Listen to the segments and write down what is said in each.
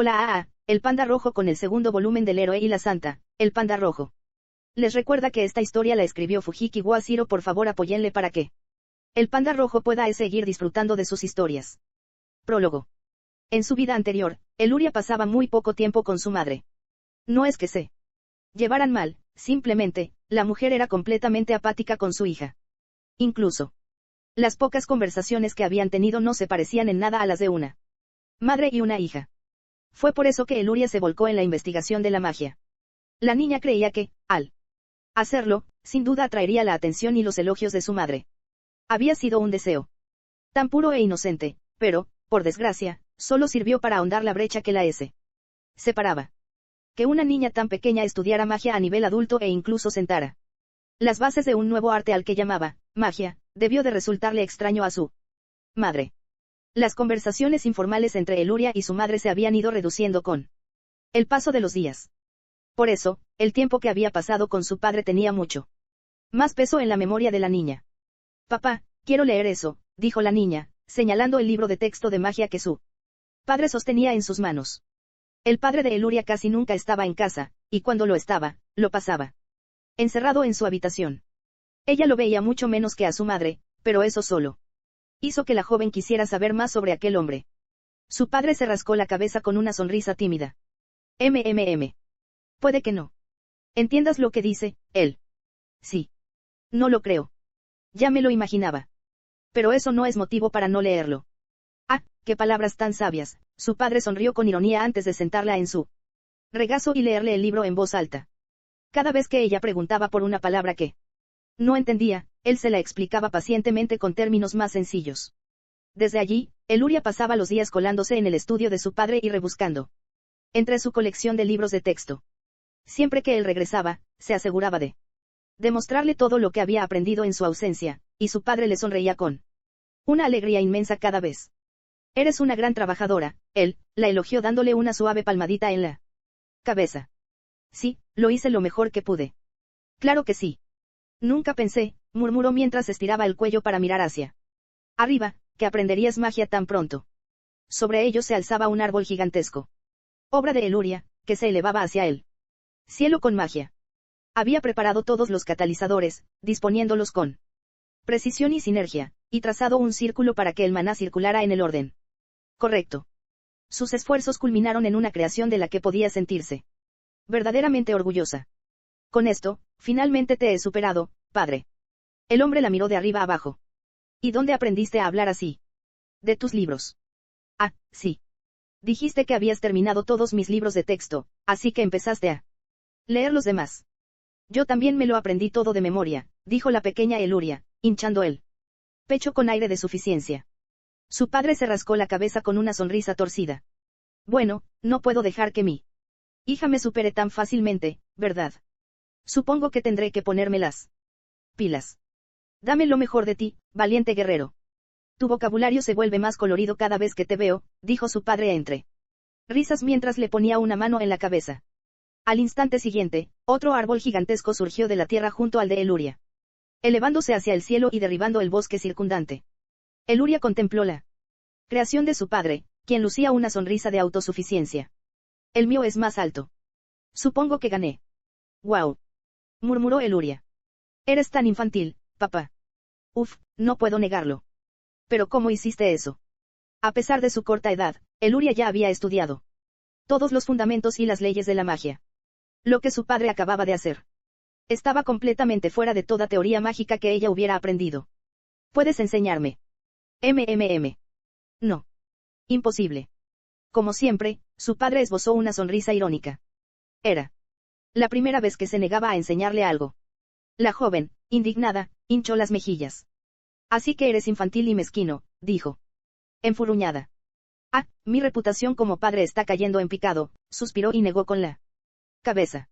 Hola, el panda rojo con el segundo volumen del héroe y la santa, el panda rojo. Les recuerda que esta historia la escribió Fujikiwa Shiro, por favor apóyenle para que el panda rojo pueda seguir disfrutando de sus historias. Prólogo. En su vida anterior, Eluria pasaba muy poco tiempo con su madre. No es que se llevaran mal, simplemente, la mujer era completamente apática con su hija. Incluso, las pocas conversaciones que habían tenido no se parecían en nada a las de una madre y una hija. Fue por eso que Eluria se volcó en la investigación de la magia. La niña creía que, al hacerlo, sin duda atraería la atención y los elogios de su madre. Había sido un deseo tan puro e inocente, pero, por desgracia, solo sirvió para ahondar la brecha que la separaba. Que una niña tan pequeña estudiara magia a nivel adulto e incluso sentara las bases de un nuevo arte al que llamaba magia, debió de resultarle extraño a su madre. Las conversaciones informales entre Eluria y su madre se habían ido reduciendo con el paso de los días. Por eso, el tiempo que había pasado con su padre tenía mucho más peso en la memoria de la niña. Papá, quiero leer eso, dijo la niña, señalando el libro de texto de magia que su padre sostenía en sus manos. El padre de Eluria casi nunca estaba en casa, y cuando lo estaba, lo pasaba encerrado en su habitación. Ella lo veía mucho menos que a su madre, pero eso solo hizo que la joven quisiera saber más sobre aquel hombre. Su padre se rascó la cabeza con una sonrisa tímida. Puede que no entiendas lo que dice, él. Sí. No lo creo. Ya me lo imaginaba. Pero eso no es motivo para no leerlo. Ah, qué palabras tan sabias. Su padre sonrió con ironía antes de sentarla en su regazo y leerle el libro en voz alta. Cada vez que ella preguntaba por una palabra que no entendía, él se la explicaba pacientemente con términos más sencillos. Desde allí, Eluria pasaba los días colándose en el estudio de su padre y rebuscando entre su colección de libros de texto. Siempre que él regresaba, se aseguraba de demostrarle todo lo que había aprendido en su ausencia, y su padre le sonreía con una alegría inmensa cada vez. Eres una gran trabajadora, él la elogió dándole una suave palmadita en la cabeza. Sí, lo hice lo mejor que pude. Claro que sí. Nunca pensé, murmuró mientras estiraba el cuello para mirar hacia arriba, que aprenderías magia tan pronto. Sobre ellos se alzaba un árbol gigantesco. Obra de Eluria, que se elevaba hacia el cielo con magia. Había preparado todos los catalizadores, disponiéndolos con precisión y sinergia, y trazado un círculo para que el maná circulara en el orden correcto. Sus esfuerzos culminaron en una creación de la que podía sentirse verdaderamente orgullosa. Con esto, finalmente te he superado, padre. El hombre la miró de arriba abajo. ¿Y dónde aprendiste a hablar así? De tus libros. Ah, sí. Dijiste que habías terminado todos mis libros de texto, así que empezaste a leer los demás. Yo también me lo aprendí todo de memoria, dijo la pequeña Eluria, hinchando el pecho con aire de suficiencia. Su padre se rascó la cabeza con una sonrisa torcida. Bueno, no puedo dejar que mi hija me supere tan fácilmente, ¿verdad? Supongo que tendré que ponerme las pilas. Dame lo mejor de ti, valiente guerrero. Tu vocabulario se vuelve más colorido cada vez que te veo, dijo su padre entre risas mientras le ponía una mano en la cabeza. Al instante siguiente, otro árbol gigantesco surgió de la tierra junto al de Eluria, elevándose hacia el cielo y derribando el bosque circundante. Eluria contempló la creación de su padre, quien lucía una sonrisa de autosuficiencia. El mío es más alto. Supongo que gané. Wow. Murmuró Eluria. Eres tan infantil, papá. Uf, no puedo negarlo. Pero ¿cómo hiciste eso? A pesar de su corta edad, Eluria ya había estudiado todos los fundamentos y las leyes de la magia. Lo que su padre acababa de hacer estaba completamente fuera de toda teoría mágica que ella hubiera aprendido. ¿Puedes enseñarme? No. Imposible. Como siempre, su padre esbozó una sonrisa irónica. Era la primera vez que se negaba a enseñarle algo. La joven, indignada, hinchó las mejillas. Así que eres infantil y mezquino, dijo. Enfurruñada. Ah, mi reputación como padre está cayendo en picado, suspiró y negó con la cabeza.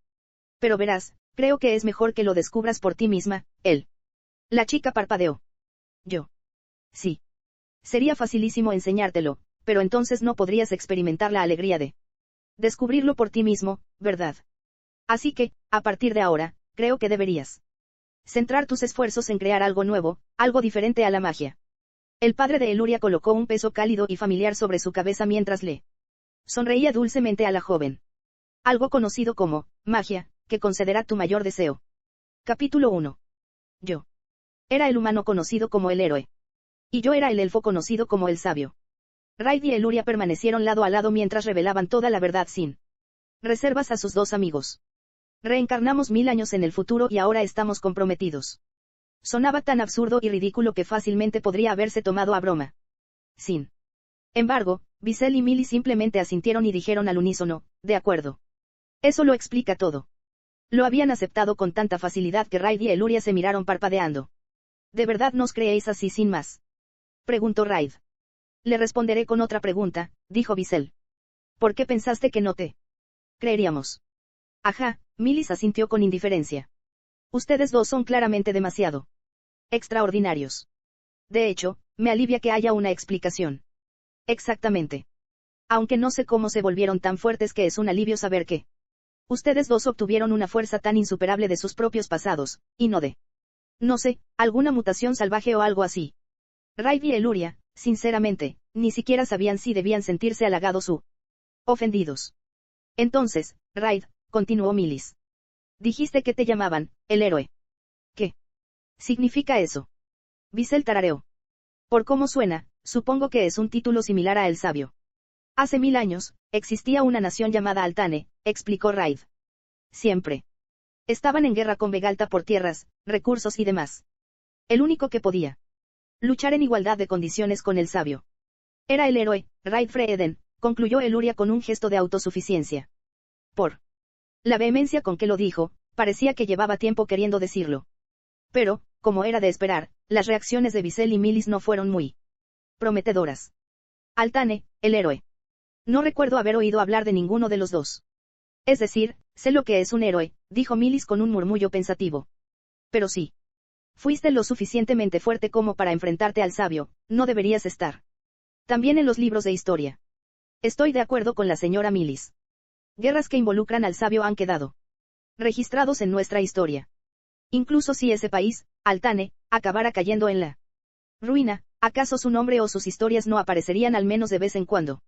Pero verás, creo que es mejor que lo descubras por ti misma, él. La chica parpadeó. Yo. Sí. Sería facilísimo enseñártelo, pero entonces no podrías experimentar la alegría de descubrirlo por ti mismo, ¿verdad? Así que, a partir de ahora, creo que deberías centrar tus esfuerzos en crear algo nuevo, algo diferente a la magia. El padre de Eluria colocó un peso cálido y familiar sobre su cabeza mientras le Sonreía dulcemente a la joven. Algo conocido como, magia, que concederá tu mayor deseo. Capítulo 1. Yo. Era el humano conocido como el héroe. Y yo era el elfo conocido como el sabio. Raid y Eluria permanecieron lado a lado mientras revelaban toda la verdad sin reservas a sus dos amigos. Reencarnamos 1000 años en el futuro y ahora estamos comprometidos. Sonaba tan absurdo y ridículo que fácilmente podría haberse tomado a broma. Sin embargo, Visel y Millie simplemente asintieron y dijeron al unísono, de acuerdo. Eso lo explica todo. Lo habían aceptado con tanta facilidad que Raid y Eluria se miraron parpadeando. ¿De verdad nos creéis así sin más? Preguntó Raid. Le responderé con otra pregunta, dijo Visel. ¿Por qué pensaste que no te creeríamos? Ajá, Millie asintió con indiferencia. Ustedes dos son claramente demasiado extraordinarios. De hecho, me alivia que haya una explicación. Exactamente. Aunque no sé cómo se volvieron tan fuertes, que es un alivio saber que ustedes dos obtuvieron una fuerza tan insuperable de sus propios pasados, y no de, no sé, alguna mutación salvaje o algo así. Raid y Eluria, sinceramente, ni siquiera sabían si debían sentirse halagados u ofendidos. Entonces, Raid, continuó Millie. Dijiste que te llamaban, el héroe. ¿Qué significa eso? Visel tarareó. Por cómo suena, supongo que es un título similar a el sabio. Hace 1000 años, existía una nación llamada Altane, explicó Raid. Siempre estaban en guerra con Vegalta por tierras, recursos y demás. El único que podía luchar en igualdad de condiciones con el sabio era el héroe, Raid Freeden, concluyó Eluria con un gesto de autosuficiencia. Por la vehemencia con que lo dijo, parecía que llevaba tiempo queriendo decirlo. Pero, como era de esperar, las reacciones de Visel y Millie no fueron muy prometedoras. Altane, el héroe. No recuerdo haber oído hablar de ninguno de los dos. Es decir, sé lo que es un héroe, dijo Millie con un murmullo pensativo. Pero sí. Fuiste lo suficientemente fuerte como para enfrentarte al sabio, no deberías estar también en los libros de historia. Estoy de acuerdo con la señora Millie. Guerras que involucran al sabio han quedado registrados en nuestra historia. Incluso si ese país, Altane, acabara cayendo en la ruina, ¿acaso su nombre o sus historias no aparecerían al menos de vez en cuando?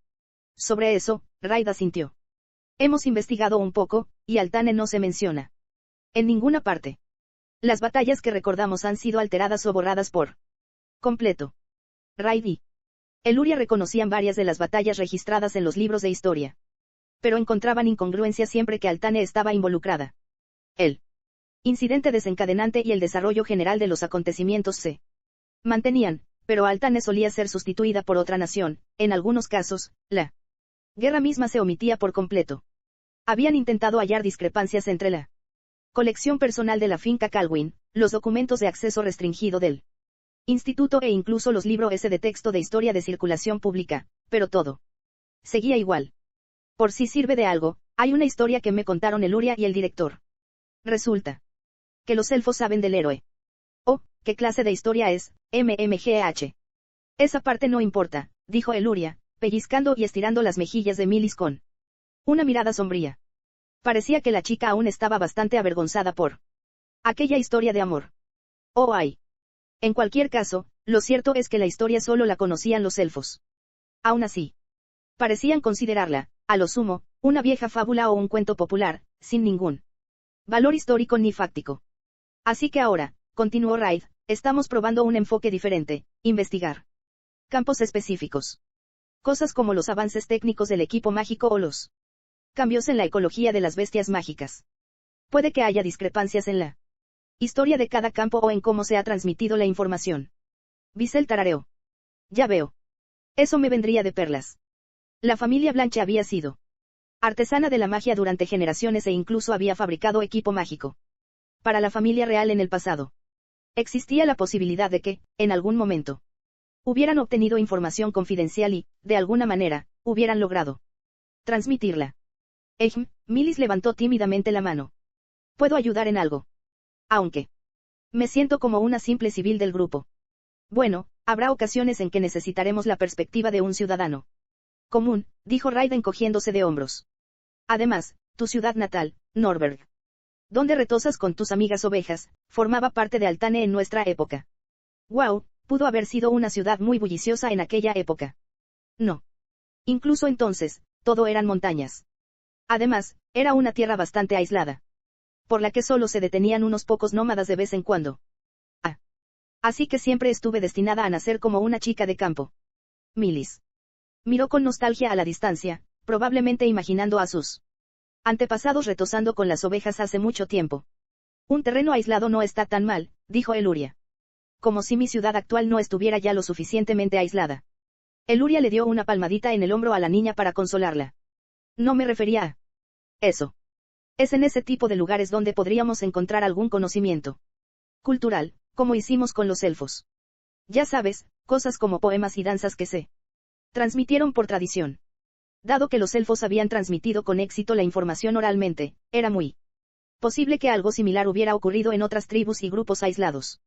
Sobre eso, Raid asintió. Hemos investigado un poco, y Altane no se menciona en ninguna parte. Las batallas que recordamos han sido alteradas o borradas por completo. Raid y Eluria reconocían varias de las batallas registradas en los libros de historia. Pero encontraban incongruencia siempre que Altane estaba involucrada. El incidente desencadenante y el desarrollo general de los acontecimientos se mantenían, pero Altane solía ser sustituida por otra nación, en algunos casos, la guerra misma se omitía por completo. Habían intentado hallar discrepancias entre la colección personal de la finca Calwyn, los documentos de acceso restringido del instituto e incluso los libros de texto de historia de circulación pública, pero todo seguía igual. Por si sirve de algo, hay una historia que me contaron Eluria y el director. Resulta que los elfos saben del héroe. Oh, ¿qué clase de historia es? MMGH. Esa parte no importa, dijo Eluria, pellizcando y estirando las mejillas de Millie con una mirada sombría. Parecía que la chica aún estaba bastante avergonzada por aquella historia de amor. Oh, ay. En cualquier caso, lo cierto es que la historia solo la conocían los elfos. Aún así, parecían considerarla, a lo sumo, una vieja fábula o un cuento popular, sin ningún valor histórico ni fáctico. Así que ahora, continuó Raid, estamos probando un enfoque diferente, investigar campos específicos. Cosas como los avances técnicos del equipo mágico o los cambios en la ecología de las bestias mágicas. Puede que haya discrepancias en la historia de cada campo o en cómo se ha transmitido la información. Visel tarareó. Ya veo. Eso me vendría de perlas. La familia Blanche había sido artesana de la magia durante generaciones e incluso había fabricado equipo mágico para la familia real en el pasado. Existía la posibilidad de que, en algún momento, hubieran obtenido información confidencial y, de alguna manera, hubieran logrado transmitirla. Millie levantó tímidamente la mano. ¿Puedo ayudar en algo? Aunque me siento como una simple civil del grupo. Bueno, habrá ocasiones en que necesitaremos la perspectiva de un ciudadano común, dijo Raiden cogiéndose de hombros. Además, tu ciudad natal, Norberg, donde retosas con tus amigas ovejas, formaba parte de Altane en nuestra época. Wow, pudo haber sido una ciudad muy bulliciosa en aquella época. No. Incluso entonces, todo eran montañas. Además, era una tierra bastante aislada, por la que solo se detenían unos pocos nómadas de vez en cuando. Así que siempre estuve destinada a nacer como una chica de campo. Millis miró con nostalgia a la distancia, probablemente imaginando a sus antepasados retosando con las ovejas hace mucho tiempo. Un terreno aislado no está tan mal, dijo Eluria. Como si mi ciudad actual no estuviera ya lo suficientemente aislada. Eluria le dio una palmadita en el hombro a la niña para consolarla. No me refería a eso. Es en ese tipo de lugares donde podríamos encontrar algún conocimiento cultural, como hicimos con los elfos. Ya sabes, cosas como poemas y danzas que se transmitieron por tradición. Dado que los elfos habían transmitido con éxito la información oralmente, era muy posible que algo similar hubiera ocurrido en otras tribus y grupos aislados.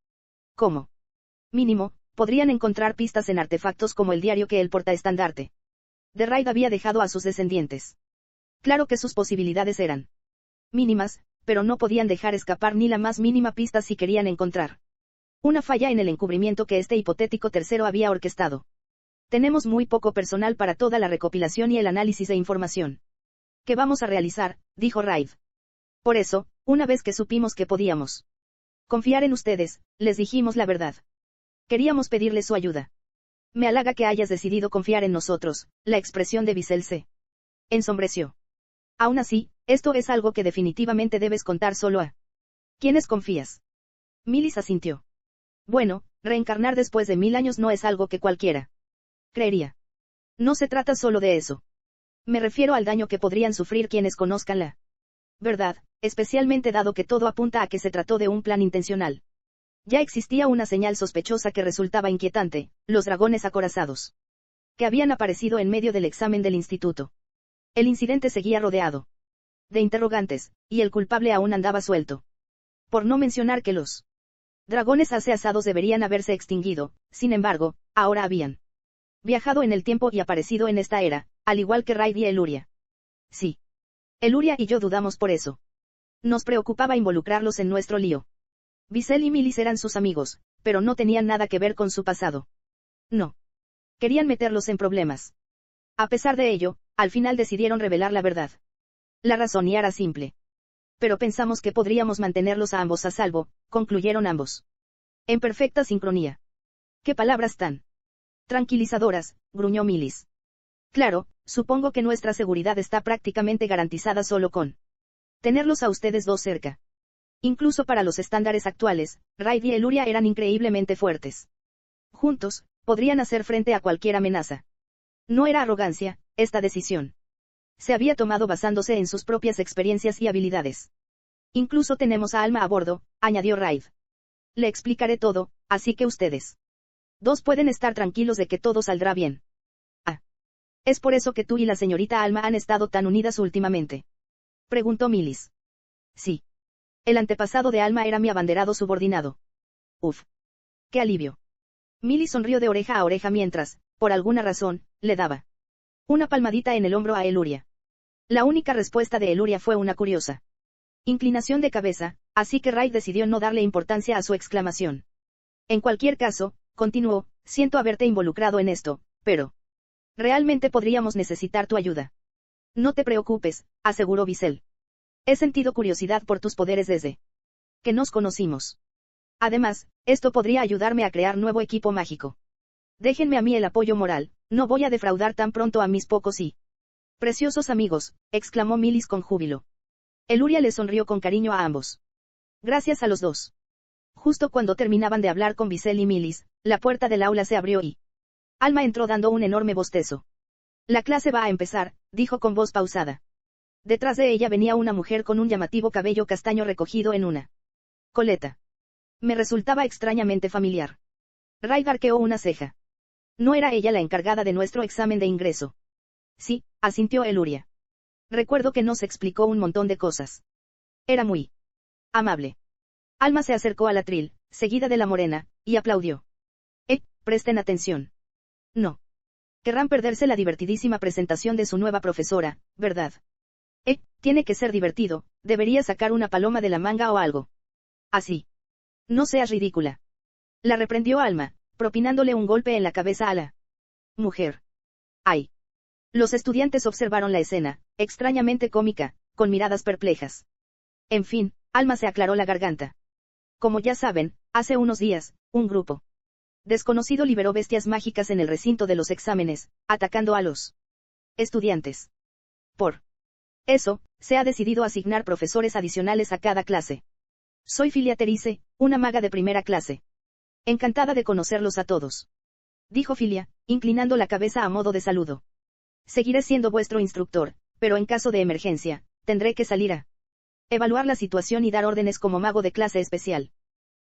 Como mínimo, podrían encontrar pistas en artefactos como el diario que el portaestandarte de Raid había dejado a sus descendientes. Claro que sus posibilidades eran mínimas, pero no podían dejar escapar ni la más mínima pista si querían encontrar una falla en el encubrimiento que este hipotético tercero había orquestado. Tenemos muy poco personal para toda la recopilación y el análisis de información que vamos a realizar, dijo Raid. Por eso, una vez que supimos que podíamos confiar en ustedes, les dijimos la verdad. Queríamos pedirles su ayuda. Me halaga que hayas decidido confiar en nosotros, la expresión de Visel se ensombreció. Aún así, esto es algo que definitivamente debes contar solo a ¿quiénes confías? Millis asintió. Bueno, reencarnar después de 1000 años no es algo que cualquiera creería. No se trata solo de eso. Me refiero al daño que podrían sufrir quienes conozcan la verdad, especialmente dado que todo apunta a que se trató de un plan intencional. Ya existía una señal sospechosa que resultaba inquietante, los dragones acorazados que habían aparecido en medio del examen del instituto. El incidente seguía rodeado de interrogantes, y el culpable aún andaba suelto. Por no mencionar que los dragones aseasados deberían haberse extinguido, sin embargo, ahora habían viajado en el tiempo y aparecido en esta era, al igual que Raid y Eluria. Sí. Eluria y yo dudamos por eso. Nos preocupaba involucrarlos en nuestro lío. Visel y Millis eran sus amigos, pero no tenían nada que ver con su pasado. No. Querían meterlos en problemas. A pesar de ello, al final decidieron revelar la verdad. La razón y era simple. Pero pensamos que podríamos mantenerlos a ambos a salvo, concluyeron ambos. En perfecta sincronía. ¿Qué palabras tan tranquilizadoras?, gruñó Millis. Claro, supongo que nuestra seguridad está prácticamente garantizada solo con tenerlos a ustedes dos cerca. Incluso para los estándares actuales, Raid y Eluria eran increíblemente fuertes. Juntos, podrían hacer frente a cualquier amenaza. No era arrogancia, esta decisión se había tomado basándose en sus propias experiencias y habilidades. Incluso tenemos a Alma a bordo, añadió Raid. Le explicaré todo, así que ustedes dos pueden estar tranquilos de que todo saldrá bien. ¿Es por eso que tú y la señorita Alma han estado tan unidas últimamente?, preguntó Millis. Sí. El antepasado de Alma era mi abanderado subordinado. Uf. ¡Qué alivio! Millis sonrió de oreja a oreja mientras, por alguna razón, le daba una palmadita en el hombro a Eluria. La única respuesta de Eluria fue una curiosa inclinación de cabeza, así que Raid decidió no darle importancia a su exclamación. En cualquier caso, continuó, siento haberte involucrado en esto, pero realmente podríamos necesitar tu ayuda. No te preocupes, aseguró Visel. He sentido curiosidad por tus poderes desde que nos conocimos. Además, esto podría ayudarme a crear nuevo equipo mágico. Déjenme a mí el apoyo moral, no voy a defraudar tan pronto a mis pocos y preciosos amigos, exclamó Millis con júbilo. Eluria le sonrió con cariño a ambos. Gracias a los dos. Justo cuando terminaban de hablar con Visel y Millis, la puerta del aula se abrió y Alma entró dando un enorme bostezo. La clase va a empezar, dijo con voz pausada. Detrás de ella venía una mujer con un llamativo cabello castaño recogido en una coleta. Me resultaba extrañamente familiar. Raid arqueó una ceja. ¿No era ella la encargada de nuestro examen de ingreso? Sí, asintió Eluria. Recuerdo que nos explicó un montón de cosas. Era muy amable. Alma se acercó al atril, seguida de la morena, y aplaudió. Presten atención. No. Querrán perderse la divertidísima presentación de su nueva profesora, ¿verdad? Tiene que ser divertido, debería sacar una paloma de la manga o algo. Así. No seas ridícula. La reprendió Alma, propinándole un golpe en la cabeza a la mujer. ¡Ay! Los estudiantes observaron la escena, extrañamente cómica, con miradas perplejas. En fin, Alma se aclaró la garganta. Como ya saben, hace unos días, un grupo desconocido liberó bestias mágicas en el recinto de los exámenes, atacando a los estudiantes. Por eso, se ha decidido asignar profesores adicionales a cada clase. Soy Filia Terice, una maga de primera clase. Encantada de conocerlos a todos. Dijo Filia, inclinando la cabeza a modo de saludo. Seguiré siendo vuestro instructor, pero en caso de emergencia, tendré que salir a evaluar la situación y dar órdenes como mago de clase especial.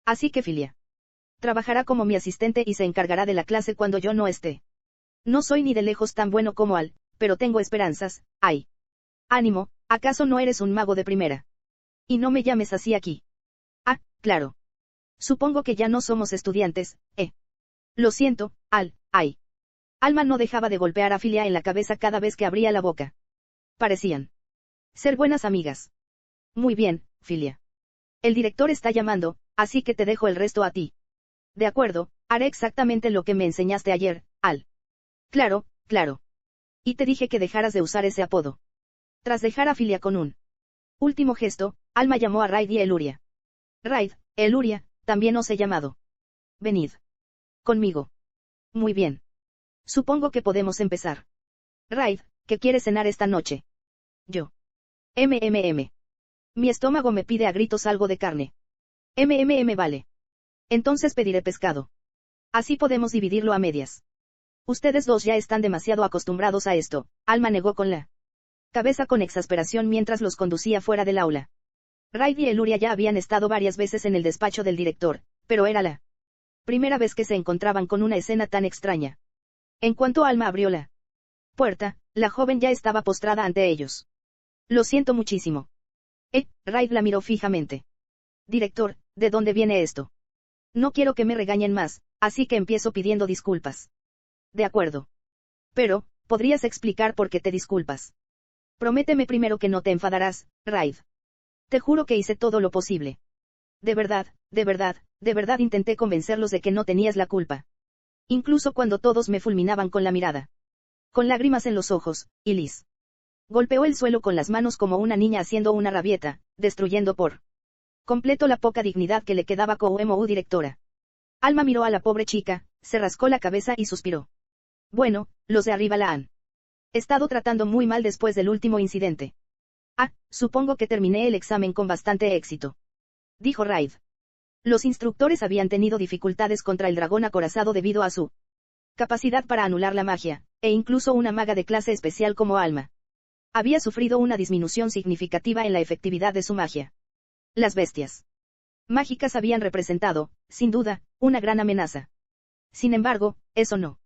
Así que Filia trabajará como mi asistente y se encargará de la clase cuando yo no esté. No soy ni de lejos tan bueno como Al, pero tengo esperanzas. ¡Ay! Ánimo, ¿acaso no eres un mago de primera? Y no me llames así aquí. Ah, claro. Supongo que ya no somos estudiantes, ¿eh? Lo siento, Al, ay. Alma no dejaba de golpear a Filia en la cabeza cada vez que abría la boca. Parecían ser buenas amigas. Muy bien, Filia. El director está llamando, así que te dejo el resto a ti. De acuerdo, haré exactamente lo que me enseñaste ayer, Al. Claro, claro. Y te dije que dejaras de usar ese apodo. Tras dejar a Filia con un último gesto, Alma llamó a Raid y Eluria. Raid, Eluria, también os he llamado. Venid conmigo. Muy bien. Supongo que podemos empezar. Raid, ¿qué quieres cenar esta noche? Yo. Mi estómago me pide a gritos algo de carne. Vale. Entonces pediré pescado. Así podemos dividirlo a medias. Ustedes dos ya están demasiado acostumbrados a esto, Alma negó con la cabeza con exasperación mientras los conducía fuera del aula. Raid y Eluria ya habían estado varias veces en el despacho del director, pero era la primera vez que se encontraban con una escena tan extraña. En cuanto Alma abrió la puerta, la joven ya estaba postrada ante ellos. Lo siento muchísimo. Raid la miró fijamente. Director, ¿de dónde viene esto? No quiero que me regañen más, así que empiezo pidiendo disculpas. De acuerdo. Pero, ¿podrías explicar por qué te disculpas? Prométeme primero que no te enfadarás, Raid. Te juro que hice todo lo posible. De verdad intenté convencerlos de que no tenías la culpa. Incluso cuando todos me fulminaban con la mirada. Con lágrimas en los ojos, Liz golpeó el suelo con las manos como una niña haciendo una rabieta, destruyendo por completo la poca dignidad que le quedaba como directora. Alma miró a la pobre chica, se rascó la cabeza y suspiró. Bueno, los de arriba la han estado tratando muy mal después del último incidente. Supongo que terminé el examen con bastante éxito. Dijo Raid. Los instructores habían tenido dificultades contra el dragón acorazado debido a su capacidad para anular la magia, e incluso una maga de clase especial como Alma había sufrido una disminución significativa en la efectividad de su magia. Las bestias mágicas habían representado, sin duda, una gran amenaza. Sin embargo, eso no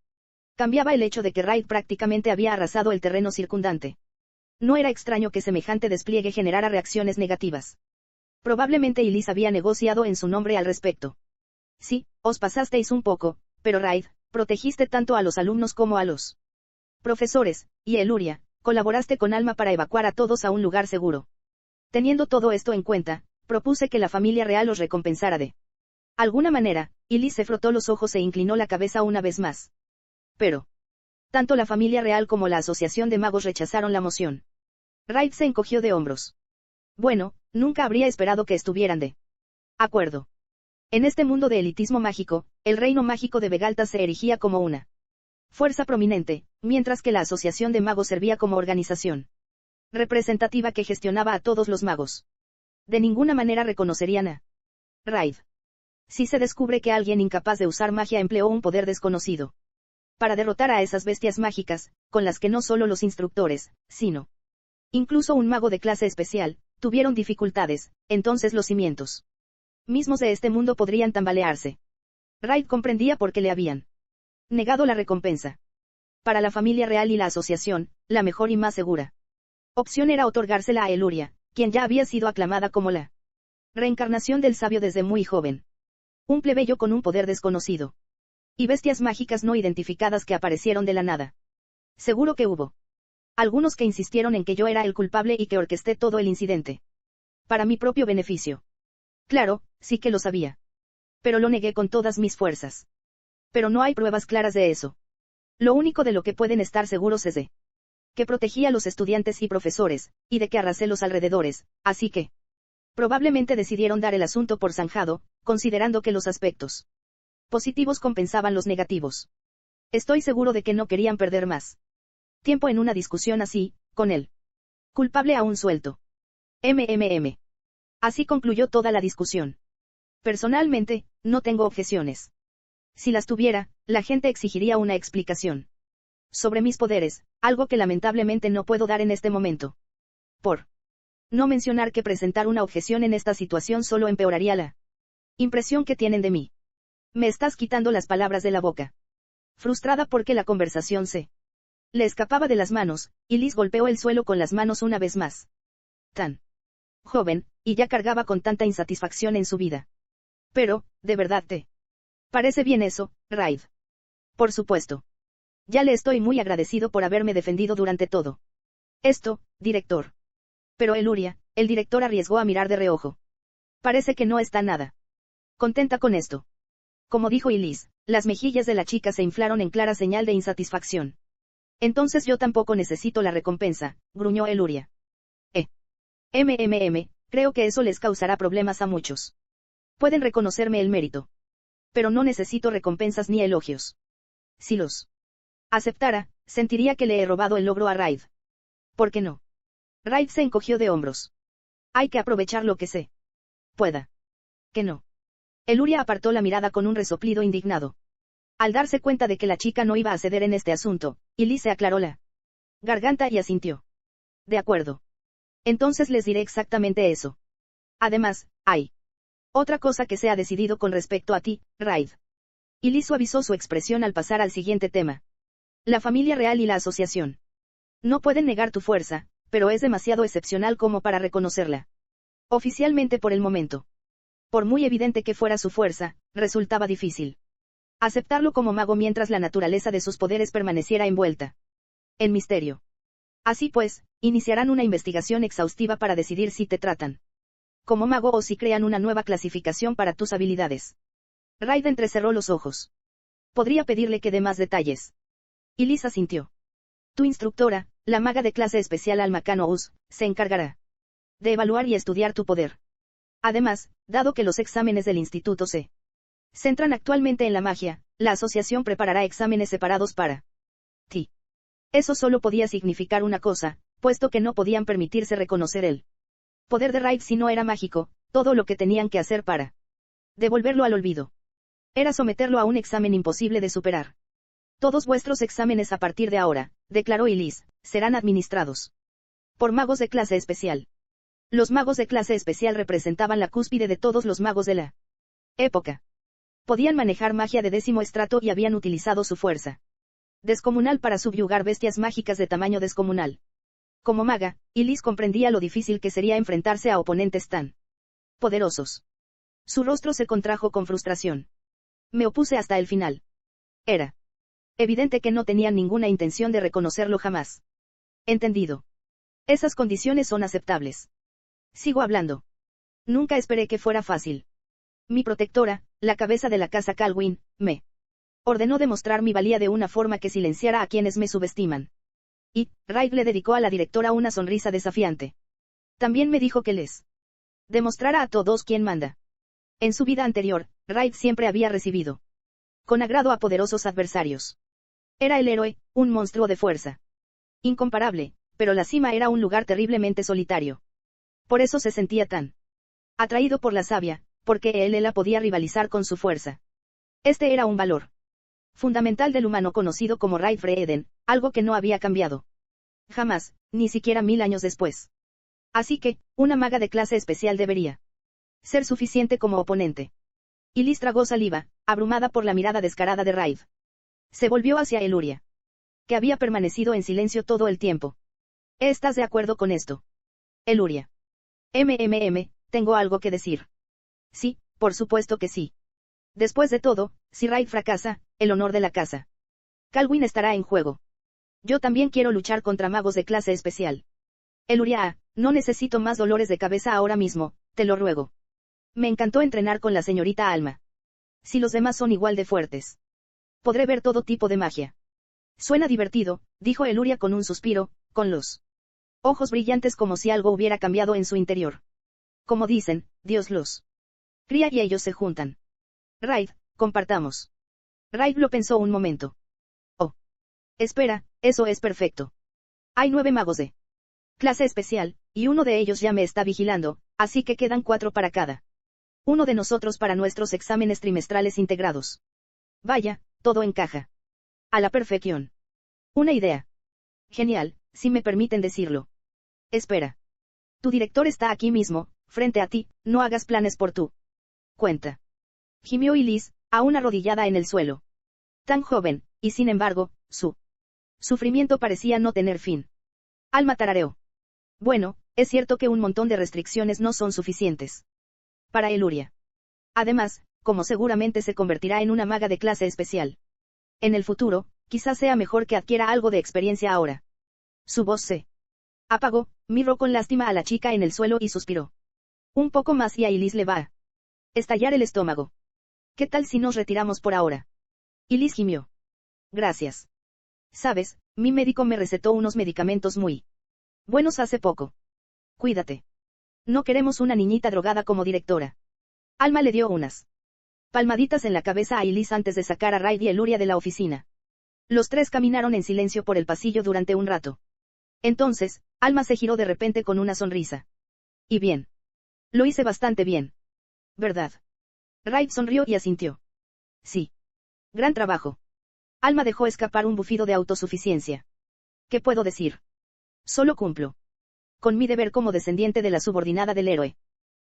cambiaba el hecho de que Raid prácticamente había arrasado el terreno circundante. No era extraño que semejante despliegue generara reacciones negativas. Probablemente Liz había negociado en su nombre al respecto. Sí, os pasasteis un poco, pero Raid, protegiste tanto a los alumnos como a los profesores, y Eluria, colaboraste con Alma para evacuar a todos a un lugar seguro. Teniendo todo esto en cuenta, propuse que la familia real os recompensara de alguna manera, y Liz se frotó los ojos e inclinó la cabeza una vez más. Pero tanto la familia real como la asociación de magos rechazaron la moción. Raid se encogió de hombros. Bueno, nunca habría esperado que estuvieran de acuerdo. En este mundo de elitismo mágico, el reino mágico de Vegalta se erigía como una fuerza prominente, mientras que la asociación de magos servía como organización representativa que gestionaba a todos los magos. De ninguna manera reconocerían a Raid. Si se descubre que alguien incapaz de usar magia empleó un poder desconocido para derrotar a esas bestias mágicas, con las que no solo los instructores, sino incluso un mago de clase especial, tuvieron dificultades, entonces los cimientos mismos de este mundo podrían tambalearse. Raid comprendía por qué le habían negado la recompensa. Para la familia real y la asociación, la mejor y más segura opción era otorgársela a Eluria, quien ya había sido aclamada como la reencarnación del sabio desde muy joven. Un plebeyo con un poder desconocido. Y bestias mágicas no identificadas que aparecieron de la nada. Seguro que hubo algunos que insistieron en que yo era el culpable y que orquesté todo el incidente. Para mi propio beneficio. Claro, sí que lo sabía. Pero lo negué con todas mis fuerzas. Pero no hay pruebas claras de eso. Lo único de lo que pueden estar seguros es de que protegía a los estudiantes y profesores, y de que arrasé los alrededores, así que probablemente decidieron dar el asunto por zanjado, considerando que los aspectos positivos compensaban los negativos. Estoy seguro de que no querían perder más tiempo en una discusión así, con él culpable aún suelto. Así concluyó toda la discusión. Personalmente, no tengo objeciones. Si las tuviera, la gente exigiría una explicación sobre mis poderes, algo que lamentablemente no puedo dar en este momento. Por no mencionar que presentar una objeción en esta situación solo empeoraría la impresión que tienen de mí. Me estás quitando las palabras de la boca. Frustrada porque la conversación le escapaba de las manos, y Liz golpeó el suelo con las manos una vez más. Tan joven, y ya cargaba con tanta insatisfacción en su vida. Pero, ¿de verdad te parece bien eso, Raid? Por supuesto. Ya le estoy muy agradecido por haberme defendido durante todo esto, director. Pero el director arriesgó a mirar de reojo. Parece que no está nada contenta con esto. Como dijo Liz, las mejillas de la chica se inflaron en clara señal de insatisfacción. Entonces yo tampoco necesito la recompensa, gruñó Eluria. Creo que eso les causará problemas a muchos. Pueden reconocerme el mérito. Pero no necesito recompensas ni elogios. Si los aceptara, sentiría que le he robado el logro a Raid. ¿Por qué no? Raid se encogió de hombros. Hay que aprovechar lo que se pueda. ¿Que no? Eluria apartó la mirada con un resoplido indignado. Al darse cuenta de que la chica no iba a ceder en este asunto, Liz se aclaró la garganta y asintió. De acuerdo. Entonces les diré exactamente eso. Además, hay otra cosa que se ha decidido con respecto a ti, Raid. Liz suavizó su expresión al pasar al siguiente tema. La familia real y la asociación. No pueden negar tu fuerza, pero es demasiado excepcional como para reconocerla oficialmente por el momento. Por muy evidente que fuera su fuerza, resultaba difícil aceptarlo como mago mientras la naturaleza de sus poderes permaneciera envuelta en misterio. Así pues, iniciarán una investigación exhaustiva para decidir si te tratan como mago o si crean una nueva clasificación para tus habilidades. Raid entrecerró los ojos. Podría pedirle que dé más detalles. Liz asintió. Tu instructora, la maga de clase especial Alma Canous, se encargará de evaluar y estudiar tu poder. Además, dado que los exámenes del instituto se centran actualmente en la magia, la asociación preparará exámenes separados para ti. Eso solo podía significar una cosa, puesto que no podían permitirse reconocer el poder de Raid si no era mágico. Todo lo que tenían que hacer para devolverlo al olvido era someterlo a un examen imposible de superar. Todos vuestros exámenes a partir de ahora, declaró Liz, serán administrados por magos de clase especial. Los magos de clase especial representaban la cúspide de todos los magos de la época. Podían manejar magia de 10º estrato y habían utilizado su fuerza descomunal para subyugar bestias mágicas de tamaño descomunal. Como maga, Liz comprendía lo difícil que sería enfrentarse a oponentes tan poderosos. Su rostro se contrajo con frustración. Me opuse hasta el final. Era evidente que no tenían ninguna intención de reconocerlo jamás. Entendido. Esas condiciones son aceptables. Sigo hablando. Nunca esperé que fuera fácil. Mi protectora, la cabeza de la casa Calwyn, me ordenó demostrar mi valía de una forma que silenciara a quienes me subestiman. Y, Raid le dedicó a la directora una sonrisa desafiante. También me dijo que les demostrara a todos quién manda. En su vida anterior, Raid siempre había recibido con agrado a poderosos adversarios. Era el héroe, un monstruo de fuerza incomparable, pero la cima era un lugar terriblemente solitario. Por eso se sentía tan atraído por la sabia, porque él la podía rivalizar con su fuerza. Este era un valor fundamental del humano conocido como Raid Freeden, algo que no había cambiado jamás, ni siquiera 1000 años después. Así que, una maga de clase especial debería ser suficiente como oponente. Liz tragó saliva, abrumada por la mirada descarada de Raid. Se volvió hacia Eluria, que había permanecido en silencio todo el tiempo. ¿Estás de acuerdo con esto? Eluria. Tengo algo que decir. Sí, por supuesto que sí. Después de todo, si Raid fracasa, el honor de la casa Calwyn estará en juego. Yo también quiero luchar contra magos de clase especial. Eluria, no necesito más dolores de cabeza ahora mismo, te lo ruego. Me encantó entrenar con la señorita Alma. Si los demás son igual de fuertes, podré ver todo tipo de magia. Suena divertido, dijo Eluria con un suspiro, con los ojos brillantes como si algo hubiera cambiado en su interior. Como dicen, Dios los cría y ellos se juntan. Raid, compartamos. Raid lo pensó un momento. Oh. Espera, eso es perfecto. Hay 9 magos de clase especial, y uno de ellos ya me está vigilando, así que quedan 4 para cada uno de nosotros para nuestros exámenes trimestrales integrados. Vaya, todo encaja. A la perfección. Una idea. Genial, si me permiten decirlo. Espera. Tu director está aquí mismo, frente a ti, no hagas planes por tu cuenta. Gimió Liz, aún arrodillada en el suelo. Tan joven, y sin embargo, su sufrimiento parecía no tener fin. Alma tarareó. Bueno, es cierto que un montón de restricciones no son suficientes para Eluria. Además, como seguramente se convertirá en una maga de clase especial en el futuro, quizás sea mejor que adquiera algo de experiencia ahora. Su voz se apagó, miró con lástima a la chica en el suelo y suspiró. Un poco más y a Liz le va a estallar el estómago. ¿Qué tal si nos retiramos por ahora? Liz gimió. Gracias. Sabes, mi médico me recetó unos medicamentos muy buenos hace poco. Cuídate. No queremos una niñita drogada como directora. Alma le dio unas palmaditas en la cabeza a Liz antes de sacar a Raid y Eluria de la oficina. Los 3 caminaron en silencio por el pasillo durante un rato. Entonces, Alma se giró de repente con una sonrisa. Y bien. Lo hice bastante bien. ¿Verdad? Raid sonrió y asintió. Sí. Gran trabajo. Alma dejó escapar un bufido de autosuficiencia. ¿Qué puedo decir? Solo cumplo con mi deber como descendiente de la subordinada del héroe.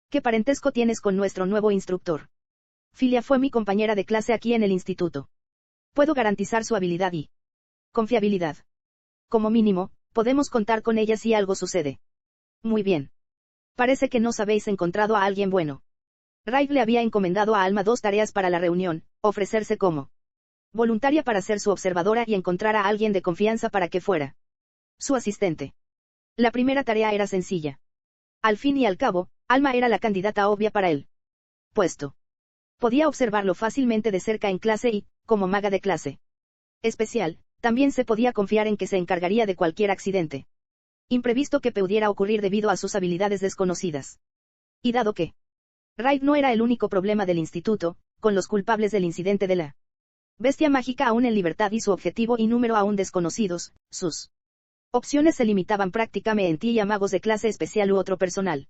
¿Qué parentesco tienes con nuestro nuevo instructor? Filia fue mi compañera de clase aquí en el instituto. Puedo garantizar su habilidad y confiabilidad. Como mínimo, podemos contar con ella si algo sucede. Muy bien. Parece que nos habéis encontrado a alguien bueno. Raid le había encomendado a Alma 2 tareas para la reunión: ofrecerse como voluntaria para ser su observadora y encontrar a alguien de confianza para que fuera su asistente. La primera tarea era sencilla. Al fin y al cabo, Alma era la candidata obvia para el puesto. Podía observarlo fácilmente de cerca en clase y, como maga de clase especial, también se podía confiar en que se encargaría de cualquier accidente imprevisto que pudiera ocurrir debido a sus habilidades desconocidas. Y dado que Raid no era el único problema del instituto, con los culpables del incidente de la bestia mágica aún en libertad y su objetivo y número aún desconocidos, sus opciones se limitaban prácticamente a magos de clase especial u otro personal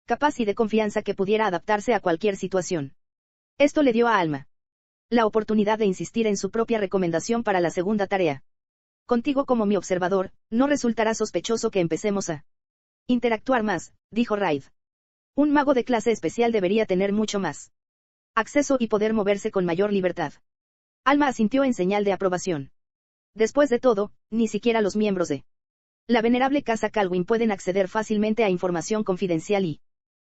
capaz y de confianza que pudiera adaptarse a cualquier situación. Esto le dio a Alma la oportunidad de insistir en su propia recomendación para la segunda tarea. Contigo como mi observador, no resultará sospechoso que empecemos a interactuar más, dijo Raid. Un mago de clase especial debería tener mucho más acceso y poder moverse con mayor libertad. Alma asintió en señal de aprobación. Después de todo, ni siquiera los miembros de la venerable casa Calwyn pueden acceder fácilmente a información confidencial y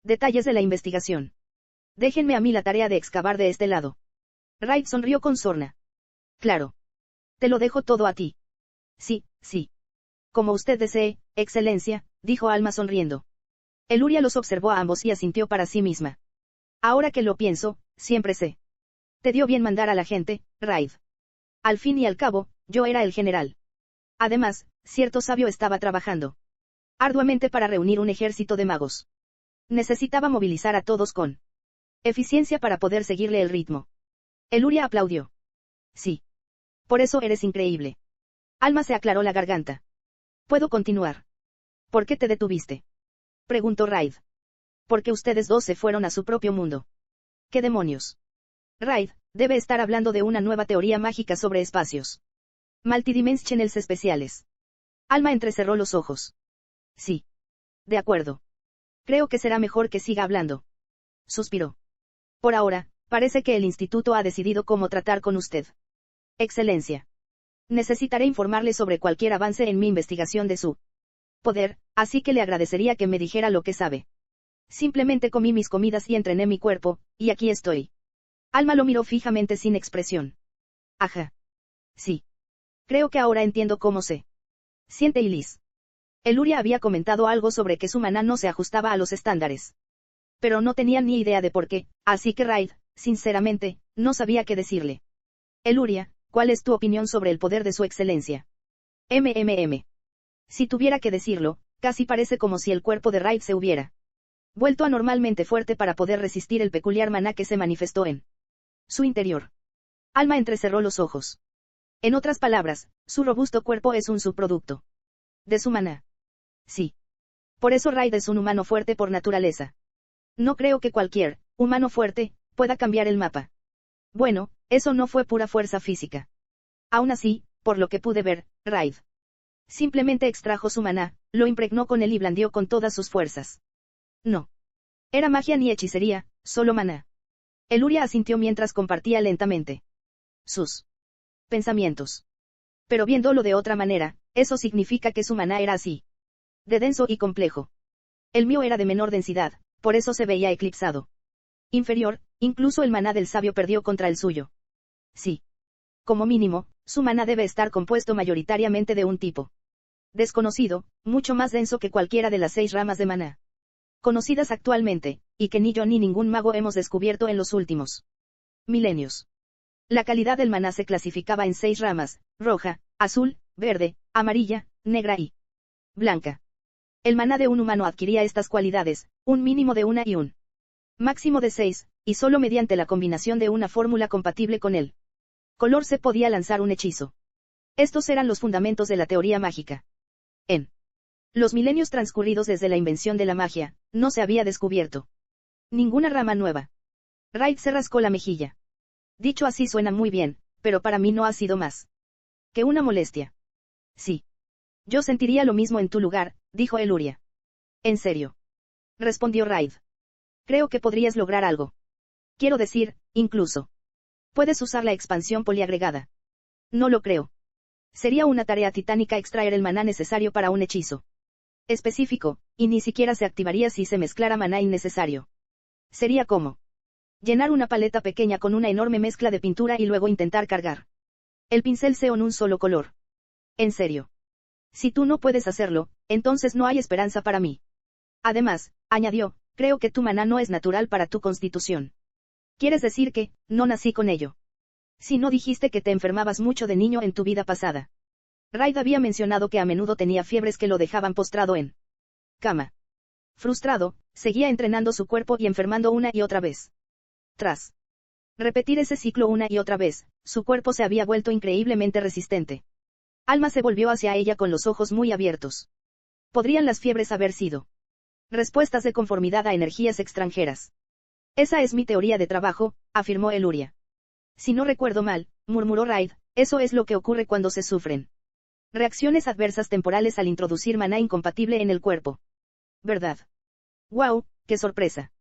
detalles de la investigación. Déjenme a mí la tarea de excavar de este lado. Raid sonrió con sorna. Claro. Te lo dejo todo a ti. Sí, sí. Como usted desee, Excelencia, dijo Alma sonriendo. Eluria los observó a ambos y asintió para sí misma. Ahora que lo pienso, siempre sé. Te dio bien mandar a la gente, Raid. Al fin y al cabo, yo era el general. Además, cierto sabio estaba trabajando arduamente para reunir un ejército de magos. Necesitaba movilizar a todos con eficiencia para poder seguirle el ritmo. Eluria aplaudió. Sí. Por eso eres increíble. Alma se aclaró la garganta. ¿Puedo continuar? ¿Por qué te detuviste? Preguntó Raid. Porque ustedes dos se fueron a su propio mundo. ¿Qué demonios? Raid, debe estar hablando de una nueva teoría mágica sobre espacios multidimensionales especiales. Alma entrecerró los ojos. Sí. De acuerdo. Creo que será mejor que siga hablando. Suspiró. Por ahora, parece que el instituto ha decidido cómo tratar con usted. Excelencia. Necesitaré informarle sobre cualquier avance en mi investigación de su poder, así que le agradecería que me dijera lo que sabe. Simplemente comí mis comidas y entrené mi cuerpo, y aquí estoy. Alma lo miró fijamente sin expresión. Ajá. Sí. Creo que ahora entiendo cómo se siente Liz. Eluria había comentado algo sobre que su maná no se ajustaba a los estándares. Pero no tenía ni idea de por qué, así que Raid, sinceramente, no sabía qué decirle. Eluria, ¿cuál es tu opinión sobre el poder de su excelencia? Si tuviera que decirlo, casi parece como si el cuerpo de Raid se hubiera vuelto anormalmente fuerte para poder resistir el peculiar maná que se manifestó en su interior. Alma entrecerró los ojos. En otras palabras, su robusto cuerpo es un subproducto de su maná. Sí. Por eso Raid es un humano fuerte por naturaleza. No creo que cualquier humano fuerte pueda cambiar el mapa. Bueno, eso no fue pura fuerza física. Aún así, por lo que pude ver, Raid simplemente extrajo su maná, lo impregnó con él y blandió con todas sus fuerzas. No. Era magia ni hechicería, solo maná. Eluria asintió mientras compartía lentamente sus pensamientos. Pero viéndolo de otra manera, eso significa que su maná era así de denso y complejo. El mío era de menor densidad, por eso se veía eclipsado. Inferior, incluso el maná del sabio perdió contra el suyo. Sí. Como mínimo, su maná debe estar compuesto mayoritariamente de un tipo desconocido, mucho más denso que cualquiera de las 6 ramas de maná conocidas actualmente, y que ni yo ni ningún mago hemos descubierto en los últimos milenios. La calidad del maná se clasificaba en 6 ramas: roja, azul, verde, amarilla, negra y blanca. El maná de un humano adquiría estas cualidades, un mínimo de una y un máximo de 6, y solo mediante la combinación de una fórmula compatible con él color se podía lanzar un hechizo. Estos eran los fundamentos de la teoría mágica. En los milenios transcurridos desde la invención de la magia, no se había descubierto ninguna rama nueva. Raid se rascó la mejilla. Dicho así suena muy bien, pero para mí no ha sido más que una molestia. Sí. Yo sentiría lo mismo en tu lugar, dijo Eluria. ¿En serio?, respondió Raid. Creo que podrías lograr algo. Quiero decir, incluso puedes usar la expansión poliagregada. No lo creo. Sería una tarea titánica extraer el maná necesario para un hechizo específico, y ni siquiera se activaría si se mezclara maná innecesario. Sería como llenar una paleta pequeña con una enorme mezcla de pintura y luego intentar cargar el pincel en un solo color. En serio. Si tú no puedes hacerlo, entonces no hay esperanza para mí. Además, añadió, creo que tu maná no es natural para tu constitución. ¿Quieres decir que no nací con ello? Si no dijiste que te enfermabas mucho de niño en tu vida pasada. Raid había mencionado que a menudo tenía fiebres que lo dejaban postrado en cama. Frustrado, seguía entrenando su cuerpo y enfermando una y otra vez. Tras repetir ese ciclo una y otra vez, su cuerpo se había vuelto increíblemente resistente. Alma se volvió hacia ella con los ojos muy abiertos. ¿Podrían las fiebres haber sido respuestas de conformidad a energías extranjeras? Esa es mi teoría de trabajo, afirmó Eluria. Si no recuerdo mal, murmuró Raid, eso es lo que ocurre cuando se sufren reacciones adversas temporales al introducir maná incompatible en el cuerpo. ¿Verdad? ¡Wow, qué sorpresa!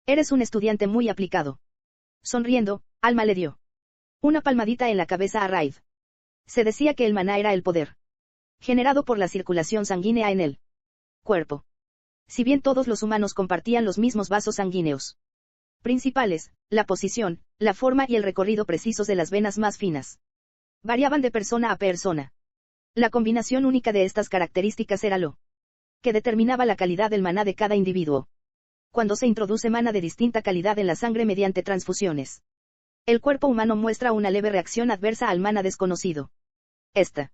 Eres un estudiante muy aplicado. Sonriendo, Alma le dio una palmadita en la cabeza a Raid. Se decía que el maná era el poder generado por la circulación sanguínea en el cuerpo. Si bien todos los humanos compartían los mismos vasos sanguíneos principales, la posición, la forma y el recorrido precisos de las venas más finas variaban de persona a persona. La combinación única de estas características era lo que determinaba la calidad del maná de cada individuo. Cuando se introduce maná de distinta calidad en la sangre mediante transfusiones, el cuerpo humano muestra una leve reacción adversa al maná desconocido. Esta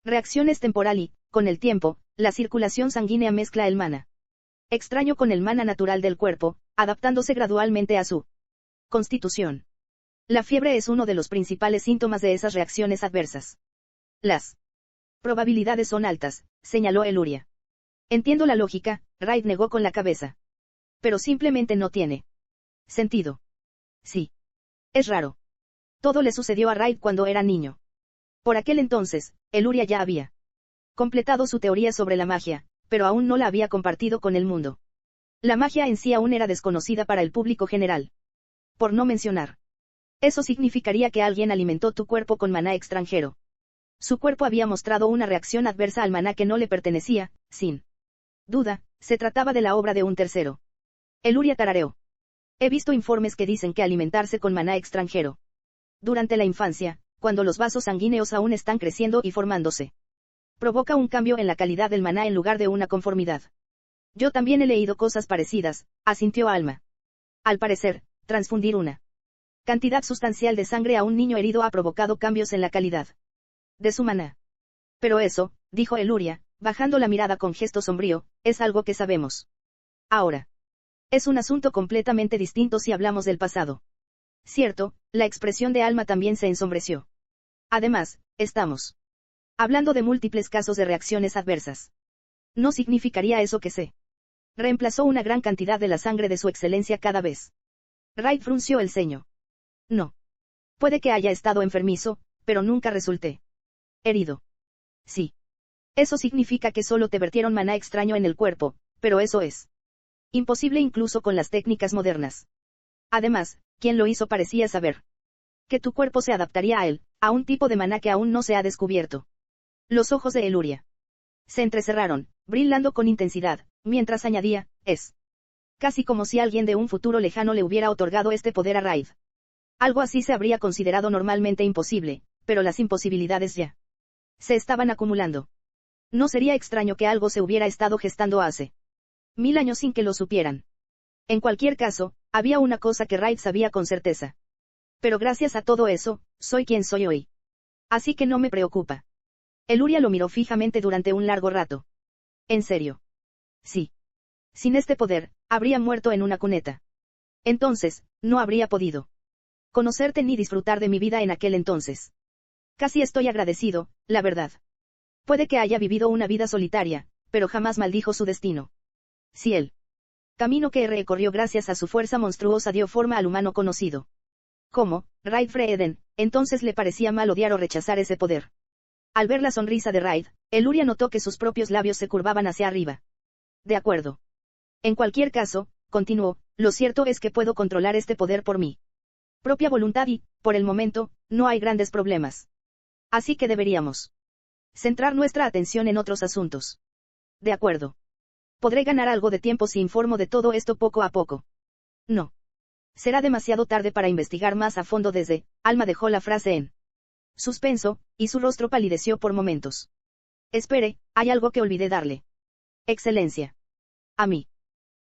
reacción es temporal y, con el tiempo, la circulación sanguínea mezcla el maná extraño con el maná natural del cuerpo, adaptándose gradualmente a su constitución. La fiebre es uno de los principales síntomas de esas reacciones adversas. Las probabilidades son altas, señaló Eluria. Entiendo la lógica, Raid negó con la cabeza. Pero simplemente no tiene sentido. Sí. Es raro. Todo le sucedió a Raid cuando era niño. Por aquel entonces, Eluria ya había completado su teoría sobre la magia, pero aún no la había compartido con el mundo. La magia en sí aún era desconocida para el público general. Por no mencionar. Eso significaría que alguien alimentó tu cuerpo con maná extranjero. Su cuerpo había mostrado una reacción adversa al maná que no le pertenecía, sin duda, se trataba de la obra de un tercero. Eluria tarareó. He visto informes que dicen que alimentarse con maná extranjero durante la infancia, cuando los vasos sanguíneos aún están creciendo y formándose, provoca un cambio en la calidad del maná en lugar de una conformidad. Yo también he leído cosas parecidas, asintió Alma. Al parecer, transfundir una cantidad sustancial de sangre a un niño herido ha provocado cambios en la calidad de su maná. Pero eso, dijo Eluria, bajando la mirada con gesto sombrío, es algo que sabemos. Ahora. Es un asunto completamente distinto si hablamos del pasado. Cierto, la expresión de Alma también se ensombreció. Además, estamos hablando de múltiples casos de reacciones adversas. No significaría eso que se reemplazó una gran cantidad de la sangre de su excelencia cada vez. Wright frunció el ceño. No. Puede que haya estado enfermizo, pero nunca resulté herido. Sí. Eso significa que solo te vertieron maná extraño en el cuerpo, pero eso es imposible incluso con las técnicas modernas. Además, quien lo hizo parecía saber que tu cuerpo se adaptaría a él, a un tipo de maná que aún no se ha descubierto. Los ojos de Eluria se entrecerraron, brillando con intensidad, mientras añadía, es casi como si alguien de un futuro lejano le hubiera otorgado este poder a Raid. Algo así se habría considerado normalmente imposible, pero las imposibilidades ya se estaban acumulando. No sería extraño que algo se hubiera estado gestando hace 1000 años sin que lo supieran. En cualquier caso, había una cosa que Raid sabía con certeza. Pero gracias a todo eso, soy quien soy hoy. Así que no me preocupa. Eluria lo miró fijamente durante un largo rato. ¿En serio? Sí. Sin este poder, habría muerto en una cuneta. Entonces, no habría podido conocerte ni disfrutar de mi vida en aquel entonces. Casi estoy agradecido, la verdad. Puede que haya vivido una vida solitaria, pero jamás maldijo su destino. Si el camino que recorrió gracias a su fuerza monstruosa dio forma al humano conocido como Raid Freeden, entonces le parecía mal odiar o rechazar ese poder. Al ver la sonrisa de Raid, Eluria notó que sus propios labios se curvaban hacia arriba. De acuerdo. En cualquier caso, continuó, lo cierto es que puedo controlar este poder por mi propia voluntad y, por el momento, no hay grandes problemas. Así que deberíamos centrar nuestra atención en otros asuntos. De acuerdo. Podré ganar algo de tiempo si informo de todo esto poco a poco. No. Será demasiado tarde para investigar más a fondo desde, Alma dejó la frase en suspenso, y su rostro palideció por momentos. Espere, hay algo que olvidé darle. Excelencia. A mí.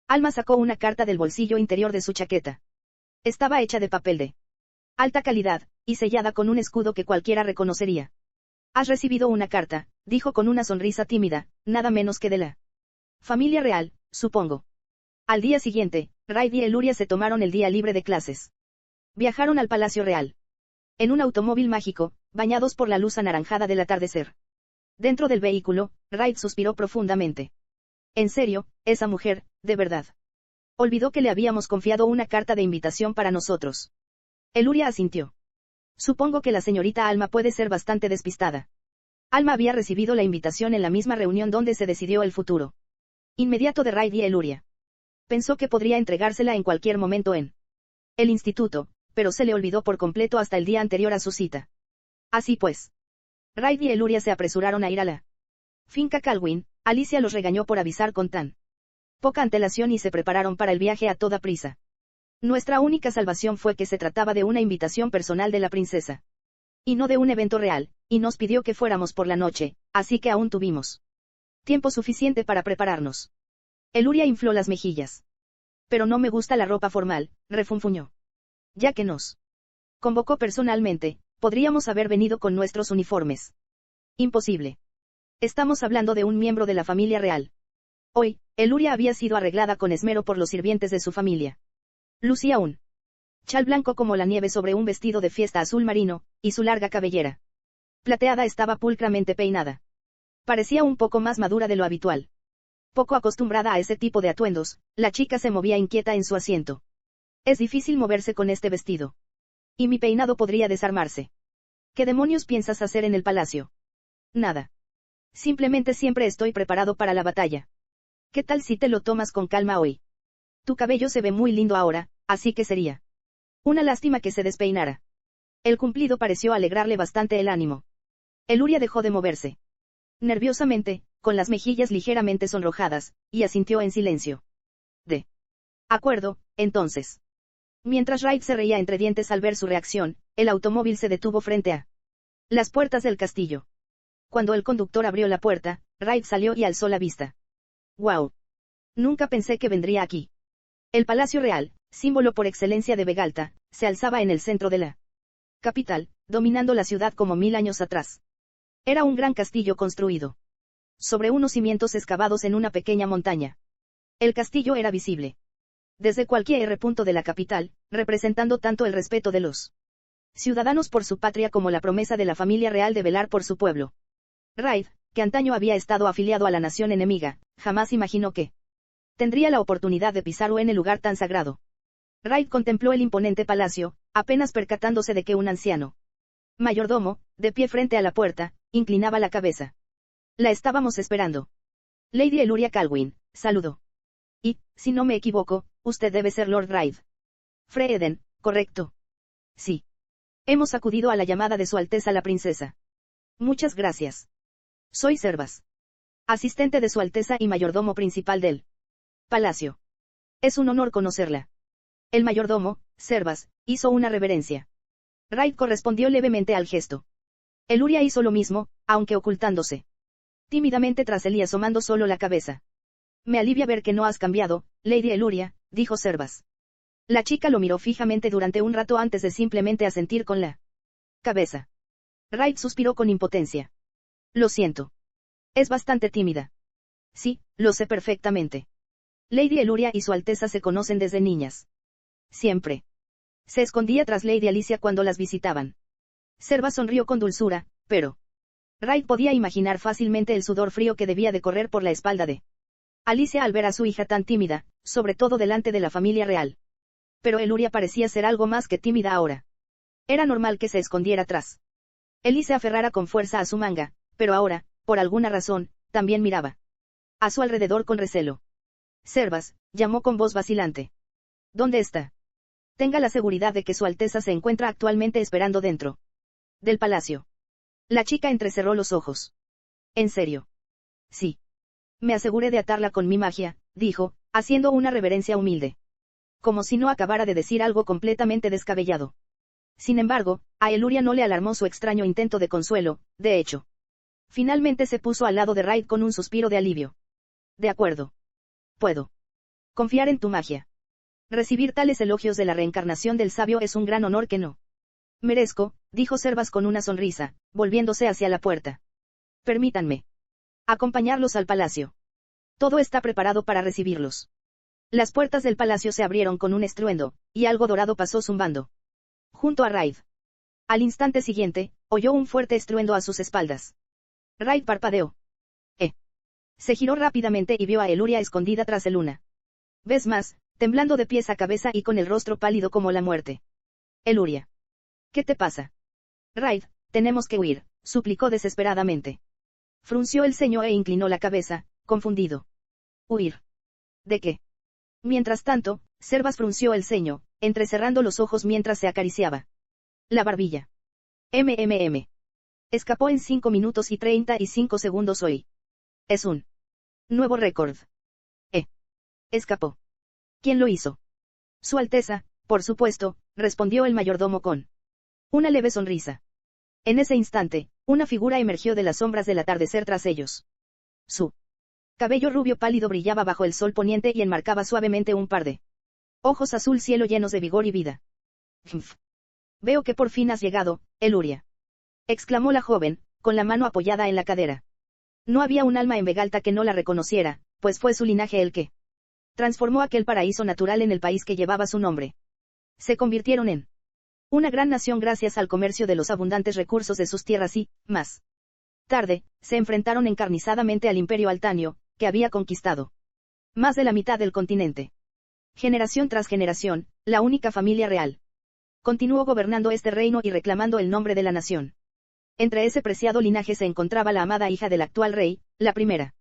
Alma sacó una carta del bolsillo interior de su chaqueta. Estaba hecha de papel de alta calidad, y sellada con un escudo que cualquiera reconocería. Has recibido una carta, dijo con una sonrisa tímida, nada menos que de la familia real, supongo. Al día siguiente, Raid y Eluria se tomaron el día libre de clases. Viajaron al Palacio Real. En un automóvil mágico, bañados por la luz anaranjada del atardecer. Dentro del vehículo, Raid suspiró profundamente. En serio, esa mujer, de verdad. Olvidó que le habíamos confiado una carta de invitación para nosotros. Eluria asintió. Supongo que la señorita Alma puede ser bastante despistada. Alma había recibido la invitación en la misma reunión donde se decidió el futuro inmediato de Raid y Eluria. Pensó que podría entregársela en cualquier momento en el instituto, pero se le olvidó por completo hasta el día anterior a su cita. Así pues, Raid y Eluria se apresuraron a ir a la finca Calwyn. Alicia los regañó por avisar con tan poca antelación y se prepararon para el viaje a toda prisa. Nuestra única salvación fue que se trataba de una invitación personal de la princesa. Y no de un evento real, y nos pidió que fuéramos por la noche, así que aún tuvimos tiempo suficiente para prepararnos. Eluria infló las mejillas. Pero no me gusta la ropa formal, refunfuñó. Ya que nos convocó personalmente, podríamos haber venido con nuestros uniformes. Imposible. Estamos hablando de un miembro de la familia real. Hoy, Eluria había sido arreglada con esmero por los sirvientes de su familia. Lucía un chal blanco como la nieve sobre un vestido de fiesta azul marino, y su larga cabellera plateada estaba pulcramente peinada. Parecía un poco más madura de lo habitual. Poco acostumbrada a ese tipo de atuendos, la chica se movía inquieta en su asiento. Es difícil moverse con este vestido. Y mi peinado podría desarmarse. ¿Qué demonios piensas hacer en el palacio? Nada. Simplemente siempre estoy preparado para la batalla. ¿Qué tal si te lo tomas con calma hoy? Tu cabello se ve muy lindo ahora, así que sería una lástima que se despeinara. El cumplido pareció alegrarle bastante el ánimo. Eluria dejó de moverse nerviosamente, con las mejillas ligeramente sonrojadas, y asintió en silencio. De acuerdo, entonces. Mientras Raid se reía entre dientes al ver su reacción, el automóvil se detuvo frente a las puertas del castillo. Cuando el conductor abrió la puerta, Raid salió y alzó la vista. ¡Wow! Nunca pensé que vendría aquí. El Palacio Real, símbolo por excelencia de Vegalta, se alzaba en el centro de la capital, dominando la ciudad como 1000 años atrás. Era un gran castillo construido sobre unos cimientos excavados en una pequeña montaña. El castillo era visible desde cualquier punto de la capital, representando tanto el respeto de los ciudadanos por su patria como la promesa de la familia real de velar por su pueblo. Raid, que antaño había estado afiliado a la nación enemiga, jamás imaginó que tendría la oportunidad de pisar en el lugar tan sagrado. Raid contempló el imponente palacio, apenas percatándose de que un anciano mayordomo, de pie frente a la puerta, inclinaba la cabeza. La estábamos esperando. Lady Eluria Calwyn, saludó. Y, si no me equivoco, usted debe ser Lord Raid. Freeden, correcto. Sí. Hemos acudido a la llamada de Su Alteza la Princesa. Muchas gracias. Soy Servas, asistente de Su Alteza y mayordomo principal del palacio. Es un honor conocerla. El mayordomo, Servas, hizo una reverencia. Raid correspondió levemente al gesto. Eluria hizo lo mismo, aunque ocultándose tímidamente tras él y asomando solo la cabeza. Me alivia ver que no has cambiado, Lady Eluria, dijo Servas. La chica lo miró fijamente durante un rato antes de simplemente asentir con la cabeza. Raid suspiró con impotencia. Lo siento. Es bastante tímida. Sí, lo sé perfectamente. Lady Eluria y Su Alteza se conocen desde niñas. Siempre se escondía tras Lady Alicia cuando las visitaban. Servas sonrió con dulzura, pero Raid podía imaginar fácilmente el sudor frío que debía de correr por la espalda de Alicia al ver a su hija tan tímida, sobre todo delante de la familia real. Pero Eluria parecía ser algo más que tímida ahora. Era normal que se escondiera atrás. Ellie se aferrara con fuerza a su manga, pero ahora, por alguna razón, también miraba a su alrededor con recelo. Servas, llamó con voz vacilante. ¿Dónde está? Tenga la seguridad de que Su Alteza se encuentra actualmente esperando dentro del palacio. La chica entrecerró los ojos. ¿En serio? Sí. Me aseguré de atarla con mi magia, dijo, haciendo una reverencia humilde. Como si no acabara de decir algo completamente descabellado. Sin embargo, a Eluria no le alarmó su extraño intento de consuelo, de hecho. Finalmente se puso al lado de Raid con un suspiro de alivio. De acuerdo. Puedo confiar en tu magia. Recibir tales elogios de la reencarnación del sabio es un gran honor que no merezco, dijo Servas con una sonrisa, volviéndose hacia la puerta. Permítanme acompañarlos al palacio. Todo está preparado para recibirlos. Las puertas del palacio se abrieron con un estruendo, y algo dorado pasó zumbando junto a Raid. Al instante siguiente, oyó un fuerte estruendo a sus espaldas. Raid parpadeó. Se giró rápidamente y vio a Eluria escondida tras el luna. ¿Ves más? Temblando de pies a cabeza y con el rostro pálido como la muerte. Eluria. ¿Qué te pasa? Raid, tenemos que huir, suplicó desesperadamente. Frunció el ceño e inclinó la cabeza, confundido. ¿Huir? ¿De qué? Mientras tanto, Servas frunció el ceño, entrecerrando los ojos mientras se acariciaba la barbilla. Escapó en 5 minutos y 35 segundos hoy. Es un nuevo récord. Escapó. ¿Quién lo hizo? Su Alteza, por supuesto, respondió el mayordomo con una leve sonrisa. En ese instante, una figura emergió de las sombras del atardecer tras ellos. Su cabello rubio pálido brillaba bajo el sol poniente y enmarcaba suavemente un par de ojos azul cielo llenos de vigor y vida. Veo que por fin has llegado, Eluria. Exclamó la joven, con la mano apoyada en la cadera. No había un alma en Vegalta que no la reconociera, pues fue su linaje el que transformó aquel paraíso natural en el país que llevaba su nombre. Se convirtieron en una gran nación gracias al comercio de los abundantes recursos de sus tierras y, más tarde, se enfrentaron encarnizadamente al Imperio Altanio, que había conquistado más de la mitad del continente. Generación tras generación, la única familia real continuó gobernando este reino y reclamando el nombre de la nación. Entre ese preciado linaje se encontraba la amada hija del actual rey, la primera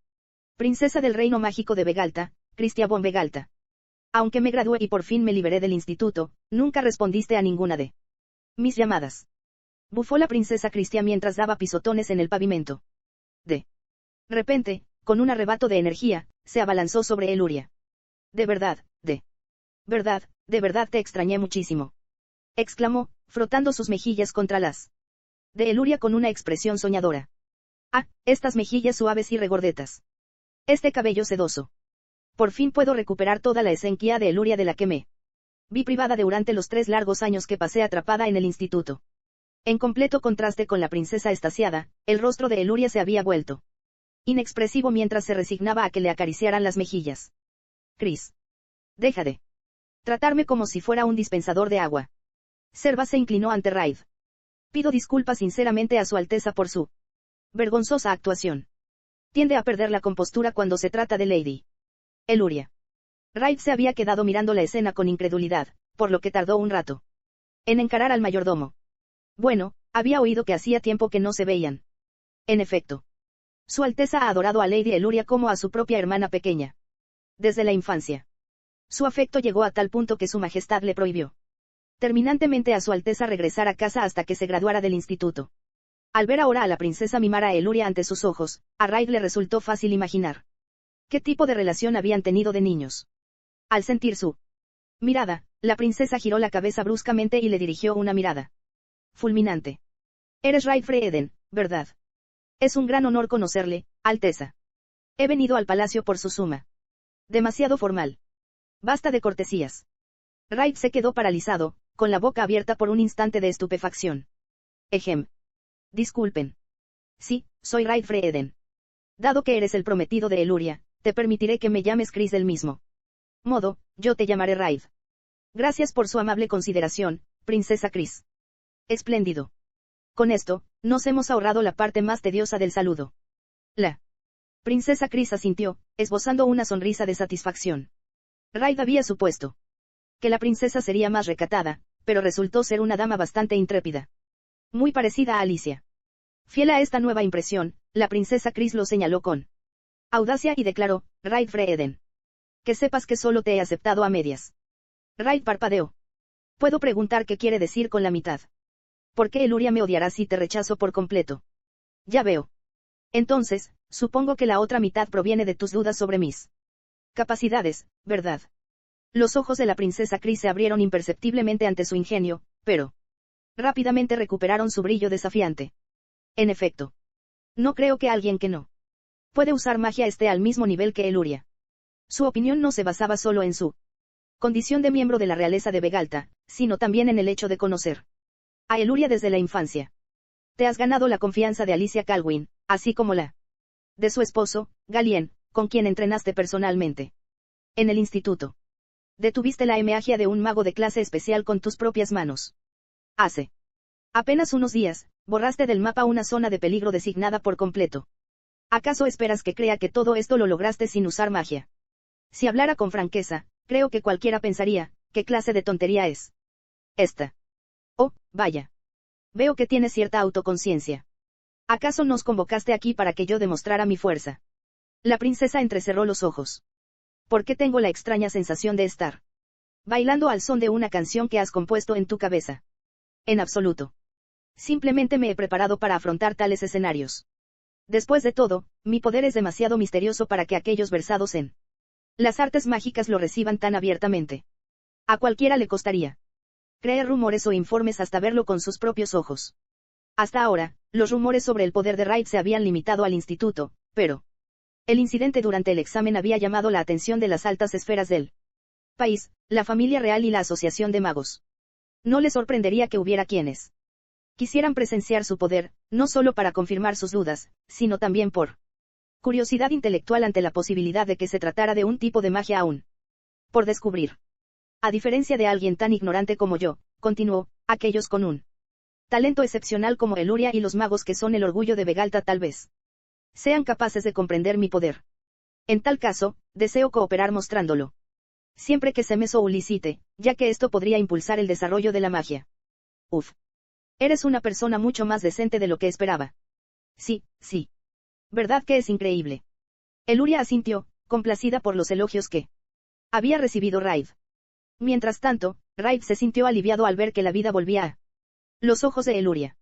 princesa del reino mágico de Vegalta, Cristia von Vegalta. Aunque me gradué y por fin me liberé del instituto, nunca respondiste a ninguna de mis llamadas. Bufó la princesa Cristia mientras daba pisotones en el pavimento. De repente, con un arrebato de energía, se abalanzó sobre Eluria. De verdad de verdad te extrañé muchísimo. Exclamó, frotando sus mejillas contra las de Eluria con una expresión soñadora. Ah, estas mejillas suaves y regordetas. Este cabello sedoso. Por fin puedo recuperar toda la esencia de Eluria de la que me vi privada durante los 3 largos años que pasé atrapada en el instituto. En completo contraste con la princesa estasiada, el rostro de Eluria se había vuelto inexpresivo mientras se resignaba a que le acariciaran las mejillas. Chris. Deja de tratarme como si fuera un dispensador de agua. Serva se inclinó ante Raid. Pido disculpas sinceramente a Su Alteza por su vergonzosa actuación. Tiende a perder la compostura cuando se trata de Lady Eluria. Raid se había quedado mirando la escena con incredulidad, por lo que tardó un rato en encarar al mayordomo. Bueno, había oído que hacía tiempo que no se veían. En efecto, Su Alteza ha adorado a Lady Eluria como a su propia hermana pequeña. Desde la infancia. Su afecto llegó a tal punto que Su Majestad le prohibió terminantemente a Su Alteza regresar a casa hasta que se graduara del instituto. Al ver ahora a la princesa mimar a Eluria ante sus ojos, a Raid le resultó fácil imaginar qué tipo de relación habían tenido de niños. Al sentir su mirada, la princesa giró la cabeza bruscamente y le dirigió una mirada fulminante. Eres Raid Freeden, ¿verdad? Es un gran honor conocerle, Alteza. He venido al palacio por su suma. Demasiado formal. Basta de cortesías. Raid se quedó paralizado, con la boca abierta por un instante de estupefacción. Ejem. Disculpen. Sí, soy Raid Freeden. Dado que eres el prometido de Eluria, te permitiré que me llames Chris del mismo modo, yo te llamaré Raid. Gracias por su amable consideración, princesa Chris. Espléndido. Con esto, nos hemos ahorrado la parte más tediosa del saludo. La princesa Chris asintió, esbozando una sonrisa de satisfacción. Raid había supuesto que la princesa sería más recatada, pero resultó ser una dama bastante intrépida. Muy parecida a Alicia. Fiel a esta nueva impresión, la princesa Chris lo señaló con audacia y declaró, Raid Freeden. Que sepas que solo te he aceptado a medias. Raid parpadeó. Puedo preguntar qué quiere decir con la mitad. ¿Por qué Eluria me odiará si te rechazo por completo? Ya veo. Entonces, supongo que la otra mitad proviene de tus dudas sobre mis capacidades, ¿verdad? Los ojos de la princesa Chris se abrieron imperceptiblemente ante su ingenio, pero rápidamente recuperaron su brillo desafiante. En efecto. No creo que alguien que no puede usar magia esté al mismo nivel que Eluria. Su opinión no se basaba solo en su condición de miembro de la realeza de Vegalta, sino también en el hecho de conocer a Eluria desde la infancia. Te has ganado la confianza de Alicia Calwyn, así como la de su esposo, Galien, con quien entrenaste personalmente en el instituto. Detuviste la magia de un mago de clase especial con tus propias manos. Hace apenas unos días, borraste del mapa una zona de peligro designada por completo. ¿Acaso esperas que crea que todo esto lo lograste sin usar magia? Si hablara con franqueza, creo que cualquiera pensaría, ¿qué clase de tontería es esta? Oh, vaya. Veo que tienes cierta autoconciencia. ¿Acaso nos convocaste aquí para que yo demostrara mi fuerza? La princesa entrecerró los ojos. ¿Por qué tengo la extraña sensación de estar bailando al son de una canción que has compuesto en tu cabeza? En absoluto. Simplemente me he preparado para afrontar tales escenarios. Después de todo, mi poder es demasiado misterioso para que aquellos versados en las artes mágicas lo reciban tan abiertamente. A cualquiera le costaría creer rumores o informes hasta verlo con sus propios ojos. Hasta ahora, los rumores sobre el poder de Raid se habían limitado al instituto, pero el incidente durante el examen había llamado la atención de las altas esferas del país, la familia real y la asociación de magos. No le sorprendería que hubiera quienes quisieran presenciar su poder, no solo para confirmar sus dudas, sino también por curiosidad intelectual ante la posibilidad de que se tratara de un tipo de magia aún por descubrir. A diferencia de alguien tan ignorante como yo, continuó, aquellos con un talento excepcional como Eluria y los magos que son el orgullo de Vegalta tal vez sean capaces de comprender mi poder. En tal caso, deseo cooperar mostrándolo. Siempre que se me solicite, ya que esto podría impulsar el desarrollo de la magia. Uf. Eres una persona mucho más decente de lo que esperaba. Sí, sí. ¿Verdad que es increíble? Eluria asintió, complacida por los elogios que había recibido Raid. Mientras tanto, Raid se sintió aliviado al ver que la vida volvía a los ojos de Eluria.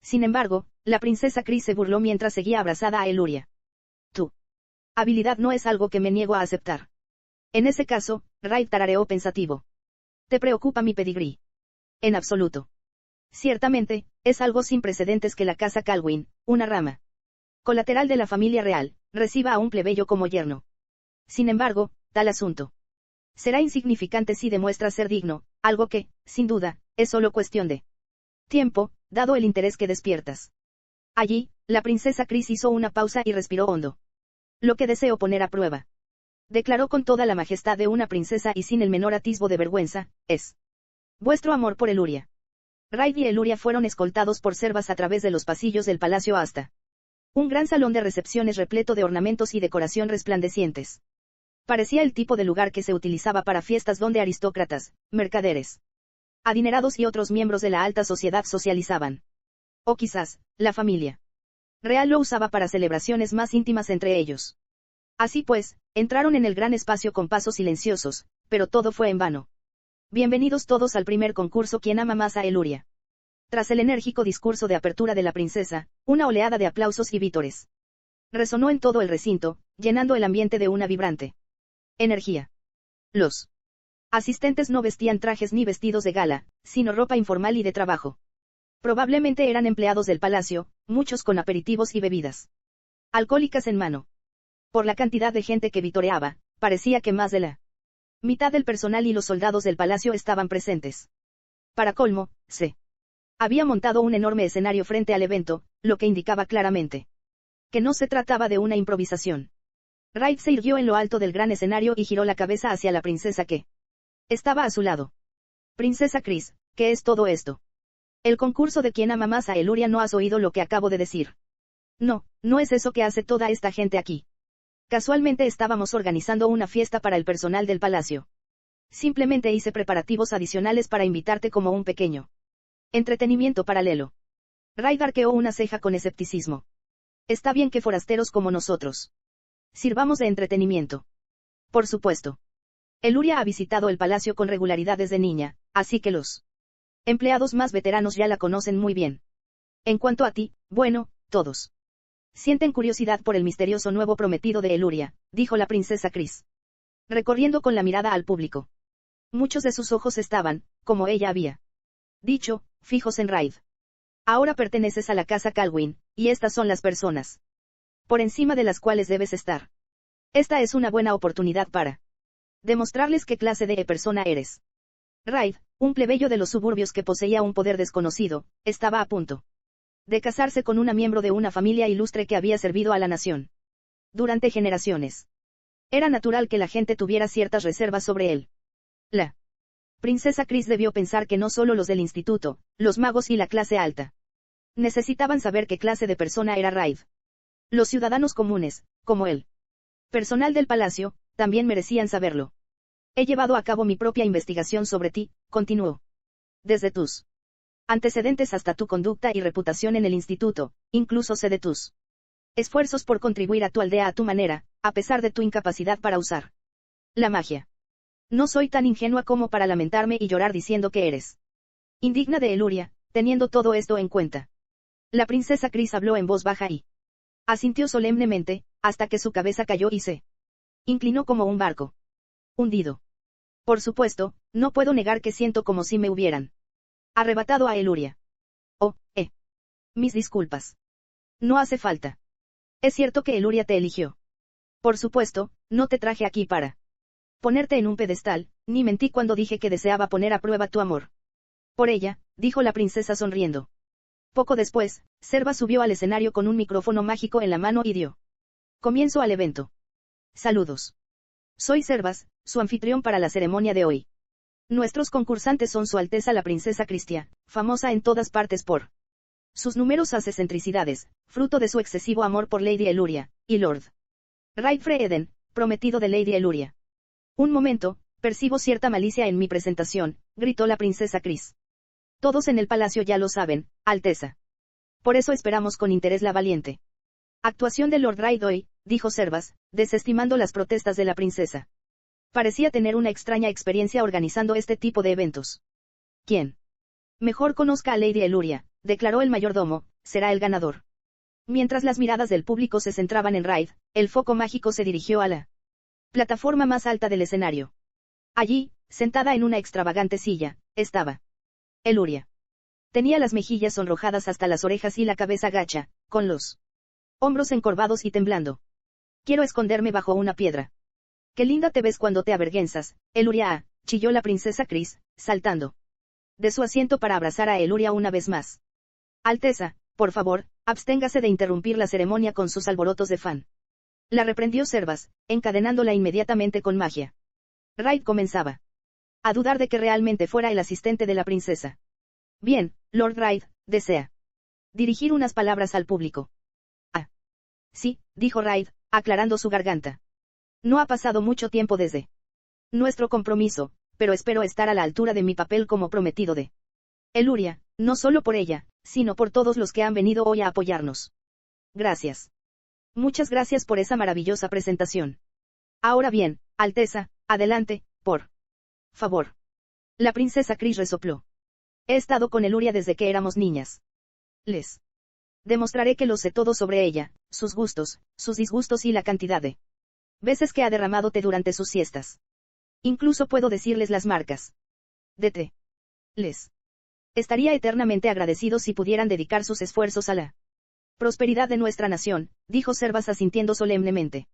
Sin embargo, la princesa Chris se burló mientras seguía abrazada a Eluria. Tu habilidad no es algo que me niego a aceptar. En ese caso, Raid tarareó pensativo. ¿Te preocupa mi pedigrí? En absoluto. Ciertamente, es algo sin precedentes que la casa Calwyn, una rama colateral de la familia real, reciba a un plebeyo como yerno. Sin embargo, tal asunto será insignificante si demuestra ser digno, algo que, sin duda, es solo cuestión de tiempo, dado el interés que despiertas. Allí, la princesa Kris hizo una pausa y respiró hondo. Lo que deseo poner a prueba, declaró con toda la majestad de una princesa y sin el menor atisbo de vergüenza, es vuestro amor por Eluria. Raid y Eluria fueron escoltados por servas a través de los pasillos del palacio hasta un gran salón de recepciones repleto de ornamentos y decoración resplandecientes. Parecía el tipo de lugar que se utilizaba para fiestas donde aristócratas, mercaderes, adinerados y otros miembros de la alta sociedad socializaban. O quizás, la familia real lo usaba para celebraciones más íntimas entre ellos. Así pues, entraron en el gran espacio con pasos silenciosos, pero todo fue en vano. Bienvenidos todos al primer concurso ¿Quién ama más a Eluria? Tras el enérgico discurso de apertura de la princesa, una oleada de aplausos y vítores resonó en todo el recinto, llenando el ambiente de una vibrante energía. Los asistentes no vestían trajes ni vestidos de gala, sino ropa informal y de trabajo. Probablemente eran empleados del palacio, muchos con aperitivos y bebidas alcohólicas en mano. Por la cantidad de gente que vitoreaba, parecía que más de la mitad del personal y los soldados del palacio estaban presentes. Para colmo, se había montado un enorme escenario frente al evento, lo que indicaba claramente que no se trataba de una improvisación. Raid se irguió en lo alto del gran escenario y giró la cabeza hacia la princesa que estaba a su lado. Princesa Kris, ¿qué es todo esto? El concurso de quién ama más a Eluria. ¿No has oído lo que acabo de decir? No, no es eso que hace toda esta gente aquí. Casualmente estábamos organizando una fiesta para el personal del palacio. Simplemente hice preparativos adicionales para invitarte como un pequeño entretenimiento paralelo. Raid arqueó una ceja con escepticismo. Está bien que forasteros como nosotros sirvamos de entretenimiento. Por supuesto. Eluria ha visitado el palacio con regularidad desde niña, así que los empleados más veteranos ya la conocen muy bien. En cuanto a ti, bueno, todos sienten curiosidad por el misterioso nuevo prometido de Eluria, dijo la princesa Kris, recorriendo con la mirada al público. Muchos de sus ojos estaban, como ella había dicho, fijos en Raid. Ahora perteneces a la casa Calwyn, y estas son las personas por encima de las cuales debes estar. Esta es una buena oportunidad para demostrarles qué clase de persona eres. Raid, un plebeyo de los suburbios que poseía un poder desconocido, estaba a punto de casarse con una miembro de una familia ilustre que había servido a la nación durante generaciones. Era natural que la gente tuviera ciertas reservas sobre él. La princesa Kris debió pensar que no solo los del instituto, los magos y la clase alta necesitaban saber qué clase de persona era Raid. Los ciudadanos comunes, como él, personal del palacio, también merecían saberlo. He llevado a cabo mi propia investigación sobre ti, continuó. Desde tus antecedentes hasta tu conducta y reputación en el instituto, incluso sé de tus esfuerzos por contribuir a tu aldea a tu manera, a pesar de tu incapacidad para usar la magia. No soy tan ingenua como para lamentarme y llorar diciendo que eres indigna de Eluria, teniendo todo esto en cuenta. La princesa Kris habló en voz baja y asintió solemnemente, hasta que su cabeza cayó y se inclinó como un barco hundido. Por supuesto, no puedo negar que siento como si me hubieran arrebatado a Eluria. Oh, mis disculpas. No hace falta. Es cierto que Eluria te eligió. Por supuesto, no te traje aquí para ponerte en un pedestal, ni mentí cuando dije que deseaba poner a prueba tu amor por ella, dijo la princesa sonriendo. Poco después, Serva subió al escenario con un micrófono mágico en la mano y dio comienzo al evento. Saludos. Soy Servas, su anfitrión para la ceremonia de hoy. Nuestros concursantes son Su Alteza la Princesa Cristia, famosa en todas partes por sus numerosas excentricidades, fruto de su excesivo amor por Lady Eluria, y Lord Raid Freeden, prometido de Lady Eluria. Un momento, percibo cierta malicia en mi presentación, gritó la princesa Kris. Todos en el palacio ya lo saben, Alteza. Por eso esperamos con interés la valiente actuación de Lord Raid hoy, dijo Servas, desestimando las protestas de la princesa. Parecía tener una extraña experiencia organizando este tipo de eventos. ¿Quién mejor conozca a Lady Eluria?, declaró el mayordomo, será el ganador. Mientras las miradas del público se centraban en Raid, el foco mágico se dirigió a la plataforma más alta del escenario. Allí, sentada en una extravagante silla, estaba Eluria. Tenía las mejillas sonrojadas hasta las orejas y la cabeza gacha, con los hombros encorvados y temblando. Quiero esconderme bajo una piedra. Qué linda te ves cuando te avergüenzas, Eluria, chilló la princesa Kris, saltando de su asiento para abrazar a Eluria una vez más. Alteza, por favor, absténgase de interrumpir la ceremonia con sus alborotos de fan. La reprendió Servas, encadenándola inmediatamente con magia. Raid comenzaba a dudar de que realmente fuera el asistente de la princesa. Bien, Lord Raid, desea dirigir unas palabras al público. Ah. Sí, dijo Raid, aclarando su garganta. No ha pasado mucho tiempo desde nuestro compromiso, pero espero estar a la altura de mi papel como prometido de Eluria, no solo por ella, sino por todos los que han venido hoy a apoyarnos. Gracias. Muchas gracias por esa maravillosa presentación. Ahora bien, Alteza, adelante, por favor. La princesa Kris resopló. He estado con Eluria desde que éramos niñas. Les demostraré que lo sé todo sobre ella, sus gustos, sus disgustos y la cantidad de veces que ha derramado té durante sus siestas. Incluso puedo decirles las marcas de té. Les estaría eternamente agradecido si pudieran dedicar sus esfuerzos a la prosperidad de nuestra nación, dijo Servas asintiendo solemnemente.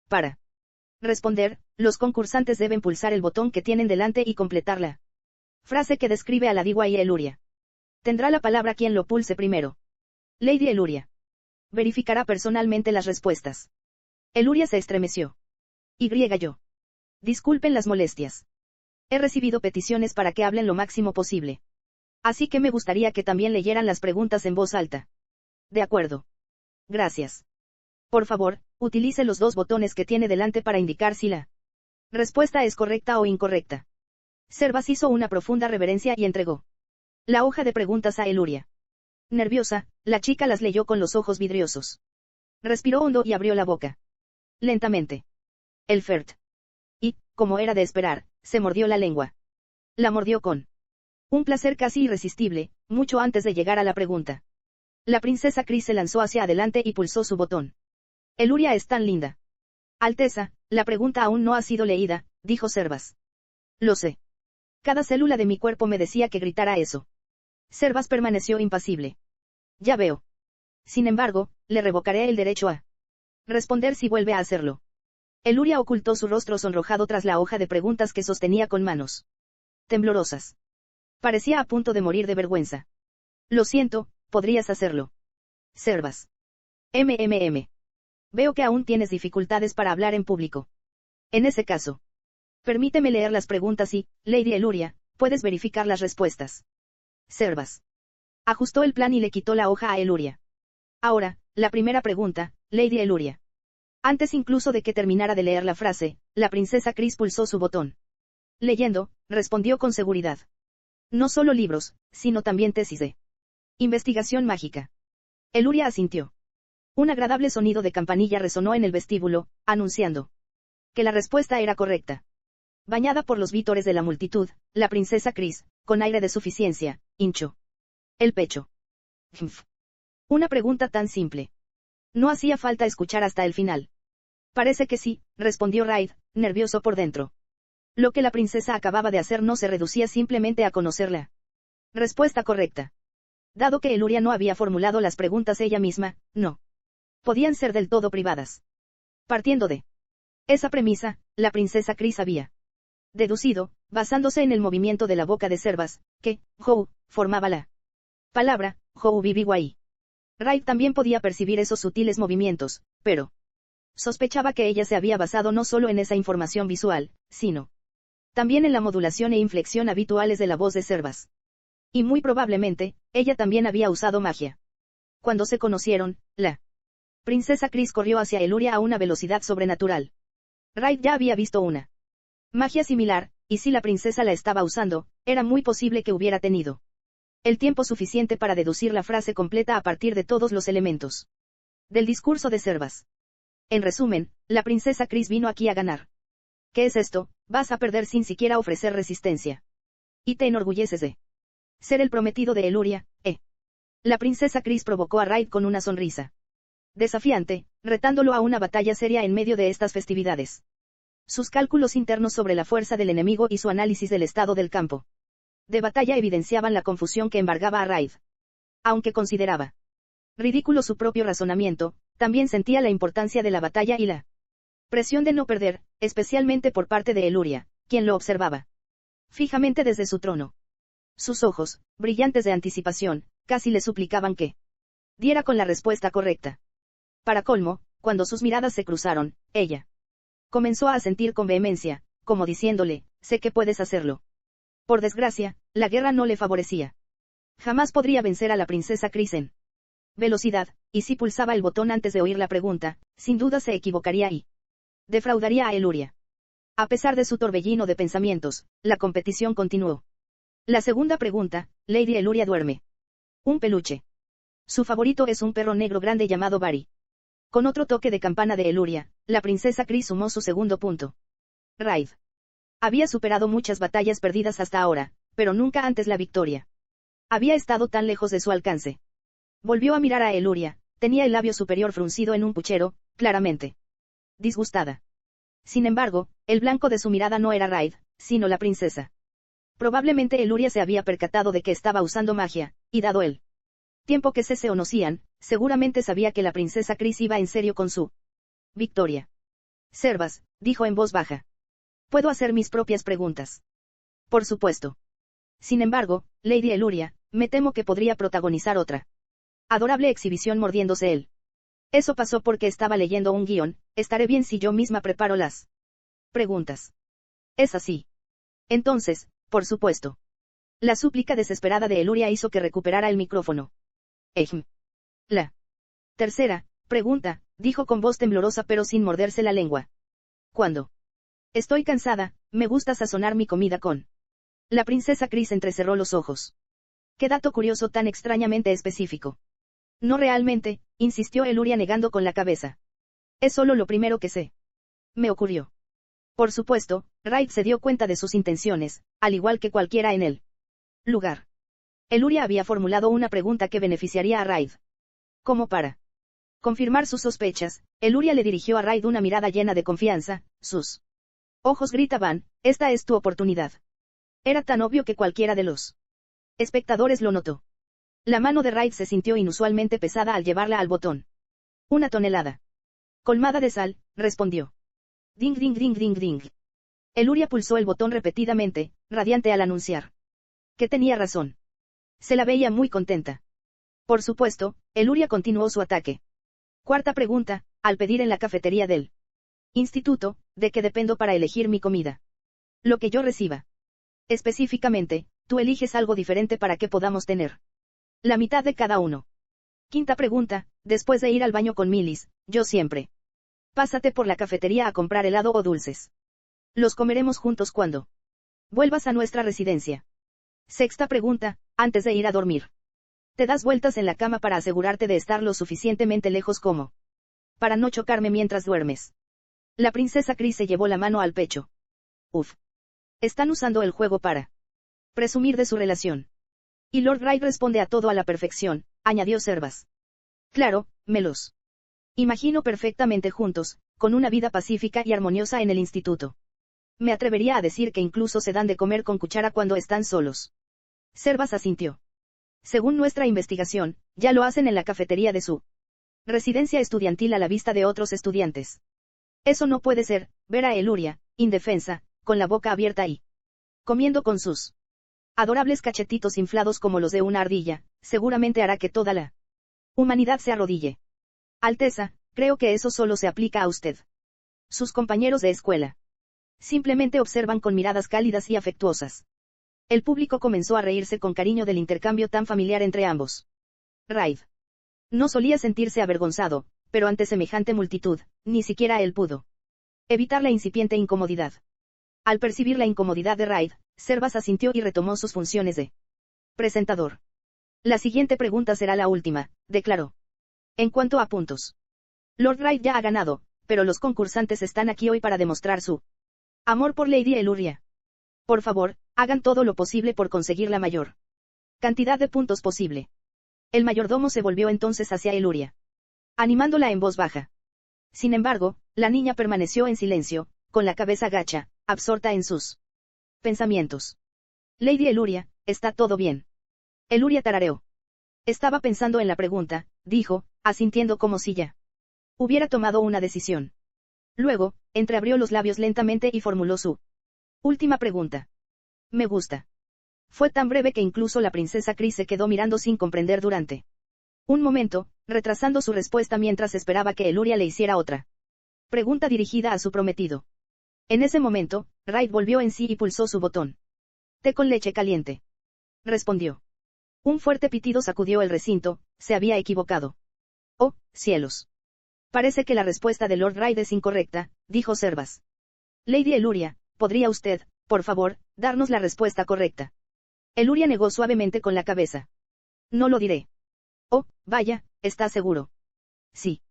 Para responder, los concursantes deben pulsar el botón que tienen delante y completar la frase que describe a la Digua y Eluria. Tendrá la palabra quien lo pulse primero. Lady Eluria verificará personalmente las respuestas. Eluria se estremeció. Y yo. Disculpen las molestias. He recibido peticiones para que hablen lo máximo posible. Así que me gustaría que también leyeran las preguntas en voz alta. De acuerdo. Gracias. Por favor, utilice los dos botones que tiene delante para indicar si la respuesta es correcta o incorrecta. Servas hizo una profunda reverencia y entregó la hoja de preguntas a Eluria. Nerviosa, la chica las leyó con los ojos vidriosos. Respiró hondo y abrió la boca. Lentamente. El Fert. Y, como era de esperar, se mordió la lengua. La mordió con un placer casi irresistible, mucho antes de llegar a la pregunta. La princesa Kris se lanzó hacia adelante y pulsó su botón. Eluria es tan linda. Alteza, la pregunta aún no ha sido leída, dijo Servas. Lo sé. Cada célula de mi cuerpo me decía que gritara eso. Servas permaneció impasible. Ya veo. Sin embargo, le revocaré el derecho a responder si vuelve a hacerlo. Eluria ocultó su rostro sonrojado tras la hoja de preguntas que sostenía con manos temblorosas. Parecía a punto de morir de vergüenza. Lo siento, podrías hacerlo. Servas. Veo que aún tienes dificultades para hablar en público. En ese caso, permíteme leer las preguntas y, Lady Eluria, puedes verificar las respuestas. Servas. Ajustó el plan y le quitó la hoja a Eluria. Ahora, la primera pregunta, Lady Eluria. Antes incluso de que terminara de leer la frase, la princesa Kris pulsó su botón. Leyendo, respondió con seguridad. No solo libros, sino también tesis de investigación mágica. Eluria asintió. Un agradable sonido de campanilla resonó en el vestíbulo, anunciando que la respuesta era correcta. Bañada por los vítores de la multitud, la princesa Kris, con aire de suficiencia, hinchó el pecho. Una pregunta tan simple. No hacía falta escuchar hasta el final. Parece que sí, respondió Raid, nervioso por dentro. Lo que la princesa acababa de hacer no se reducía simplemente a conocerla. Respuesta correcta. Dado que Eluria no había formulado las preguntas ella misma, no podían ser del todo privadas. Partiendo de esa premisa, la princesa Kris había deducido, basándose en el movimiento de la boca de Servas, que, Hou, formaba la palabra, Hou Bibiwai. Raid también podía percibir esos sutiles movimientos, pero sospechaba que ella se había basado no solo en esa información visual, sino también en la modulación e inflexión habituales de la voz de Servas. Y muy probablemente, ella también había usado magia. Cuando se conocieron, la princesa Kris corrió hacia Eluria a una velocidad sobrenatural. Raid ya había visto una magia similar, y si la princesa la estaba usando, era muy posible que hubiera tenido el tiempo suficiente para deducir la frase completa a partir de todos los elementos del discurso de Servas. En resumen, la princesa Kris vino aquí a ganar. ¿Qué es esto? Vas a perder sin siquiera ofrecer resistencia. Y te enorgulleces de ser el prometido de Eluria, ¿eh? La princesa Kris provocó a Raid con una sonrisa desafiante, retándolo a una batalla seria en medio de estas festividades. Sus cálculos internos sobre la fuerza del enemigo y su análisis del estado del campo de batalla evidenciaban la confusión que embargaba a Raid. Aunque consideraba ridículo su propio razonamiento, también sentía la importancia de la batalla y la presión de no perder, especialmente por parte de Eluria, quien lo observaba fijamente desde su trono. Sus ojos, brillantes de anticipación, casi le suplicaban que diera con la respuesta correcta. Para colmo, cuando sus miradas se cruzaron, ella comenzó a asentir con vehemencia, como diciéndole, sé que puedes hacerlo. Por desgracia, la guerra no le favorecía. Jamás podría vencer a la princesa Chris en velocidad, y si pulsaba el botón antes de oír la pregunta, sin duda se equivocaría y defraudaría a Eluria. A pesar de su torbellino de pensamientos, la competición continuó. La segunda pregunta, Lady Eluria duerme. Un peluche. Su favorito es un perro negro grande llamado Barry. Con otro toque de campana de Eluria, la princesa Chris sumó su segundo punto. Raid. Había superado muchas batallas perdidas hasta ahora, pero nunca antes la victoria. Había estado tan lejos de su alcance. Volvió a mirar a Eluria, tenía el labio superior fruncido en un puchero, claramente disgustada. Sin embargo, el blanco de su mirada no era Raid, sino la princesa. Probablemente Eluria se había percatado de que estaba usando magia, y dado el tiempo que se conocían, seguramente sabía que la princesa Chris iba en serio con su victoria. Servas, dijo en voz baja. Puedo hacer mis propias preguntas. Por supuesto. Sin embargo, Lady Eluria, me temo que podría protagonizar otra adorable exhibición mordiéndose él. Eso pasó porque estaba leyendo un guión, estaré bien si yo misma preparo las preguntas. ¿Es así? Entonces, por supuesto. La súplica desesperada de Eluria hizo que recuperara el micrófono. La tercera pregunta, dijo con voz temblorosa pero sin morderse la lengua. ¿Cuándo? Estoy cansada, me gusta sazonar mi comida con. La princesa Chris entrecerró los ojos. Qué dato curioso tan extrañamente específico. No realmente, insistió Eluria negando con la cabeza. Es solo lo primero que sé. Me ocurrió. Por supuesto, Raid se dio cuenta de sus intenciones, al igual que cualquiera en el lugar. Eluria había formulado una pregunta que beneficiaría a Raid. Como para confirmar sus sospechas, Eluria le dirigió a Raid una mirada llena de confianza, sus ojos gritaban, esta es tu oportunidad. Era tan obvio que cualquiera de los espectadores lo notó. La mano de Raid se sintió inusualmente pesada al llevarla al botón. 1 tonelada. Colmada de sal, respondió. Ding ding ding ding ding. Eluria pulsó el botón repetidamente, radiante al anunciar que tenía razón. Se la veía muy contenta. Por supuesto, Eluria continuó su ataque. Cuarta pregunta, al pedir en la cafetería del instituto, ¿de qué dependo para elegir mi comida? Lo que yo reciba. Específicamente, tú eliges algo diferente para que podamos tener la mitad de cada uno. Quinta pregunta, después de ir al baño con Millis, yo siempre. Pásate por la cafetería a comprar helado o dulces. Los comeremos juntos cuando vuelvas a nuestra residencia. Sexta pregunta, antes de ir a dormir. Te das vueltas en la cama para asegurarte de estar lo suficientemente lejos como para no chocarme mientras duermes. La princesa Chris se llevó la mano al pecho. Uf. Están usando el juego para presumir de su relación. Y Lord Raid responde a todo a la perfección, añadió Servas. Claro, me los imagino perfectamente juntos, con una vida pacífica y armoniosa en el instituto. Me atrevería a decir que incluso se dan de comer con cuchara cuando están solos. Servas asintió. Según nuestra investigación, ya lo hacen en la cafetería de su residencia estudiantil a la vista de otros estudiantes. Eso no puede ser, ver a Eluria, indefensa, con la boca abierta y comiendo con sus adorables cachetitos inflados como los de una ardilla, seguramente hará que toda la humanidad se arrodille. Alteza, creo que eso solo se aplica a usted. Sus compañeros de escuela simplemente observan con miradas cálidas y afectuosas. El público comenzó a reírse con cariño del intercambio tan familiar entre ambos. Raid no solía sentirse avergonzado, pero ante semejante multitud, ni siquiera él pudo evitar la incipiente incomodidad. Al percibir la incomodidad de Raid, Servas asintió y retomó sus funciones de presentador. La siguiente pregunta será la última, declaró. En cuanto a puntos, Lord Raid ya ha ganado, pero los concursantes están aquí hoy para demostrar su amor por Lady Eluria. Por favor, hagan todo lo posible por conseguir la mayor cantidad de puntos posible. El mayordomo se volvió entonces hacia Eluria, animándola en voz baja. Sin embargo, la niña permaneció en silencio, con la cabeza gacha, absorta en sus pensamientos. Lady Eluria, ¿está todo bien? Eluria tarareó. Estaba pensando en la pregunta, dijo, asintiendo como si ya hubiera tomado una decisión. Luego, entreabrió los labios lentamente y formuló su última pregunta. Me gusta. Fue tan breve que incluso la princesa Chris se quedó mirando sin comprender durante Un momento, retrasando su respuesta mientras esperaba que Eluria le hiciera otra pregunta dirigida a su prometido. En ese momento, Raid volvió en sí y pulsó su botón. «Té con leche caliente», respondió. Un fuerte pitido sacudió el recinto, se había equivocado. «Oh, cielos. Parece que la respuesta de Lord Raid es incorrecta», dijo Servas. «Lady Eluria, ¿podría usted, por favor, darnos la respuesta correcta?» Eluria negó suavemente con la cabeza. «No lo diré». «Oh, vaya, ¿está seguro?» «Sí.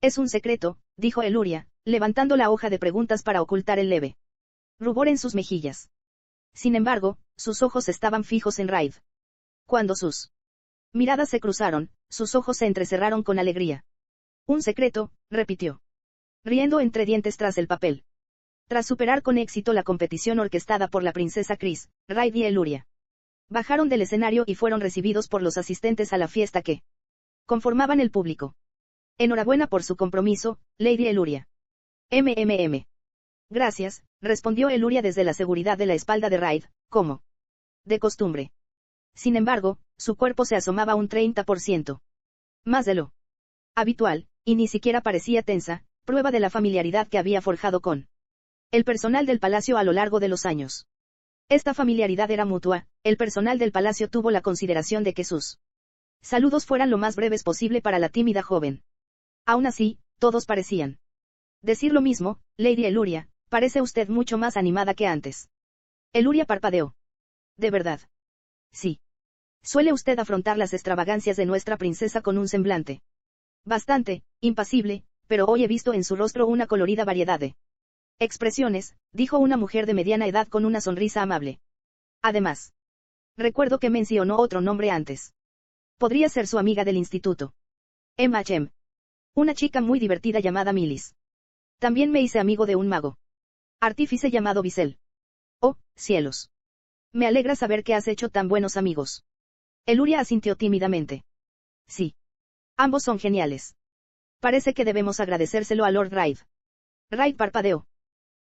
Es un secreto», dijo Eluria, levantando la hoja de preguntas para ocultar el leve rubor en sus mejillas. Sin embargo, sus ojos estaban fijos en Raid. Cuando sus miradas se cruzaron, sus ojos se entrecerraron con alegría. «Un secreto», repitió, riendo entre dientes tras el papel. Tras superar con éxito la competición orquestada por la princesa Chris, Raid y Eluria bajaron del escenario y fueron recibidos por los asistentes a la fiesta que conformaban el público. «Enhorabuena por su compromiso, Lady Eluria». «Gracias», respondió Eluria desde la seguridad de la espalda de Raid, como de costumbre. Sin embargo, su cuerpo se asomaba un 30% más de lo habitual, y ni siquiera parecía tensa, prueba de la familiaridad que había forjado con el personal del palacio a lo largo de los años. Esta familiaridad era mutua, el personal del palacio tuvo la consideración de que sus saludos fueran lo más breves posible para la tímida joven. Aún así, todos parecían decir lo mismo: «Lady Eluria, parece usted mucho más animada que antes». Eluria parpadeó. «¿De verdad?» «Sí. Suele usted afrontar las extravagancias de nuestra princesa con un semblante bastante impasible, pero hoy he visto en su rostro una colorida variedad de expresiones», dijo una mujer de mediana edad con una sonrisa amable. «Además, recuerdo que mencionó otro nombre antes. Podría ser su amiga del instituto. Emma. Una chica muy divertida llamada Milis. También me hice amigo de un mago artífice llamado Bisel». «Oh, cielos. Me alegra saber que has hecho tan buenos amigos». Eluria asintió tímidamente. «Sí. Ambos son geniales. Parece que debemos agradecérselo a Lord Raid». Raid parpadeó.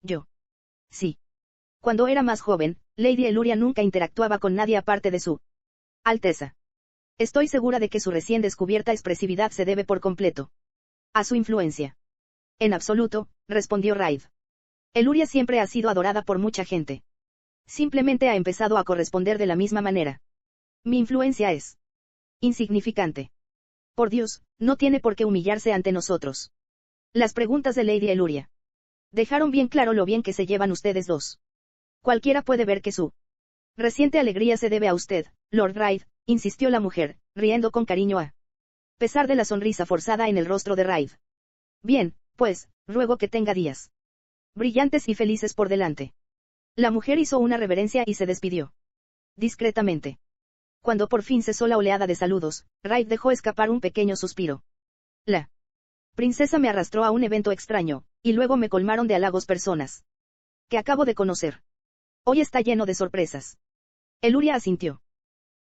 «Yo». «Sí. Cuando era más joven, Lady Eluria nunca interactuaba con nadie aparte de su Alteza. Estoy segura de que su recién descubierta expresividad se debe por completo a su influencia». «En absoluto», respondió Raid. «Eluria siempre ha sido adorada por mucha gente. Simplemente ha empezado a corresponder de la misma manera. Mi influencia es insignificante. Por Dios, no tiene por qué humillarse ante nosotros». Las preguntas de Lady Eluria dejaron bien claro lo bien que se llevan ustedes dos. «Cualquiera puede ver que su reciente alegría se debe a usted, Lord Raid», insistió la mujer, riendo con cariño a pesar de la sonrisa forzada en el rostro de Raid. «Bien, pues, ruego que tenga días brillantes y felices por delante». La mujer hizo una reverencia y se despidió discretamente. Cuando por fin cesó la oleada de saludos, Raid dejó escapar un pequeño suspiro. «La princesa me arrastró a un evento extraño, y luego me colmaron de halagos personas que acabo de conocer. Hoy está lleno de sorpresas». Eluria asintió.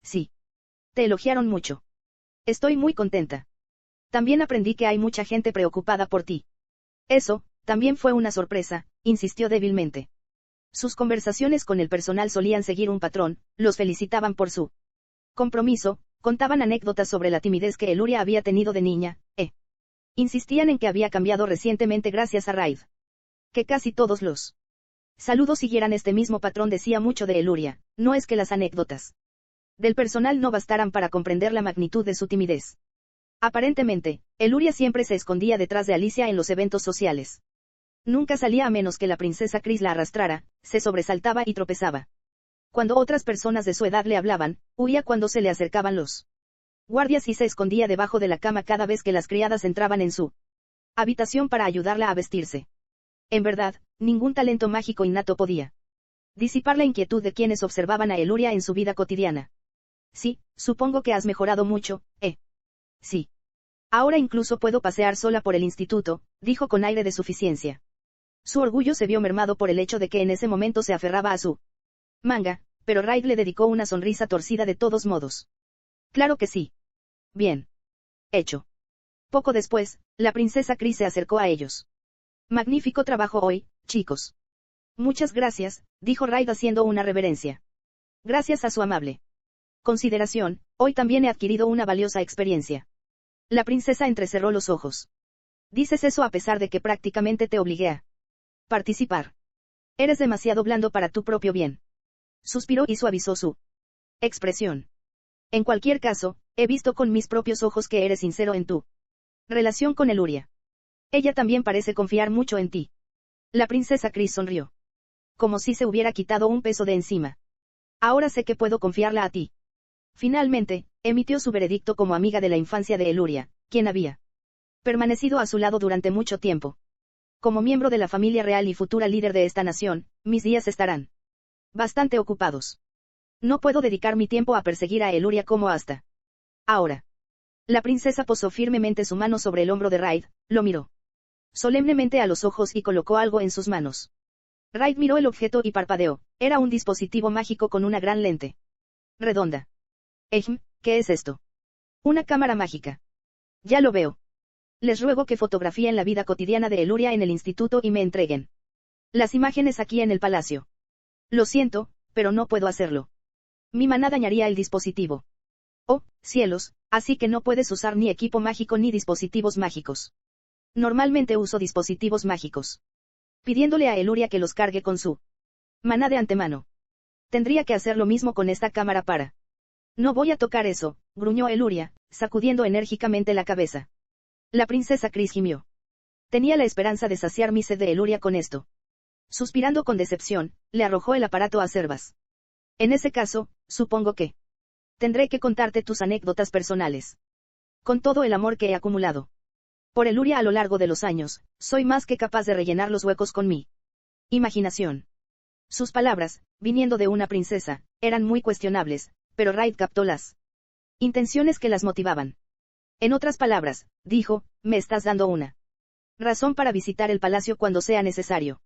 «Sí. Te elogiaron mucho. Estoy muy contenta. También aprendí que hay mucha gente preocupada por ti». «Eso, también fue una sorpresa», insistió débilmente. Sus conversaciones con el personal solían seguir un patrón: los felicitaban por su compromiso, contaban anécdotas sobre la timidez que Eluria había tenido de niña, insistían en que había cambiado recientemente gracias a Raid. Que casi todos los saludos siguieran este mismo patrón decía mucho de Eluria. No es que las anécdotas del personal no bastaran para comprender la magnitud de su timidez. Aparentemente, Eluria siempre se escondía detrás de Alicia en los eventos sociales. Nunca salía a menos que la princesa Chris la arrastrara, se sobresaltaba y tropezaba. Cuando otras personas de su edad le hablaban, huía cuando se le acercaban los guardias y se escondía debajo de la cama cada vez que las criadas entraban en su habitación para ayudarla a vestirse. En verdad, ningún talento mágico innato podía disipar la inquietud de quienes observaban a Eluria en su vida cotidiana. «Sí, supongo que has mejorado mucho, Sí. Ahora incluso puedo pasear sola por el instituto», dijo con aire de suficiencia. Su orgullo se vio mermado por el hecho de que en ese momento se aferraba a su manga, pero Raid le dedicó una sonrisa torcida de todos modos. «Claro que sí. Bien. Hecho». Poco después, la princesa Chris se acercó a ellos. «Magnífico trabajo hoy, chicos». «Muchas gracias», dijo Raid haciendo una reverencia. «Gracias a su amable consideración, hoy también he adquirido una valiosa experiencia». La princesa entrecerró los ojos. Dices eso a pesar de que prácticamente te obligué a participar. Eres demasiado blando para tu propio bien. Suspiró y suavizó su expresión. En cualquier caso, he visto con mis propios ojos que eres sincero en tu relación con Eluria. Ella también parece confiar mucho en ti. La princesa Chris sonrió. Como si se hubiera quitado un peso de encima. Ahora sé que puedo confiarla a ti. Finalmente, emitió su veredicto como amiga de la infancia de Eluria, quien había permanecido a su lado durante mucho tiempo. Como miembro de la familia real y futura líder de esta nación, mis días estarán bastante ocupados. No puedo dedicar mi tiempo a perseguir a Eluria como hasta ahora. La princesa posó firmemente su mano sobre el hombro de Raid, lo miró solemnemente a los ojos y colocó algo en sus manos. Raid miró el objeto y parpadeó. Era un dispositivo mágico con una gran lente redonda. ¿Qué es esto? Una cámara mágica. Ya lo veo. Les ruego que fotografíen la vida cotidiana de Eluria en el instituto y me entreguen las imágenes aquí en el palacio. Lo siento, pero no puedo hacerlo. Mi maná dañaría el dispositivo. Oh, cielos, así que no puedes usar ni equipo mágico ni dispositivos mágicos. Normalmente uso dispositivos mágicos. Pidiéndole a Eluria que los cargue con su maná de antemano. Tendría que hacer lo mismo con esta cámara para. No voy a tocar eso, gruñó Eluria, sacudiendo enérgicamente la cabeza. La princesa Chris gimió. Tenía la esperanza de saciar mi sed de Eluria con esto. Suspirando con decepción, le arrojó el aparato a Servas. En ese caso, supongo que tendré que contarte tus anécdotas personales. Con todo el amor que he acumulado por Eluria a lo largo de los años, soy más que capaz de rellenar los huecos con mi imaginación. Sus palabras, viniendo de una princesa, eran muy cuestionables, pero Raid captó las intenciones que las motivaban. En otras palabras, dijo, me estás dando una razón para visitar el palacio cuando sea necesario.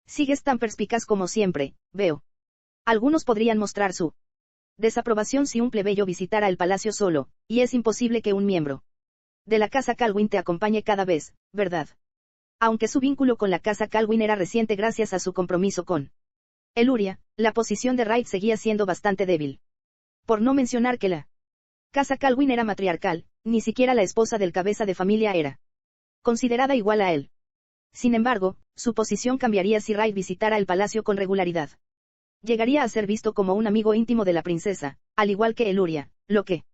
Sigues tan perspicaz como siempre, veo. Algunos podrían mostrar su desaprobación si un plebeyo visitara el palacio solo, y es imposible que un miembro de la casa Calwyn te acompañe cada vez, ¿verdad? Aunque su vínculo con la casa Calwyn era reciente gracias a su compromiso con Eluria, la posición de Raid seguía siendo bastante débil. Por no mencionar que la casa Calwyn era matriarcal, ni siquiera la esposa del cabeza de familia era considerada igual a él. Sin embargo, su posición cambiaría si Raid visitara el palacio con regularidad. Llegaría a ser visto como un amigo íntimo de la princesa, al igual que Eluria, lo que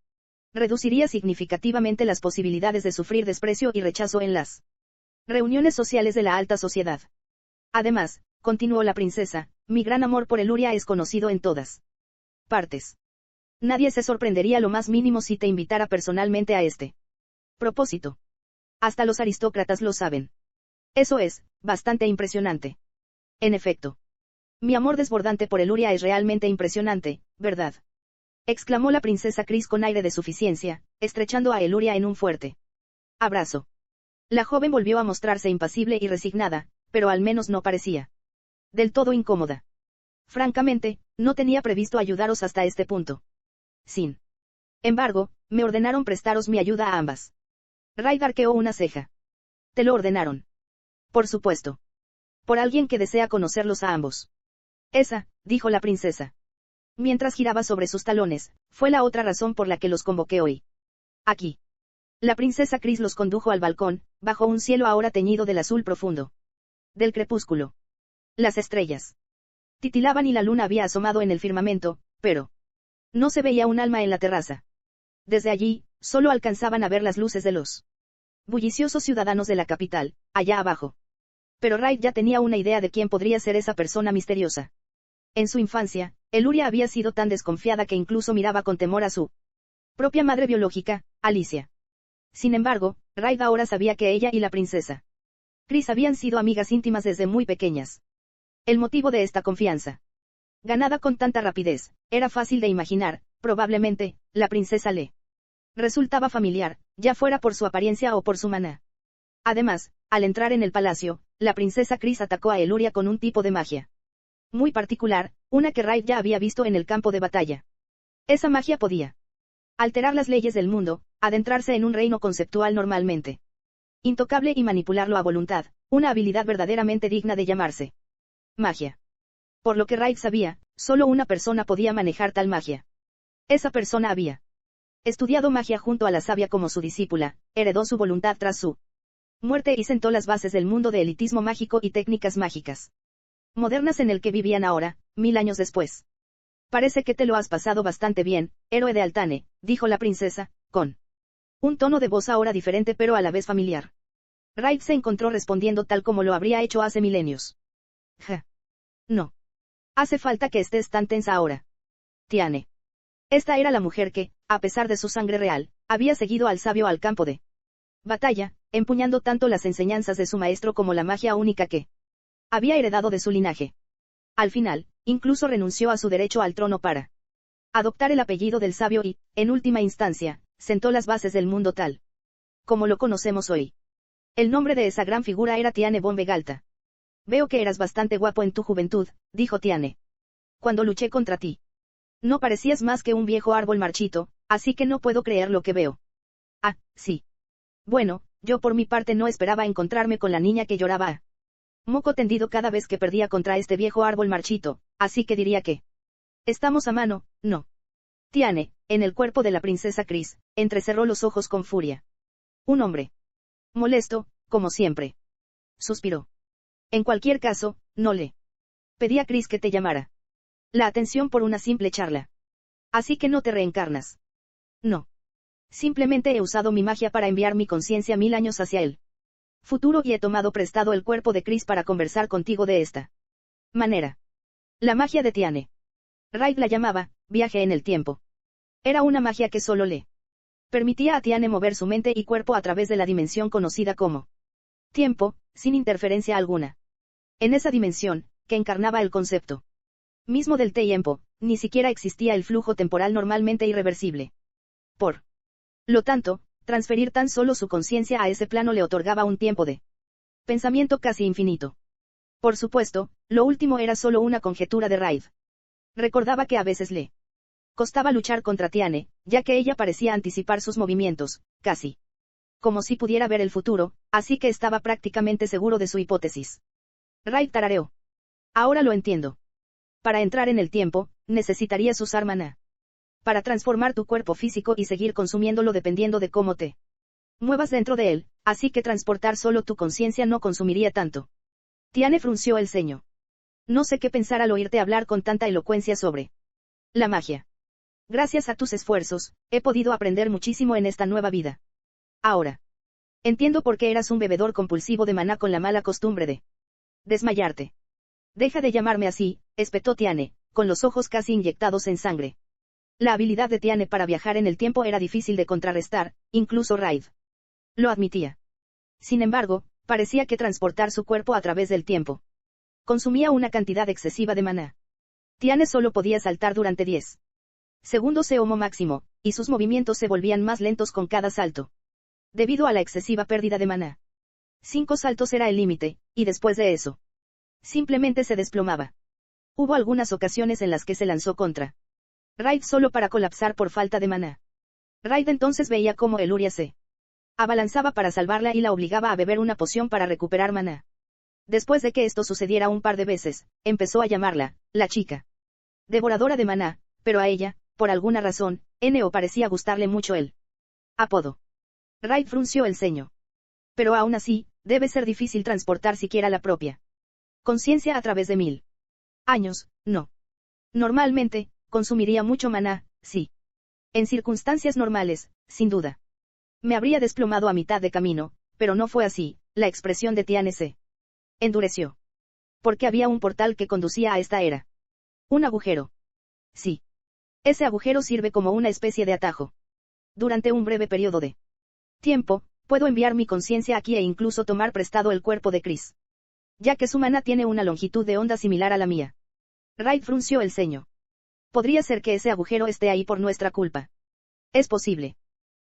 reduciría significativamente las posibilidades de sufrir desprecio y rechazo en las reuniones sociales de la alta sociedad. Además, continuó la princesa, mi gran amor por Eluria es conocido en todas partes. Nadie se sorprendería lo más mínimo si te invitara personalmente a este propósito. Hasta los aristócratas lo saben. Eso es, bastante impresionante. En efecto. Mi amor desbordante por Eluria es realmente impresionante, ¿verdad? Exclamó la princesa Chris con aire de suficiencia, estrechando a Eluria en un fuerte abrazo. La joven volvió a mostrarse impasible y resignada, pero al menos no parecía del todo incómoda. Francamente, no tenía previsto ayudaros hasta este punto. Sin embargo, me ordenaron prestaros mi ayuda a ambas. Raid arqueó una ceja. ¿Te lo ordenaron? Por supuesto. Por alguien que desea conocerlos a ambos. Esa, dijo la princesa. Mientras giraba sobre sus talones, fue la otra razón por la que los convoqué hoy. Aquí. La princesa Chris los condujo al balcón, bajo un cielo ahora teñido del azul profundo del crepúsculo. Las estrellas titilaban y la luna había asomado en el firmamento, pero no se veía un alma en la terraza. Desde allí, solo alcanzaban a ver las luces de los bulliciosos ciudadanos de la capital, allá abajo. Pero Raid ya tenía una idea de quién podría ser esa persona misteriosa. En su infancia, Eluria había sido tan desconfiada que incluso miraba con temor a su propia madre biológica, Alicia. Sin embargo, Raid ahora sabía que ella y la princesa Chris habían sido amigas íntimas desde muy pequeñas. El motivo de esta confianza, ganada con tanta rapidez, era fácil de imaginar. Probablemente, la princesa le resultaba familiar, ya fuera por su apariencia o por su maná. Además, al entrar en el palacio, la princesa Chris atacó a Eluria con un tipo de magia muy particular, una que Raid ya había visto en el campo de batalla. Esa magia podía alterar las leyes del mundo, adentrarse en un reino conceptual normalmente intocable y manipularlo a voluntad, una habilidad verdaderamente digna de llamarse magia. Por lo que Raid sabía, solo una persona podía manejar tal magia. Esa persona había estudiado magia junto a la sabia como su discípula, heredó su voluntad tras su muerte y sentó las bases del mundo de elitismo mágico y técnicas mágicas modernas en el que vivían ahora, 1000 años después. Parece que te lo has pasado bastante bien, héroe de Altane, dijo la princesa, con un tono de voz ahora diferente pero a la vez familiar. Raid se encontró respondiendo tal como lo habría hecho hace milenios. Ja. No. Hace falta que estés tan tensa ahora. Tiane. Esta era la mujer que, a pesar de su sangre real, había seguido al sabio al campo de batalla, empuñando tanto las enseñanzas de su maestro como la magia única que había heredado de su linaje. Al final, incluso renunció a su derecho al trono para adoptar el apellido del sabio y, en última instancia, sentó las bases del mundo tal como lo conocemos hoy. El nombre de esa gran figura era Tiane von Vegalta. Veo que eras bastante guapo en tu juventud, dijo Tiane. Cuando luché contra ti. No parecías más que un viejo árbol marchito, así que no puedo creer lo que veo. Ah, sí. Bueno, yo por mi parte no esperaba encontrarme con la niña que lloraba a moco tendido cada vez que perdía contra este viejo árbol marchito, así que diría que estamos a mano, ¿no? Tiane, en el cuerpo de la princesa Chris, entrecerró los ojos con furia. Un hombre molesto, como siempre. Suspiró. En cualquier caso, no le pedí a Chris que te llamara la atención por una simple charla. Así que no te reencarnas. No. Simplemente he usado mi magia para enviar mi conciencia 1000 años hacia el futuro y he tomado prestado el cuerpo de Chris para conversar contigo de esta manera. La magia de Tiane. Raid la llamaba, viaje en el tiempo. Era una magia que solo le permitía a Tiane mover su mente y cuerpo a través de la dimensión conocida como tiempo, sin interferencia alguna. En esa dimensión, que encarnaba el concepto mismo del tiempo, ni siquiera existía el flujo temporal normalmente irreversible. Por lo tanto, transferir tan solo su conciencia a ese plano le otorgaba un tiempo de pensamiento casi infinito. Por supuesto, lo último era solo una conjetura de Raid. Recordaba que a veces le costaba luchar contra Tiane, ya que ella parecía anticipar sus movimientos, casi como si pudiera ver el futuro, así que estaba prácticamente seguro de su hipótesis. Raid tarareó. Ahora lo entiendo. Para entrar en el tiempo, necesitarías usar maná. Para transformar tu cuerpo físico y seguir consumiéndolo dependiendo de cómo te muevas dentro de él, así que transportar solo tu conciencia no consumiría tanto. Tiane frunció el ceño. No sé qué pensar al oírte hablar con tanta elocuencia sobre la magia. Gracias a tus esfuerzos, he podido aprender muchísimo en esta nueva vida. Ahora. Entiendo por qué eras un bebedor compulsivo de maná con la mala costumbre de desmayarte. Deja de llamarme así, espetó Tiane, con los ojos casi inyectados en sangre. La habilidad de Tiane para viajar en el tiempo era difícil de contrarrestar, incluso Raid lo admitía. Sin embargo, parecía que transportar su cuerpo a través del tiempo consumía una cantidad excesiva de maná. Tiane solo podía saltar durante 10 segundos como máximo, y sus movimientos se volvían más lentos con cada salto. Debido a la excesiva pérdida de maná. 5 saltos era el límite, y después de eso, simplemente se desplomaba. Hubo algunas ocasiones en las que se lanzó contra Raid solo para colapsar por falta de maná. Raid entonces veía cómo Eluria se abalanzaba para salvarla y la obligaba a beber una poción para recuperar maná. Después de que esto sucediera un par de veces, empezó a llamarla, la chica devoradora de maná, pero a ella, por alguna razón, Neo parecía gustarle mucho el apodo. Raid frunció el ceño. Pero aún así, debe ser difícil transportar siquiera la propia conciencia a través de 1000 años, no. Normalmente, consumiría mucho maná, sí. En circunstancias normales, sin duda. Me habría desplomado a mitad de camino, pero no fue así, la expresión de Tiane se endureció. Porque había un portal que conducía a esta era. Un agujero. Sí. Ese agujero sirve como una especie de atajo. Durante un breve periodo de tiempo, puedo enviar mi conciencia aquí e incluso tomar prestado el cuerpo de Chris. Ya que su maná tiene una longitud de onda similar a la mía. Raid frunció el ceño. Podría ser que ese agujero esté ahí por nuestra culpa. Es posible.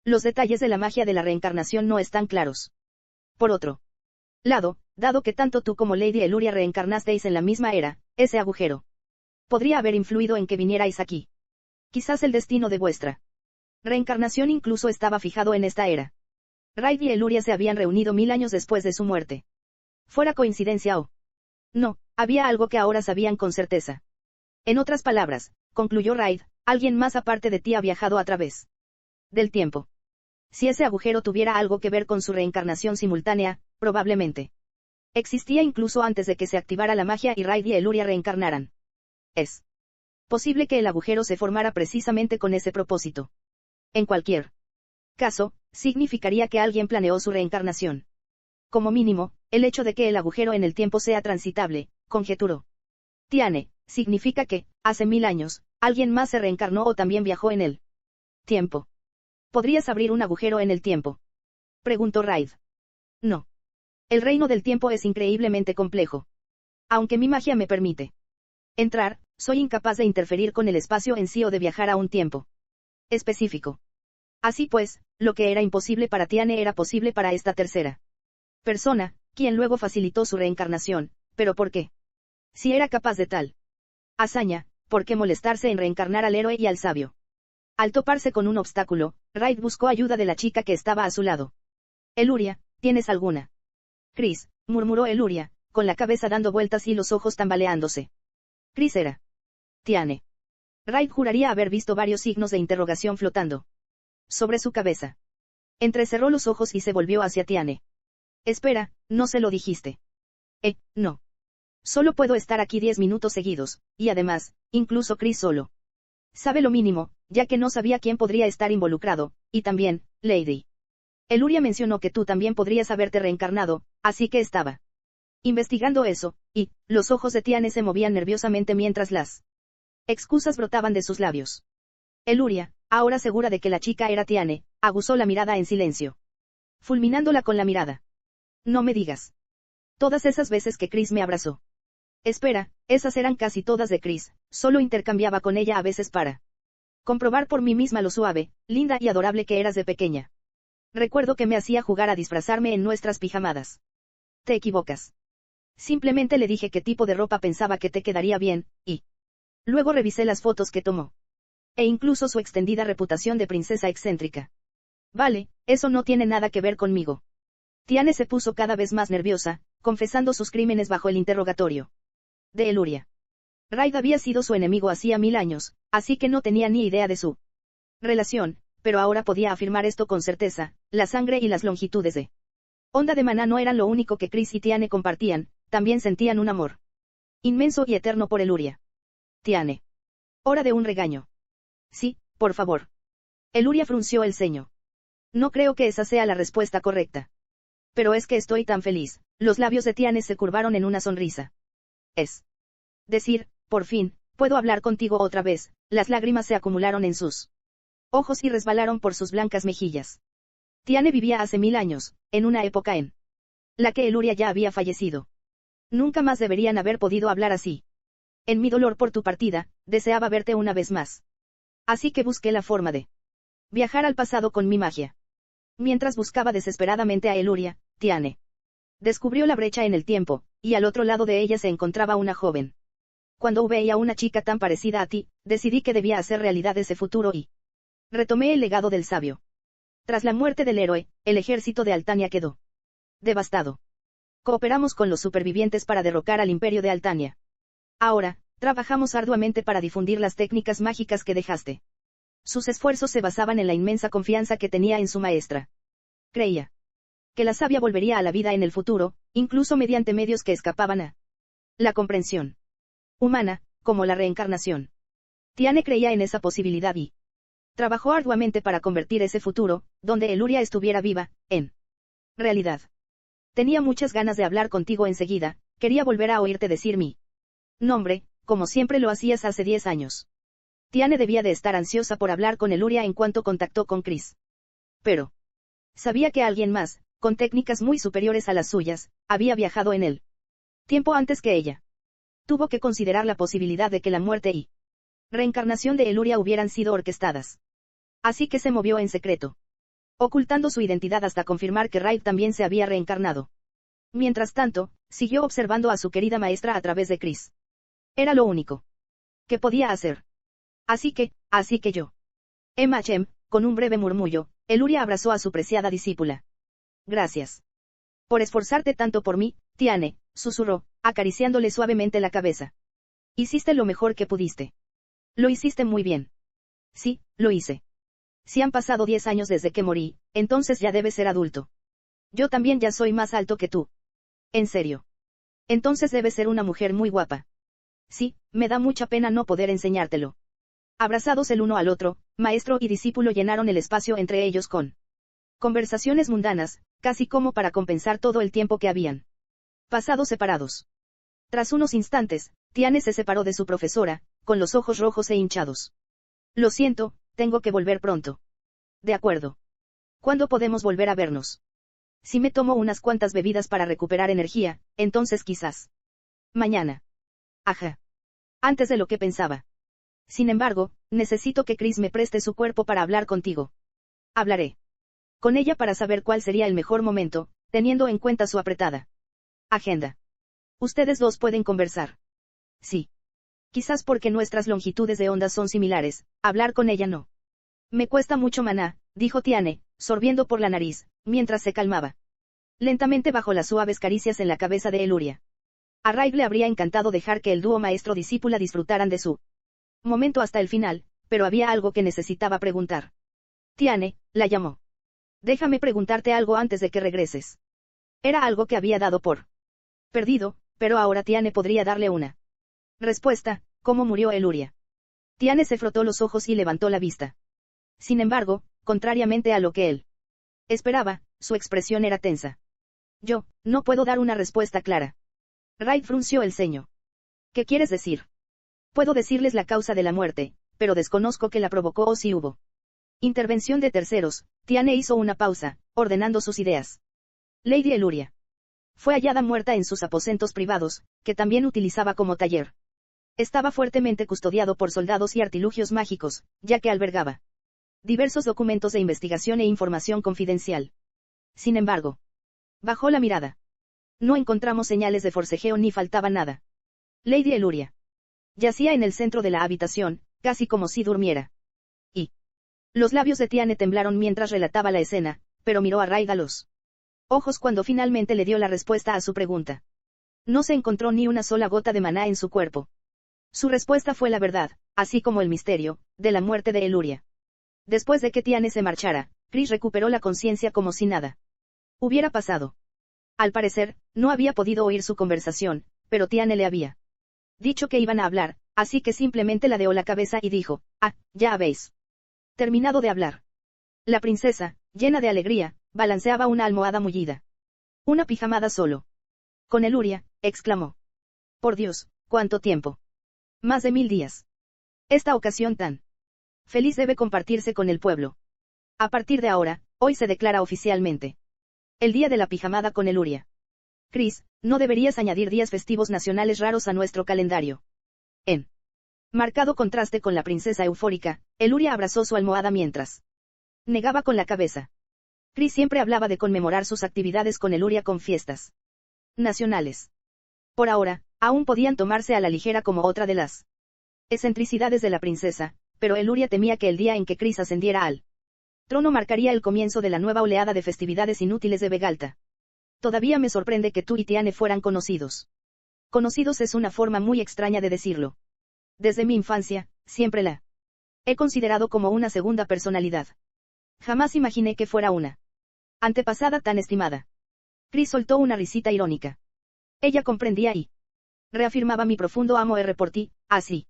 Los detalles de la magia de la reencarnación no están claros. Por otro lado, dado que tanto tú como Lady Eluria reencarnasteis en la misma era, ese agujero podría haber influido en que vinierais aquí. Quizás el destino de vuestra reencarnación incluso estaba fijado en esta era. Raid y Eluria se habían reunido 1000 años después de su muerte. Fuera coincidencia o no, había algo que ahora sabían con certeza. En otras palabras, concluyó Raid, alguien más aparte de ti ha viajado a través Del tiempo. Si ese agujero tuviera algo que ver con su reencarnación simultánea, probablemente. Existía incluso antes de que se activara la magia y Raid y Eluria reencarnaran. Es posible que el agujero se formara precisamente con ese propósito. En cualquier caso, significaría que alguien planeó su reencarnación. Como mínimo, el hecho de que el agujero en el tiempo sea transitable, conjeturó Tiane, significa que, hace 1000 años, alguien más se reencarnó o también viajó en el tiempo. ¿Podrías abrir un agujero en el tiempo?, preguntó Raid. No. El reino del tiempo es increíblemente complejo. Aunque mi magia me permite entrar, soy incapaz de interferir con el espacio en sí o de viajar a un tiempo específico. Así pues, lo que era imposible para Tiane era posible para esta tercera persona, quien luego facilitó su reencarnación. ¿Pero por qué? Si era capaz de tal hazaña, ¿por qué molestarse en reencarnar al héroe y al sabio? Al toparse con un obstáculo, Raid buscó ayuda de la chica que estaba a su lado. Eluria, ¿tienes alguna? Chris, murmuró Eluria, con la cabeza dando vueltas y los ojos tambaleándose. Chris era Tiane. Raid juraría haber visto varios signos de interrogación flotando sobre su cabeza. Entrecerró los ojos y se volvió hacia Tiane. Espera, ¿no se lo dijiste? No. Solo puedo estar aquí 10 minutos seguidos, y además, incluso Chris solo sabe lo mínimo, ya que no sabía quién podría estar involucrado, y también, Lady Eluria mencionó que tú también podrías haberte reencarnado, así que estaba investigando eso, y los ojos de Tiane se movían nerviosamente mientras las excusas brotaban de sus labios. Eluria, ahora segura de que la chica era Tiane, aguzó la mirada en silencio, fulminándola con la mirada. No me digas. Todas esas veces que Chris me abrazó. Espera, esas eran casi todas de Chris, solo intercambiaba con ella a veces para comprobar por mí misma lo suave, linda y adorable que eras de pequeña. Recuerdo que me hacía jugar a disfrazarme en nuestras pijamadas. Te equivocas. Simplemente le dije qué tipo de ropa pensaba que te quedaría bien, y luego revisé las fotos que tomó. E incluso su extendida reputación de princesa excéntrica. Vale, eso no tiene nada que ver conmigo. Tiane se puso cada vez más nerviosa, confesando sus crímenes bajo el interrogatorio de Eluria. Raid había sido su enemigo hacía 1000 años, así que no tenía ni idea de su relación, pero ahora podía afirmar esto con certeza: la sangre y las longitudes de onda de maná no eran lo único que Chris y Tiane compartían, también sentían un amor inmenso y eterno por Eluria. Tiane. Hora de un regaño. Sí, por favor. Eluria frunció el ceño. No creo que esa sea la respuesta correcta. Pero es que estoy tan feliz. Los labios de Tiane se curvaron en una sonrisa. Es decir, por fin, puedo hablar contigo otra vez. Las lágrimas se acumularon en sus ojos y resbalaron por sus blancas mejillas. Tiane vivía hace 1000 años, en una época en la que Eluria ya había fallecido. Nunca más deberían haber podido hablar así. En mi dolor por tu partida, deseaba verte una vez más. Así que busqué la forma de viajar al pasado con mi magia. Mientras buscaba desesperadamente a Eluria, Tiane descubrió la brecha en el tiempo, y al otro lado de ella se encontraba una joven. Cuando veía a una chica tan parecida a ti, decidí que debía hacer realidad ese futuro y retomé el legado del sabio. Tras la muerte del héroe, el ejército de Altania quedó devastado. Cooperamos con los supervivientes para derrocar al imperio de Altania. Ahora, trabajamos arduamente para difundir las técnicas mágicas que dejaste. Sus esfuerzos se basaban en la inmensa confianza que tenía en su maestra. Creía que la sabia volvería a la vida en el futuro, incluso mediante medios que escapaban a la comprensión humana, como la reencarnación. Tiane creía en esa posibilidad y trabajó arduamente para convertir ese futuro, donde Eluria estuviera viva, en realidad. Tenía muchas ganas de hablar contigo enseguida, quería volver a oírte decir mi nombre, como siempre lo hacías hace 10 años. Tiane debía de estar ansiosa por hablar con Eluria en cuanto contactó con Chris. Pero sabía que alguien más, con técnicas muy superiores a las suyas, había viajado en el tiempo antes que ella. Tuvo que considerar la posibilidad de que la muerte y reencarnación de Eluria hubieran sido orquestadas. Así que se movió en secreto, ocultando su identidad hasta confirmar que Raid también se había reencarnado. Mientras tanto, siguió observando a su querida maestra a través de Chris. Era lo único que podía hacer. Así que yo. Emachem, con un breve murmullo, Eluria abrazó a su preciada discípula. Gracias por esforzarte tanto por mí, Tiane, susurró, acariciándole suavemente la cabeza. Hiciste lo mejor que pudiste. Lo hiciste muy bien. Sí, lo hice. Si han pasado 10 años desde que morí, entonces ya debes ser adulto. Yo también ya soy más alto que tú. En serio. Entonces debes ser una mujer muy guapa. Sí, me da mucha pena no poder enseñártelo. Abrazados el uno al otro, maestro y discípulo llenaron el espacio entre ellos con conversaciones mundanas, casi como para compensar todo el tiempo que habían pasado separados. Tras unos instantes, Tiane se separó de su profesora, con los ojos rojos e hinchados. Lo siento, tengo que volver pronto. De acuerdo. ¿Cuándo podemos volver a vernos? Si me tomo unas cuantas bebidas para recuperar energía, entonces quizás. Mañana. Ajá. Antes de lo que pensaba. Sin embargo, necesito que Chris me preste su cuerpo para hablar contigo. Hablaré con ella para saber cuál sería el mejor momento, teniendo en cuenta su apretada agenda. Ustedes dos pueden conversar. Sí. Quizás porque nuestras longitudes de onda son similares, hablar con ella no. Me cuesta mucho maná, dijo Tiane, sorbiendo por la nariz, mientras se calmaba lentamente bajo las suaves caricias en la cabeza de Eluria. A Raid le habría encantado dejar que el dúo maestro-discípula disfrutaran de su momento hasta el final, pero había algo que necesitaba preguntar. Tiane, la llamó. Déjame preguntarte algo antes de que regreses. Era algo que había dado por perdido, pero ahora Tiane podría darle una respuesta. ¿Cómo murió Eluria? Tiane se frotó los ojos y levantó la vista. Sin embargo, contrariamente a lo que él esperaba, su expresión era tensa. Yo, no puedo dar una respuesta clara. Raid frunció el ceño. ¿Qué quieres decir? Puedo decirles la causa de la muerte, pero desconozco qué la provocó o si hubo intervención de terceros. Tiane hizo una pausa, ordenando sus ideas. Lady Eluria fue hallada muerta en sus aposentos privados, que también utilizaba como taller. Estaba fuertemente custodiado por soldados y artilugios mágicos, ya que albergaba diversos documentos de investigación e información confidencial. Sin embargo, bajó la mirada. No encontramos señales de forcejeo ni faltaba nada. Lady Eluria yacía en el centro de la habitación, casi como si durmiera. Y los labios de Tiane temblaron mientras relataba la escena, pero miró a Raid a los ojos cuando finalmente le dio la respuesta a su pregunta. No se encontró ni una sola gota de maná en su cuerpo. Su respuesta fue la verdad, así como el misterio de la muerte de Eluria. Después de que Tiane se marchara, Chris recuperó la conciencia como si nada hubiera pasado. Al parecer, no había podido oír su conversación, pero Tiane le había dicho que iban a hablar, así que simplemente ladeó la cabeza y dijo, ya habéis terminado de hablar. La princesa, llena de alegría, balanceaba una almohada mullida. Una pijamada solo. Con Eluria, exclamó. Por Dios, ¿cuánto tiempo? Más de 1000 días. Esta ocasión tan feliz debe compartirse con el pueblo. A partir de ahora, hoy se declara oficialmente el día de la pijamada con Eluria. Chris, no deberías añadir días festivos nacionales raros a nuestro calendario. En marcado contraste con la princesa eufórica, Eluria abrazó su almohada mientras negaba con la cabeza. Chris siempre hablaba de conmemorar sus actividades con Eluria con fiestas nacionales. Por ahora, aún podían tomarse a la ligera como otra de las excentricidades de la princesa, pero Eluria temía que el día en que Chris ascendiera al trono marcaría el comienzo de la nueva oleada de festividades inútiles de Vegalta. Todavía me sorprende que tú y Tiane fueran conocidos. Conocidos es una forma muy extraña de decirlo. Desde mi infancia, siempre la he considerado como una segunda personalidad. Jamás imaginé que fuera una antepasada tan estimada. Chris soltó una risita irónica. Ella comprendía y reafirmaba mi profundo amor por ti, así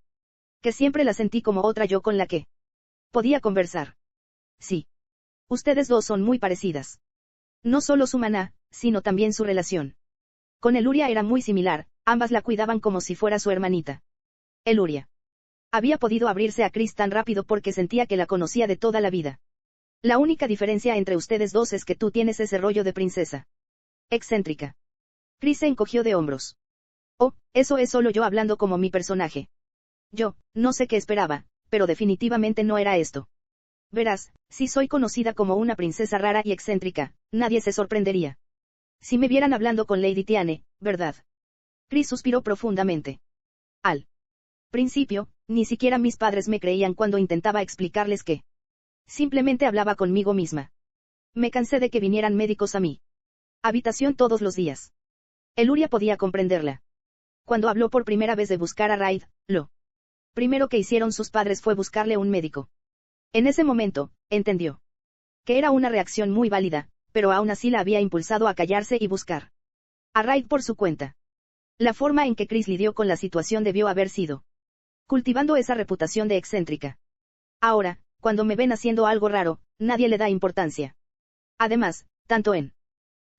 que siempre la sentí como otra yo con la que podía conversar. Sí. Ustedes dos son muy parecidas. No solo su maná, sino también su relación. Con Eluria era muy similar, ambas la cuidaban como si fuera su hermanita. Eluria había podido abrirse a Chris tan rápido porque sentía que la conocía de toda la vida. La única diferencia entre ustedes dos es que tú tienes ese rollo de princesa excéntrica. Chris se encogió de hombros. Oh, eso es solo yo hablando como mi personaje. Yo, no sé qué esperaba, pero definitivamente no era esto. Verás, si soy conocida como una princesa rara y excéntrica, nadie se sorprendería. Si me vieran hablando con Lady Tiane, ¿verdad? Chris suspiró profundamente. Al principio, ni siquiera mis padres me creían cuando intentaba explicarles que simplemente hablaba conmigo misma. Me cansé de que vinieran médicos a mi habitación todos los días. Eluria podía comprenderla. Cuando habló por primera vez de buscar a Raid, lo primero que hicieron sus padres fue buscarle un médico. En ese momento, entendió que era una reacción muy válida, pero aún así la había impulsado a callarse y buscar a Raid por su cuenta. La forma en que Chris lidió con la situación debió haber sido cultivando esa reputación de excéntrica. Ahora, cuando me ven haciendo algo raro, nadie le da importancia. Además, tanto en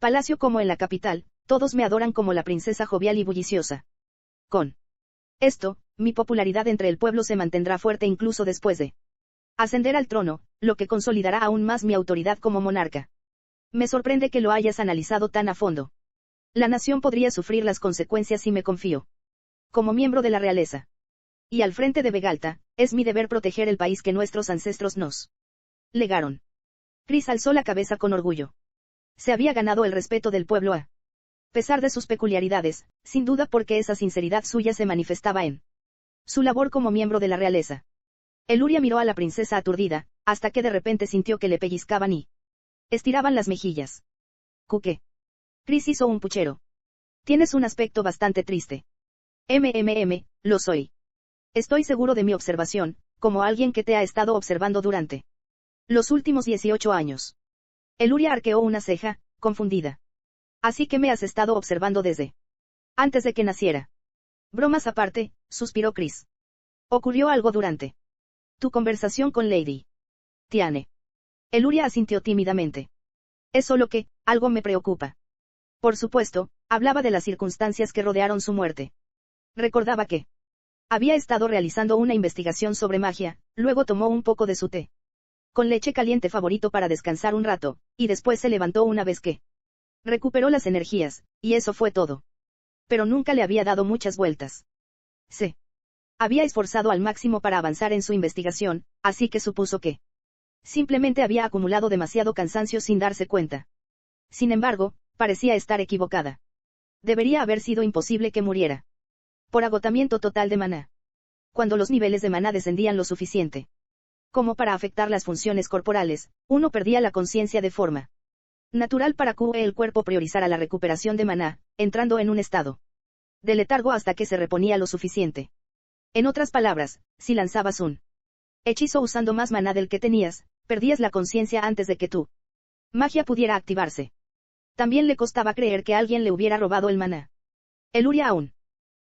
Palacio como en la capital, todos me adoran como la princesa jovial y bulliciosa. Con esto, mi popularidad entre el pueblo se mantendrá fuerte incluso después de ascender al trono, lo que consolidará aún más mi autoridad como monarca. Me sorprende que lo hayas analizado tan a fondo. La nación podría sufrir las consecuencias si me confío como miembro de la realeza. Y al frente de Vegalta, es mi deber proteger el país que nuestros ancestros nos legaron. Chris alzó la cabeza con orgullo. Se había ganado el respeto del pueblo a pesar de sus peculiaridades, sin duda porque esa sinceridad suya se manifestaba en su labor como miembro de la realeza. Eluria miró a la princesa aturdida, hasta que de repente sintió que le pellizcaban y estiraban las mejillas. ¿Qué? Chris hizo un puchero. Tienes un aspecto bastante triste. Lo soy. Estoy seguro de mi observación, como alguien que te ha estado observando durante los últimos 18 años. Eluria arqueó una ceja, confundida. Así que me has estado observando desde antes de que naciera. Bromas aparte, suspiró Chris. Ocurrió algo durante tu conversación con Lady Tiane. Eluria asintió tímidamente. Es solo que, algo me preocupa. Por supuesto, hablaba de las circunstancias que rodearon su muerte. Recordaba que había estado realizando una investigación sobre magia, luego tomó un poco de su té con leche caliente favorito para descansar un rato, y después se levantó una vez que recuperó las energías, y eso fue todo. Pero nunca le había dado muchas vueltas. Se había esforzado al máximo para avanzar en su investigación, así que supuso que simplemente había acumulado demasiado cansancio sin darse cuenta. Sin embargo, parecía estar equivocada. Debería haber sido imposible que muriera por agotamiento total de maná. Cuando los niveles de maná descendían lo suficiente como para afectar las funciones corporales, uno perdía la conciencia de forma natural para que el cuerpo priorizara la recuperación de maná, entrando en un estado de letargo hasta que se reponía lo suficiente. En otras palabras, si lanzabas un hechizo usando más maná del que tenías, perdías la conciencia antes de que tu magia pudiera activarse. También le costaba creer que alguien le hubiera robado el maná. Eluria aún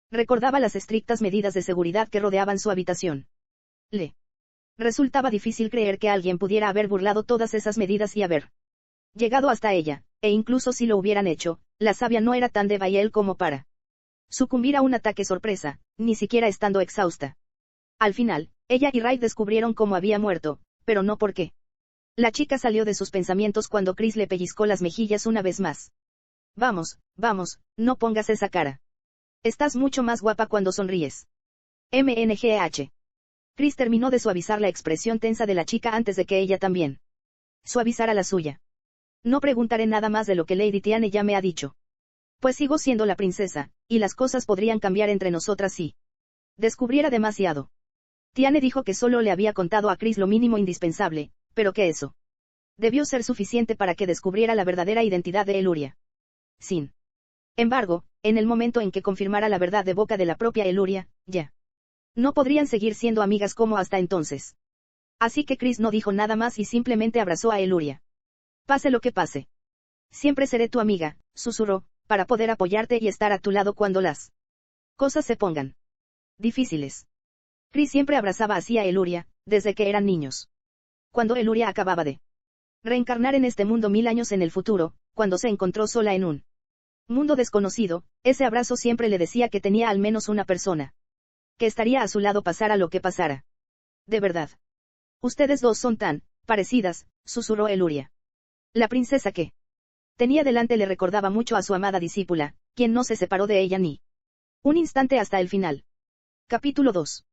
recordaba las estrictas medidas de seguridad que rodeaban su habitación. Le resultaba difícil creer que alguien pudiera haber burlado todas esas medidas y haber llegado hasta ella, e incluso si lo hubieran hecho, la sabia no era tan de Bael como para sucumbir a un ataque sorpresa, ni siquiera estando exhausta. Al final, ella y Raid descubrieron cómo había muerto, pero no por qué. La chica salió de sus pensamientos cuando Chris le pellizcó las mejillas una vez más. Vamos, no pongas esa cara. Estás mucho más guapa cuando sonríes. MNGH. Chris terminó de suavizar la expresión tensa de la chica antes de que ella también suavizara la suya. No preguntaré nada más de lo que Lady Tiane ya me ha dicho. Pues sigo siendo la princesa, y las cosas podrían cambiar entre nosotras si descubriera demasiado. Tiane dijo que solo le había contado a Chris lo mínimo indispensable, pero que eso debió ser suficiente para que descubriera la verdadera identidad de Eluria. Sin embargo, en el momento en que confirmara la verdad de boca de la propia Eluria, ya no podrían seguir siendo amigas como hasta entonces. Así que Chris no dijo nada más y simplemente abrazó a Eluria. Pase lo que pase. Siempre seré tu amiga, susurró, para poder apoyarte y estar a tu lado cuando las cosas se pongan difíciles. Chris siempre abrazaba así a Eluria, desde que eran niños. Cuando Eluria acababa de reencarnar en este mundo 1000 años en el futuro, cuando se encontró sola en un mundo desconocido, ese abrazo siempre le decía que tenía al menos una persona que estaría a su lado pasara lo que pasara. De verdad. Ustedes dos son tan parecidas, susurró Eluria. La princesa que tenía delante le recordaba mucho a su amada discípula, quien no se separó de ella ni un instante hasta el final. Capítulo 2.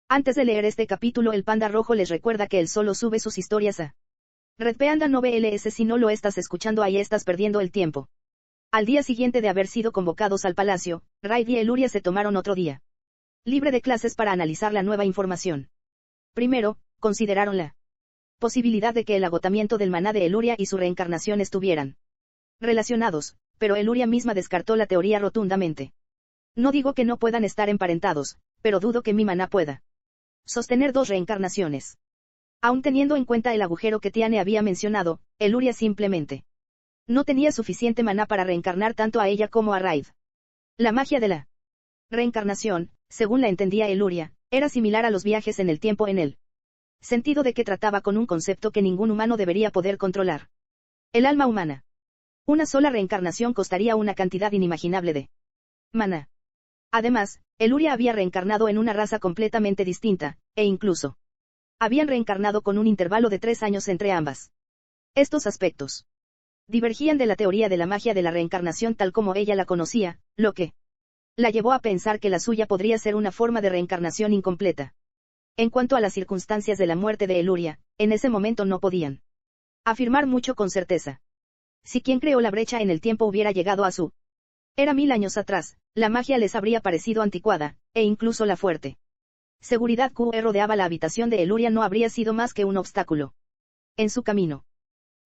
Antes de leer este capítulo, el Panda Rojo les recuerda que él solo sube sus historias a Red Panda no VLS. Si no lo estás escuchando, ahí estás perdiendo el tiempo. Al día siguiente de haber sido convocados al palacio, Raid y Eluria se tomaron otro día libre de clases para analizar la nueva información. Primero, consideraron la posibilidad de que el agotamiento del maná de Eluria y su reencarnación estuvieran relacionados, pero Eluria misma descartó la teoría rotundamente. No digo que no puedan estar emparentados, pero dudo que mi maná pueda sostener dos reencarnaciones. Aun teniendo en cuenta el agujero que Tiane había mencionado, Eluria simplemente no tenía suficiente maná para reencarnar tanto a ella como a Raid. La magia de la reencarnación, según la entendía Eluria, era similar a los viajes en el tiempo en el sentido de que trataba con un concepto que ningún humano debería poder controlar. El alma humana. Una sola reencarnación costaría una cantidad inimaginable de maná. Además, Eluria había reencarnado en una raza completamente distinta, e incluso habían reencarnado con un intervalo de 3 años entre ambas. Estos aspectos divergían de la teoría de la magia de la reencarnación tal como ella la conocía, lo que la llevó a pensar que la suya podría ser una forma de reencarnación incompleta. En cuanto a las circunstancias de la muerte de Eluria, en ese momento no podían afirmar mucho con certeza. Si quien creó la brecha en el tiempo hubiera llegado a su era 1000 años atrás, la magia les habría parecido anticuada, e incluso la fuerte seguridad que rodeaba la habitación de Eluria no habría sido más que un obstáculo en su camino.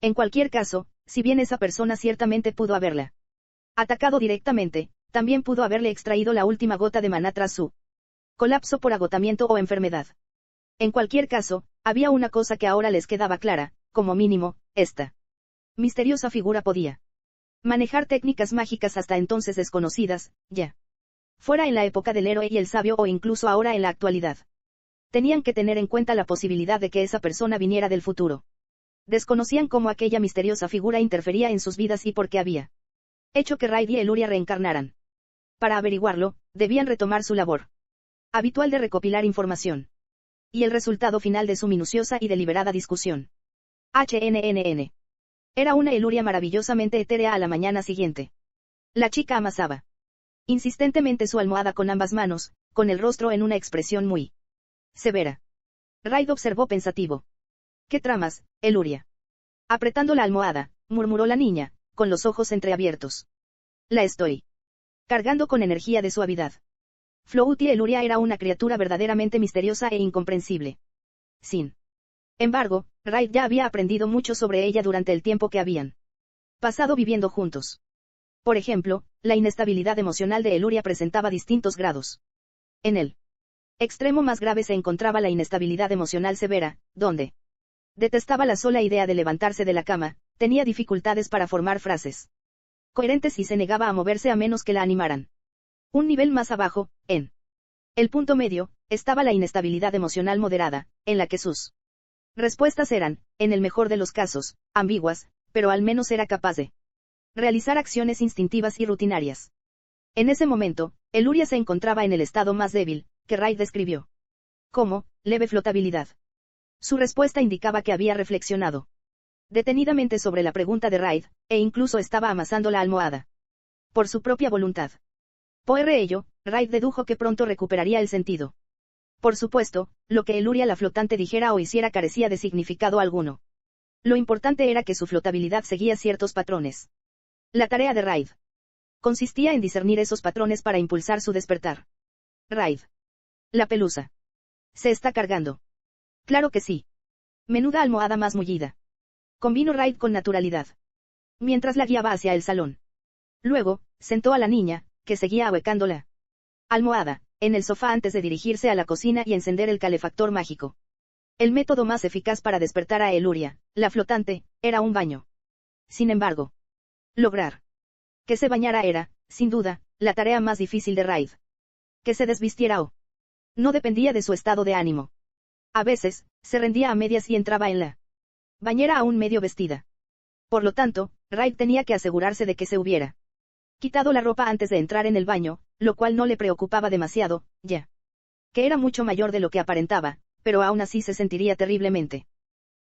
En cualquier caso, si bien esa persona ciertamente pudo haberla atacado directamente, también pudo haberle extraído la última gota de maná tras su colapso por agotamiento o enfermedad. En cualquier caso, había una cosa que ahora les quedaba clara, como mínimo, esta misteriosa figura podía manejar técnicas mágicas hasta entonces desconocidas, ya fuera en la época del héroe y el sabio o incluso ahora en la actualidad. Tenían que tener en cuenta la posibilidad de que esa persona viniera del futuro. Desconocían cómo aquella misteriosa figura interfería en sus vidas y por qué había hecho que Raid y Eluria reencarnaran. Para averiguarlo, debían retomar su labor habitual de recopilar información. Y el resultado final de su minuciosa y deliberada discusión. HNNN. Era una Eluria maravillosamente etérea a la mañana siguiente. La chica amasaba insistentemente su almohada con ambas manos, con el rostro en una expresión muy severa. Raid observó pensativo. ¿Qué tramas, Eluria? Apretando la almohada, murmuró la niña, con los ojos entreabiertos. La estoy cargando con energía de suavidad. Floaty Eluria era una criatura verdaderamente misteriosa e incomprensible. Sin embargo, Raid ya había aprendido mucho sobre ella durante el tiempo que habían pasado viviendo juntos. Por ejemplo, la inestabilidad emocional de Eluria presentaba distintos grados. En el extremo más grave se encontraba la inestabilidad emocional severa, donde detestaba la sola idea de levantarse de la cama, tenía dificultades para formar frases coherentes y se negaba a moverse a menos que la animaran. Un nivel más abajo, en el punto medio, estaba la inestabilidad emocional moderada, en la que sus respuestas eran, en el mejor de los casos, ambiguas, pero al menos era capaz de realizar acciones instintivas y rutinarias. En ese momento, Eluria se encontraba en el estado más débil, que Raid describió como leve flotabilidad. Su respuesta indicaba que había reflexionado detenidamente sobre la pregunta de Raid, e incluso estaba amasando la almohada por su propia voluntad. Por ello, Raid dedujo que pronto recuperaría el sentido. Por supuesto, lo que Eluria la flotante dijera o hiciera carecía de significado alguno. Lo importante era que su flotabilidad seguía ciertos patrones. La tarea de Raid consistía en discernir esos patrones para impulsar su despertar. Raid. La pelusa. ¿Se está cargando? Claro que sí. Menuda almohada más mullida. Convino Raid con naturalidad. Mientras la guiaba hacia el salón. Luego, sentó a la niña, que seguía ahuecando la almohada, en el sofá antes de dirigirse a la cocina y encender el calefactor mágico. El método más eficaz para despertar a Eluria, la flotante, era un baño. Sin embargo, lograr que se bañara era, sin duda, la tarea más difícil de Raid. Que se desvistiera o no dependía de su estado de ánimo. A veces, se rendía a medias y entraba en la bañera aún medio vestida. Por lo tanto, Raid tenía que asegurarse de que se hubiera quitado la ropa antes de entrar en el baño, lo cual no le preocupaba demasiado, ya que era mucho mayor de lo que aparentaba, pero aún así se sentiría terriblemente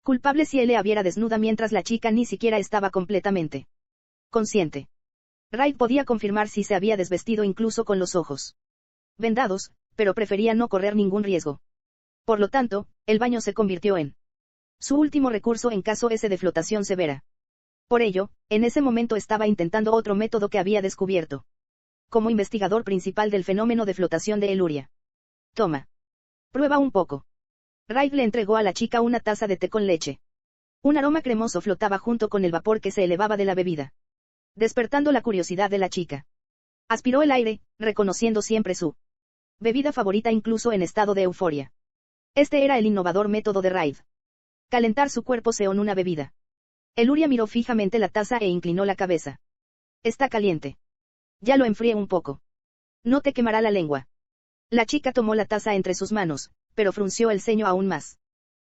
culpable si él la viera desnuda mientras la chica ni siquiera estaba completamente consciente. Raid podía confirmar si se había desvestido incluso con los ojos vendados, pero prefería no correr ningún riesgo. Por lo tanto, el baño se convirtió en su último recurso en caso ese de flotación severa. Por ello, en ese momento estaba intentando otro método que había descubierto como investigador principal del fenómeno de flotación de Eluria. Toma. Prueba un poco. Raid le entregó a la chica una taza de té con leche. Un aroma cremoso flotaba junto con el vapor que se elevaba de la bebida, despertando la curiosidad de la chica. Aspiró el aire, reconociendo siempre su bebida favorita incluso en estado de euforia. Este era el innovador método de Raid. Calentar su cuerpo en una bebida. Eluria miró fijamente la taza e inclinó la cabeza. Está caliente. Ya lo enfríe un poco. No te quemará la lengua. La chica tomó la taza entre sus manos, pero frunció el ceño aún más.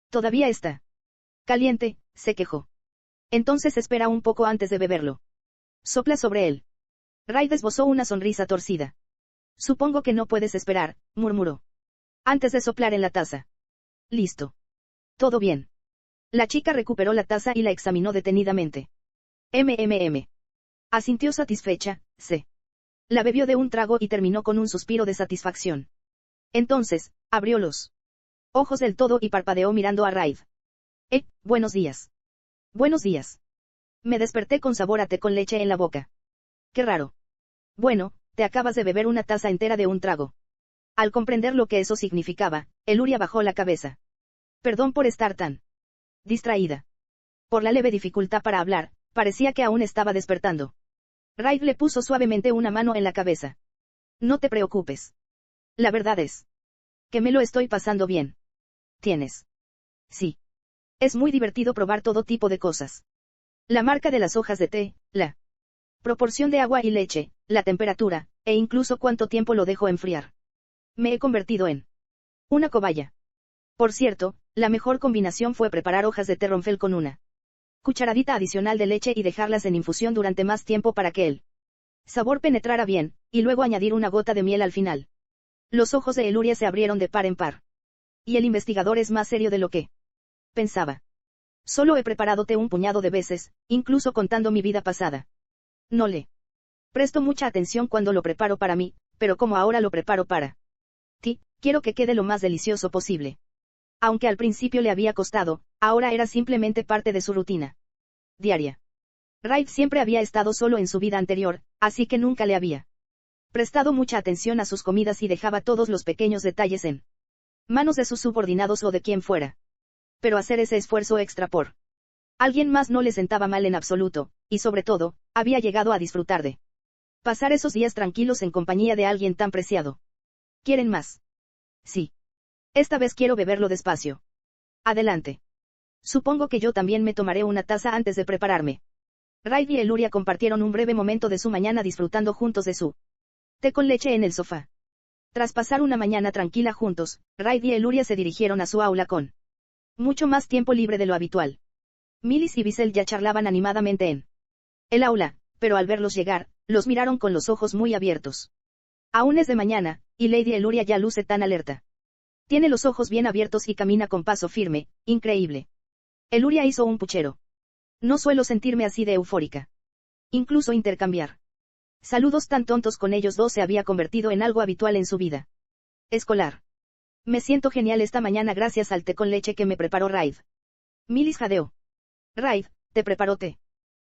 Todavía está caliente, se quejó. Entonces espera un poco antes de beberlo. Sopla sobre él. Raid esbozó una sonrisa torcida. Supongo que no puedes esperar, murmuró. Antes de soplar en la taza. Listo. Todo bien. La chica recuperó la taza y la examinó detenidamente. Asintió satisfecha, se. La bebió de un trago y terminó con un suspiro de satisfacción. Entonces, abrió los ojos del todo y parpadeó mirando a Raid. Buenos días. Buenos días. Me desperté con sabor a té con leche en la boca. Qué raro. Bueno, te acabas de beber una taza entera de un trago. Al comprender lo que eso significaba, Eluria bajó la cabeza. Perdón por estar tan distraída. Por la leve dificultad para hablar, parecía que aún estaba despertando. Raid le puso suavemente una mano en la cabeza. No te preocupes. La verdad es que me lo estoy pasando bien. ¿Tienes? Sí. Es muy divertido probar todo tipo de cosas. La marca de las hojas de té, la proporción de agua y leche, la temperatura, e incluso cuánto tiempo lo dejo enfriar. Me he convertido en una cobaya. Por cierto, la mejor combinación fue preparar hojas de té ronfel con una cucharadita adicional de leche y dejarlas en infusión durante más tiempo para que el sabor penetrara bien, y luego añadir una gota de miel al final. Los ojos de Eluria se abrieron de par en par. Y el investigador es más serio de lo que pensaba. Solo he preparado té un puñado de veces, incluso contando mi vida pasada. No le presto mucha atención cuando lo preparo para mí, pero como ahora lo preparo para ti, quiero que quede lo más delicioso posible. Aunque al principio le había costado, ahora era simplemente parte de su rutina diaria. Raid siempre había estado solo en su vida anterior, así que nunca le había prestado mucha atención a sus comidas y dejaba todos los pequeños detalles en manos de sus subordinados o de quien fuera. Pero hacer ese esfuerzo extra por alguien más no le sentaba mal en absoluto, y sobre todo, había llegado a disfrutar de pasar esos días tranquilos en compañía de alguien tan preciado. ¿Quieren más? Sí. Esta vez quiero beberlo despacio. Adelante. Supongo que yo también me tomaré una taza antes de prepararme. Raid y Eluria compartieron un breve momento de su mañana disfrutando juntos de su té con leche en el sofá. Tras pasar una mañana tranquila juntos, Raid y Eluria se dirigieron a su aula con mucho más tiempo libre de lo habitual. Millis y Bissell ya charlaban animadamente en el aula, pero al verlos llegar, los miraron con los ojos muy abiertos. Aún es de mañana, y Lady Eluria ya luce tan alerta. Tiene los ojos bien abiertos y camina con paso firme, increíble. Eluria hizo un puchero. No suelo sentirme así de eufórica. Incluso intercambiar saludos tan tontos con ellos dos se había convertido en algo habitual en su vida escolar. Me siento genial esta mañana gracias al té con leche que me preparó Raid. Millis jadeó. Raid, ¿te preparó té?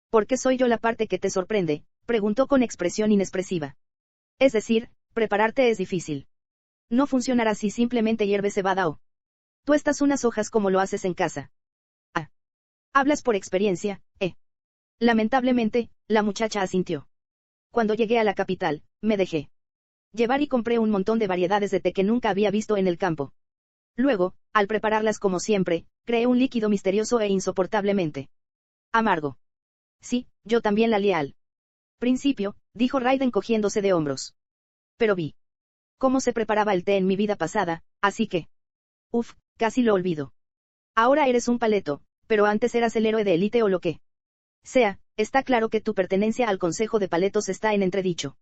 ¿Por qué soy yo la parte que te sorprende?, preguntó con expresión inexpresiva. Es decir, prepararte es difícil. No funcionará si simplemente hierves cebada o tuestas unas hojas como lo haces en casa. Ah. Hablas por experiencia, Lamentablemente, la muchacha asintió. Cuando llegué a la capital, me dejé llevar y compré un montón de variedades de té que nunca había visto en el campo. Luego, al prepararlas como siempre, creé un líquido misterioso e insoportablemente amargo. Sí, yo también la lié al principio, dijo Raiden cogiéndose de hombros. Pero vi cómo se preparaba el té en mi vida pasada, así que... casi lo olvido. Ahora eres un paleto, pero antes eras el héroe de élite o lo que sea, está claro que tu pertenencia al consejo de paletos está en entredicho.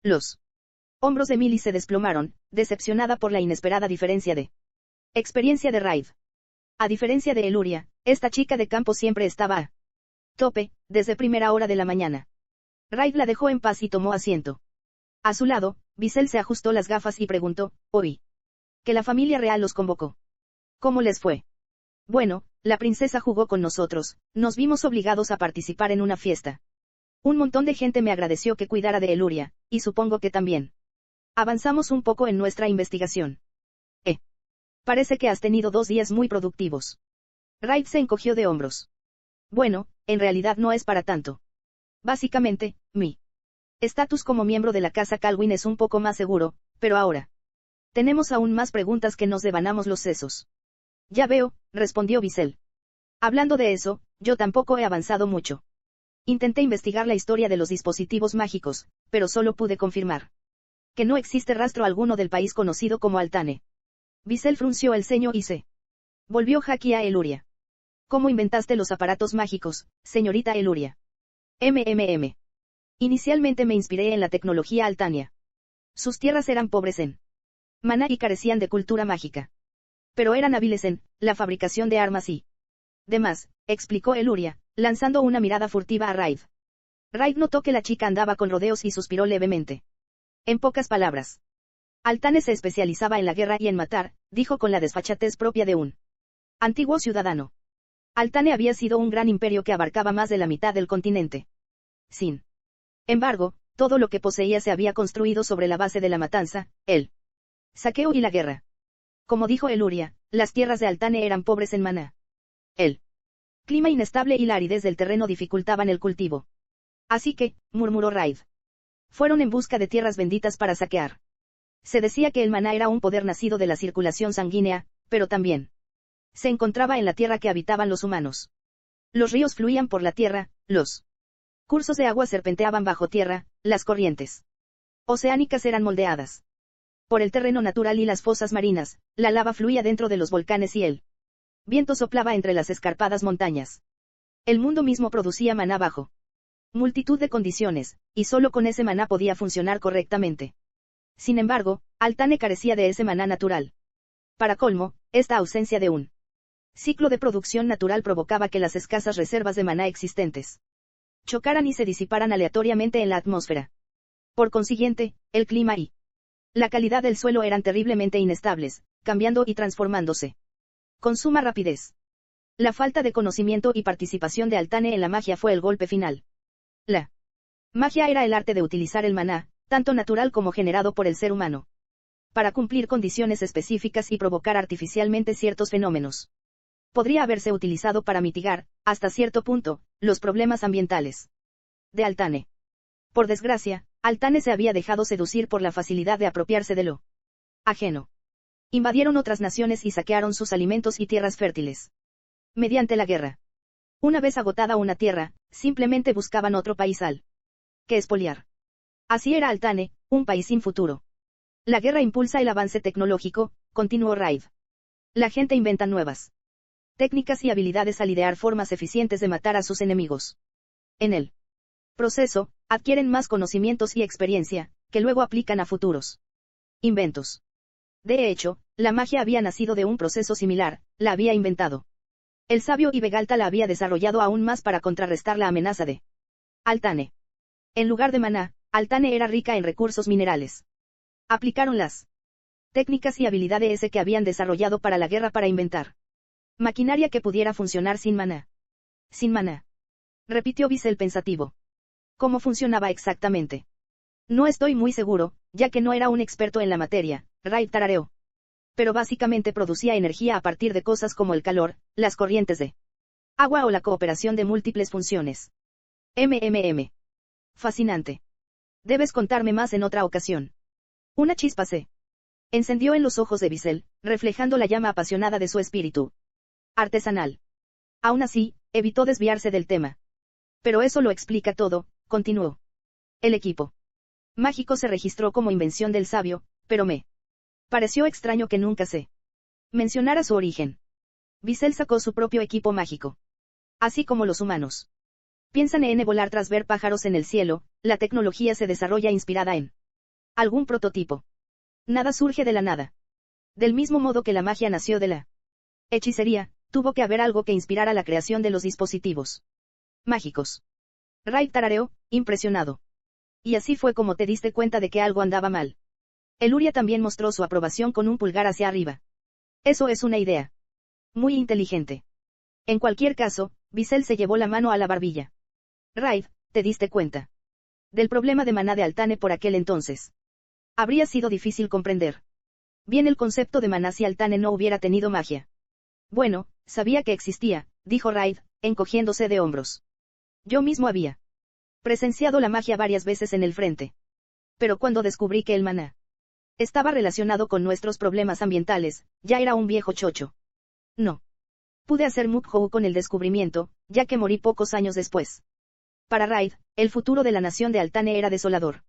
Los hombros de Millie se desplomaron, decepcionada por la inesperada diferencia de experiencia de Raid. A diferencia de Eluria, esta chica de campo siempre estaba a tope, desde primera hora de la mañana. Raid la dejó en paz y tomó asiento. A su lado, Bissell se ajustó las gafas y preguntó, oí que la familia real los convocó. ¿Cómo les fue? Bueno, la princesa jugó con nosotros, nos vimos obligados a participar en una fiesta. Un montón de gente me agradeció que cuidara de Eluria, y supongo que también avanzamos un poco en nuestra investigación. Parece que has tenido 2 días muy productivos. Raid se encogió de hombros. Bueno, en realidad no es para tanto. Básicamente, mi estatus como miembro de la casa Calwyn es un poco más seguro, pero ahora tenemos aún más preguntas que nos devanamos los sesos. Ya veo, respondió Bissell. Hablando de eso, yo tampoco he avanzado mucho. Intenté investigar la historia de los dispositivos mágicos, pero solo pude confirmar que no existe rastro alguno del país conocido como Altane. Visel frunció el ceño y se volvió Jackie a Eluria. ¿Cómo inventaste los aparatos mágicos, señorita Eluria? Inicialmente me inspiré en la tecnología altania. Sus tierras eran pobres en maná y carecían de cultura mágica. Pero eran hábiles en la fabricación de armas y demás, explicó Eluria, lanzando una mirada furtiva a Raid. Raid notó que la chica andaba con rodeos y suspiró levemente. En pocas palabras, Altane se especializaba en la guerra y en matar, dijo con la desfachatez propia de un antiguo ciudadano. Altane había sido un gran imperio que abarcaba más de la mitad del continente. Sin embargo, todo lo que poseía se había construido sobre la base de la matanza, el saqueo y la guerra. Como dijo Eluria, las tierras de Altane eran pobres en maná. El clima inestable y la aridez del terreno dificultaban el cultivo. Así que, murmuró Raid, fueron en busca de tierras benditas para saquear. Se decía que el maná era un poder nacido de la circulación sanguínea, pero también se encontraba en la tierra que habitaban los humanos. Los ríos fluían por la tierra, los cursos de agua serpenteaban bajo tierra, las corrientes oceánicas eran moldeadas por el terreno natural y las fosas marinas, la lava fluía dentro de los volcanes y el viento soplaba entre las escarpadas montañas. El mundo mismo producía maná bajo multitud de condiciones, y solo con ese maná podía funcionar correctamente. Sin embargo, Altane carecía de ese maná natural. Para colmo, esta ausencia de un ciclo de producción natural provocaba que las escasas reservas de maná existentes chocaran y se disiparan aleatoriamente en la atmósfera. Por consiguiente, el clima y la calidad del suelo eran terriblemente inestables, cambiando y transformándose con suma rapidez. La falta de conocimiento y participación de Altane en la magia fue el golpe final. La magia era el arte de utilizar el maná, tanto natural como generado por el ser humano, para cumplir condiciones específicas y provocar artificialmente ciertos fenómenos. Podría haberse utilizado para mitigar, hasta cierto punto, los problemas ambientales de Altane. Por desgracia, Altane se había dejado seducir por la facilidad de apropiarse de lo ajeno. Invadieron otras naciones y saquearon sus alimentos y tierras fértiles. Mediante la guerra. Una vez agotada una tierra, simplemente buscaban otro país al que expoliar. Así era Altane, un país sin futuro. La guerra impulsa el avance tecnológico, continuó Raid. La gente inventa nuevas técnicas y habilidades al idear formas eficientes de matar a sus enemigos. En el proceso, adquieren más conocimientos y experiencia, que luego aplican a futuros inventos. De hecho, la magia había nacido de un proceso similar, la había inventado el sabio y Vegalta la había desarrollado aún más para contrarrestar la amenaza de Altane. En lugar de maná, Altane era rica en recursos minerales. Aplicaron las técnicas y habilidades que habían desarrollado para la guerra para inventar maquinaria que pudiera funcionar sin maná. Sin maná. Repitió Visel pensativo. ¿Cómo funcionaba exactamente? No estoy muy seguro, ya que no era un experto en la materia, Raid tarareó. Pero básicamente producía energía a partir de cosas como el calor, las corrientes de agua o la cooperación de múltiples funciones. Fascinante. Debes contarme más en otra ocasión. Una chispa se encendió en los ojos de Visel, reflejando la llama apasionada de su espíritu artesanal. Aún así, evitó desviarse del tema. Pero eso lo explica todo, continuó. El equipo mágico se registró como invención del sabio, pero me pareció extraño que nunca se mencionara su origen. Visel sacó su propio equipo mágico. Así como los humanos piensan en volar tras ver pájaros en el cielo, la tecnología se desarrolla inspirada en algún prototipo. Nada surge de la nada. Del mismo modo que la magia nació de la hechicería, tuvo que haber algo que inspirara la creación de los dispositivos mágicos. Raid tarareó, impresionado. Y así fue como te diste cuenta de que algo andaba mal. Eluria también mostró su aprobación con un pulgar hacia arriba. Eso es una idea muy inteligente. En cualquier caso, Visel se llevó la mano a la barbilla. Raid, ¿te diste cuenta del problema de maná de Altane por aquel entonces? Habría sido difícil comprender bien el concepto de maná si Altane no hubiera tenido magia. Bueno, sabía que existía, dijo Raid, encogiéndose de hombros. Yo mismo había presenciado la magia varias veces en el frente. Pero cuando descubrí que el maná estaba relacionado con nuestros problemas ambientales, ya era un viejo chocho. No Pude hacer Mukhoe con el descubrimiento, ya que morí pocos años después. Para Raid, el futuro de la nación de Altane era desolador.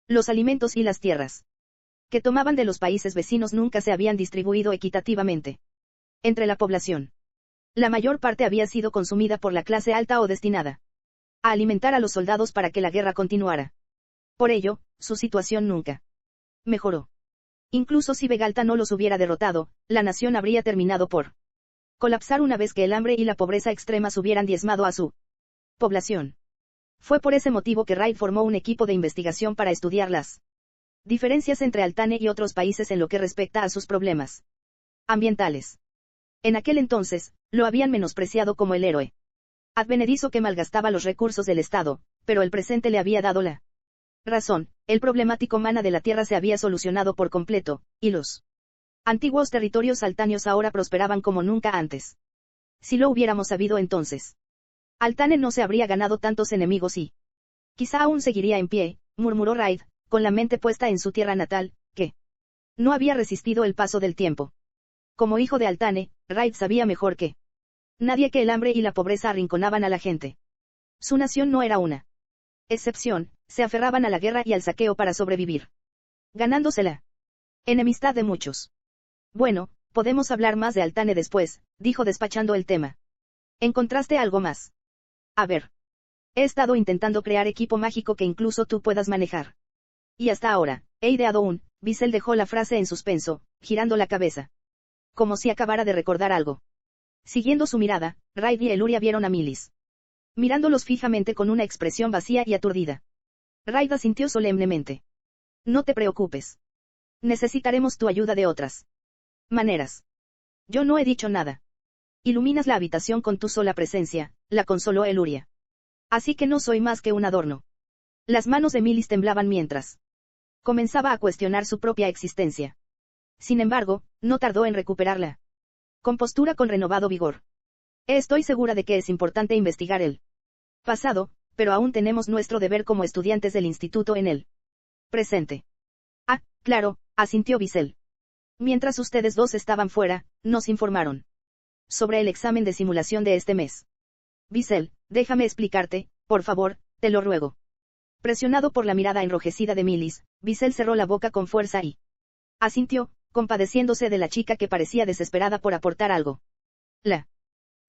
Los alimentos y las tierras que tomaban de los países vecinos nunca se habían distribuido equitativamente entre la población. La mayor parte había sido consumida por la clase alta o destinada a alimentar a los soldados para que la guerra continuara. Por ello, su situación nunca mejoró. Incluso si Vegalta no los hubiera derrotado, la nación habría terminado por colapsar una vez que el hambre y la pobreza extremas hubieran diezmado a su población. Fue por ese motivo que Raid formó un equipo de investigación para estudiar las diferencias entre Altane y otros países en lo que respecta a sus problemas ambientales. En aquel entonces, lo habían menospreciado como el héroe advenedizo que malgastaba los recursos del Estado, pero el presente le había dado la razón. El problemático mana de la tierra se había solucionado por completo, y los antiguos territorios altaneos ahora prosperaban como nunca antes. Si lo hubiéramos sabido entonces, Altane no se habría ganado tantos enemigos y quizá aún seguiría en pie, murmuró Raid, con la mente puesta en su tierra natal, que no había resistido el paso del tiempo. Como hijo de Altane, Raid sabía mejor que nadie que el hambre y la pobreza arrinconaban a la gente. Su nación no era una excepción, se aferraban a la guerra y al saqueo para sobrevivir, ganándose la enemistad de muchos. Bueno, podemos hablar más de Altane después, dijo despachando el tema. ¿Encontraste algo más? A ver. He estado intentando crear equipo mágico que incluso tú puedas manejar. Y hasta ahora, he ideado un. Visel dejó la frase en suspenso, girando la cabeza, como si acabara de recordar algo. Siguiendo su mirada, Raid y Eluria vieron a Milis, mirándolos fijamente con una expresión vacía y aturdida. Raid asintió solemnemente. No te preocupes. Necesitaremos tu ayuda de otras maneras. Yo no he dicho nada. Iluminas la habitación con tu sola presencia, la consoló Eluria. Así que no soy más que un adorno. Las manos de Milis temblaban mientras comenzaba a cuestionar su propia existencia. Sin embargo, no tardó en recuperarla compostura con renovado vigor. Estoy segura de que es importante investigar el pasado, pero aún tenemos nuestro deber como estudiantes del instituto en el presente. Ah, claro, asintió Visel. Mientras ustedes dos estaban fuera, nos informaron sobre el examen de simulación de este mes. Visel, déjame explicarte, por favor, te lo ruego. Presionado por la mirada enrojecida de Milis, Visel cerró la boca con fuerza y asintió, compadeciéndose de la chica que parecía desesperada por aportar algo. La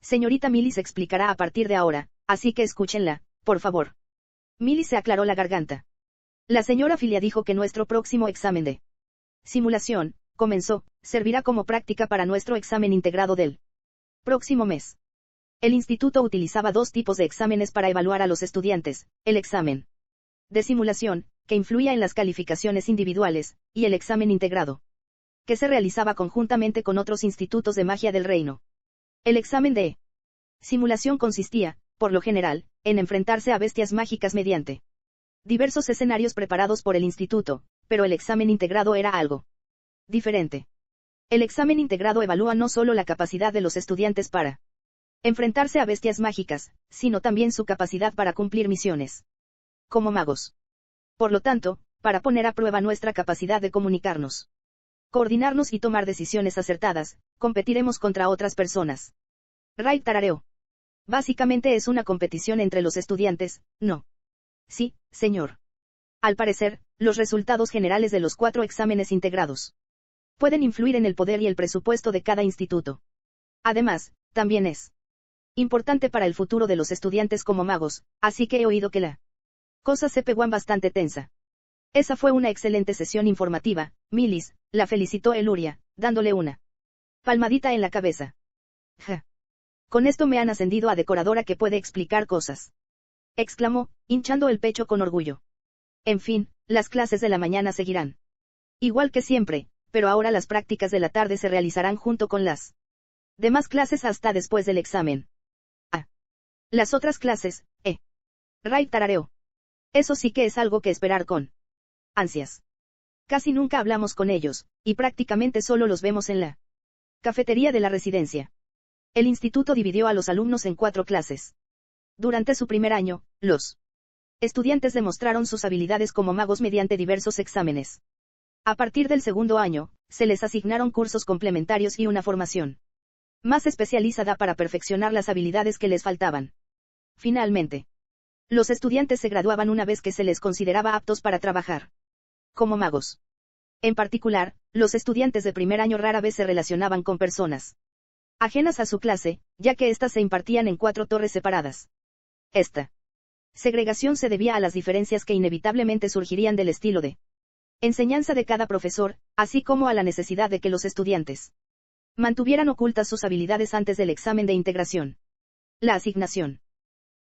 señorita Milis explicará a partir de ahora, así que escúchenla, por favor. Milis se aclaró la garganta. La señora Filia dijo que nuestro próximo examen de simulación, comenzó, servirá como práctica para nuestro examen integrado del próximo mes. El instituto utilizaba dos tipos de exámenes para evaluar a los estudiantes, el examen de simulación, que influía en las calificaciones individuales, y el examen integrado, que se realizaba conjuntamente con otros institutos de magia del reino. El examen de simulación consistía, por lo general, en enfrentarse a bestias mágicas mediante diversos escenarios preparados por el instituto, pero el examen integrado era algo diferente. El examen integrado evalúa no solo la capacidad de los estudiantes para enfrentarse a bestias mágicas, sino también su capacidad para cumplir misiones como magos. Por lo tanto, para poner a prueba nuestra capacidad de comunicarnos, coordinarnos y tomar decisiones acertadas, competiremos contra otras personas. Raid tarareó. Básicamente es una competición entre los estudiantes, ¿no? Sí, señor. Al parecer, los resultados generales de los 4 exámenes integrados pueden influir en el poder y el presupuesto de cada instituto. Además, también es importante para el futuro de los estudiantes como magos, así que he oído que la cosa se pegó bastante tensa. Esa fue una excelente sesión informativa, Milis, la felicitó Eluria, dándole una palmadita en la cabeza. Ja. Con esto me han ascendido a decoradora que puede explicar cosas, exclamó, hinchando el pecho con orgullo. En fin, las clases de la mañana seguirán igual que siempre, pero ahora las prácticas de la tarde se realizarán junto con las demás clases hasta después del examen. Ah. Las otras clases, Raid tarareó. Eso sí que es algo que esperar con ansias. Casi nunca hablamos con ellos, y prácticamente solo los vemos en la cafetería de la residencia. El instituto dividió a los alumnos en 4 clases. Durante su primer año, los estudiantes demostraron sus habilidades como magos mediante diversos exámenes. A partir del segundo año, se les asignaron cursos complementarios y una formación más especializada para perfeccionar las habilidades que les faltaban. Finalmente, los estudiantes se graduaban una vez que se les consideraba aptos para trabajar como magos. En particular, los estudiantes de primer año rara vez se relacionaban con personas ajenas a su clase, ya que éstas se impartían en 4 torres separadas. Esta segregación se debía a las diferencias que inevitablemente surgirían del estilo de enseñanza de cada profesor, así como a la necesidad de que los estudiantes mantuvieran ocultas sus habilidades antes del examen de integración. La asignación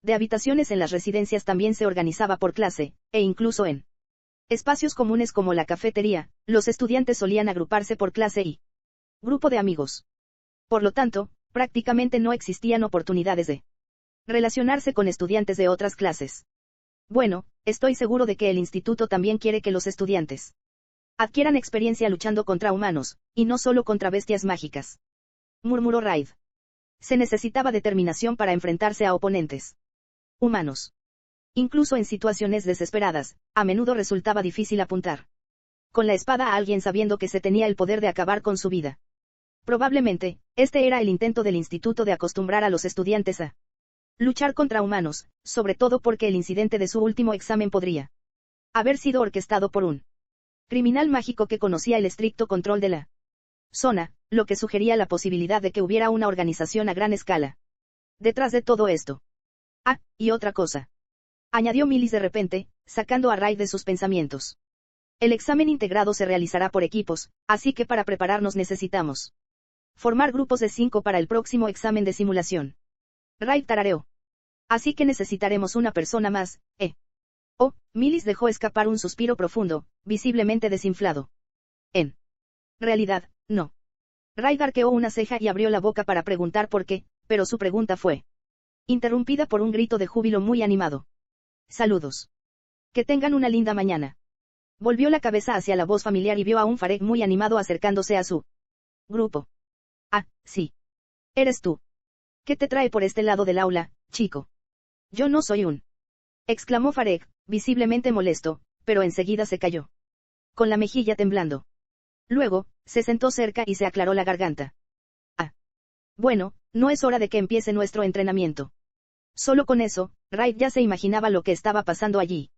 de habitaciones en las residencias también se organizaba por clase, e incluso en espacios comunes como la cafetería, los estudiantes solían agruparse por clase y grupo de amigos. Por lo tanto, prácticamente no existían oportunidades de relacionarse con estudiantes de otras clases. Bueno, estoy seguro de que el instituto también quiere que los estudiantes adquieran experiencia luchando contra humanos, y no solo contra bestias mágicas, murmuró Raid. Se necesitaba determinación para enfrentarse a oponentes humanos. Incluso en situaciones desesperadas, a menudo resultaba difícil apuntar con la espada a alguien sabiendo que se tenía el poder de acabar con su vida. Probablemente, este era el intento del instituto de acostumbrar a los estudiantes a luchar contra humanos, sobre todo porque el incidente de su último examen podría haber sido orquestado por un criminal mágico que conocía el estricto control de la zona, lo que sugería la posibilidad de que hubiera una organización a gran escala detrás de todo esto. Ah, y otra cosa, añadió Millis de repente, sacando a Raid de sus pensamientos. El examen integrado se realizará por equipos, así que para prepararnos necesitamos formar grupos de 5 para el próximo examen de simulación. Raid tarareó. Así que necesitaremos una persona más, Oh, Millis dejó escapar un suspiro profundo, visiblemente desinflado. En realidad, no. Raid arqueó una ceja y abrió la boca para preguntar por qué, pero su pregunta fue interrumpida por un grito de júbilo muy animado. Saludos. Que tengan una linda mañana. Volvió la cabeza hacia la voz familiar y vio a un Fareg muy animado acercándose a su grupo. Ah, sí. Eres tú. ¿Qué te trae por este lado del aula, chico? Yo no soy un... exclamó Fareg, visiblemente molesto, pero enseguida se calló, con la mejilla temblando. Luego, se sentó cerca y se aclaró la garganta. Ah. Bueno, no es hora de que empiece nuestro entrenamiento. Solo con eso, Raid ya se imaginaba lo que estaba pasando allí.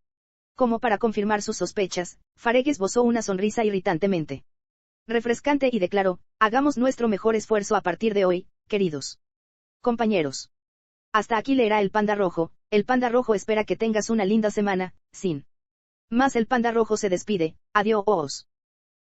Como para confirmar sus sospechas, Fareg esbozó una sonrisa irritantemente refrescante y declaró, hagamos nuestro mejor esfuerzo a partir de hoy, queridos compañeros. Hasta aquí leerá el Panda Rojo. El Panda Rojo espera que tengas una linda semana. Sin más, el Panda Rojo se despide. Adiós.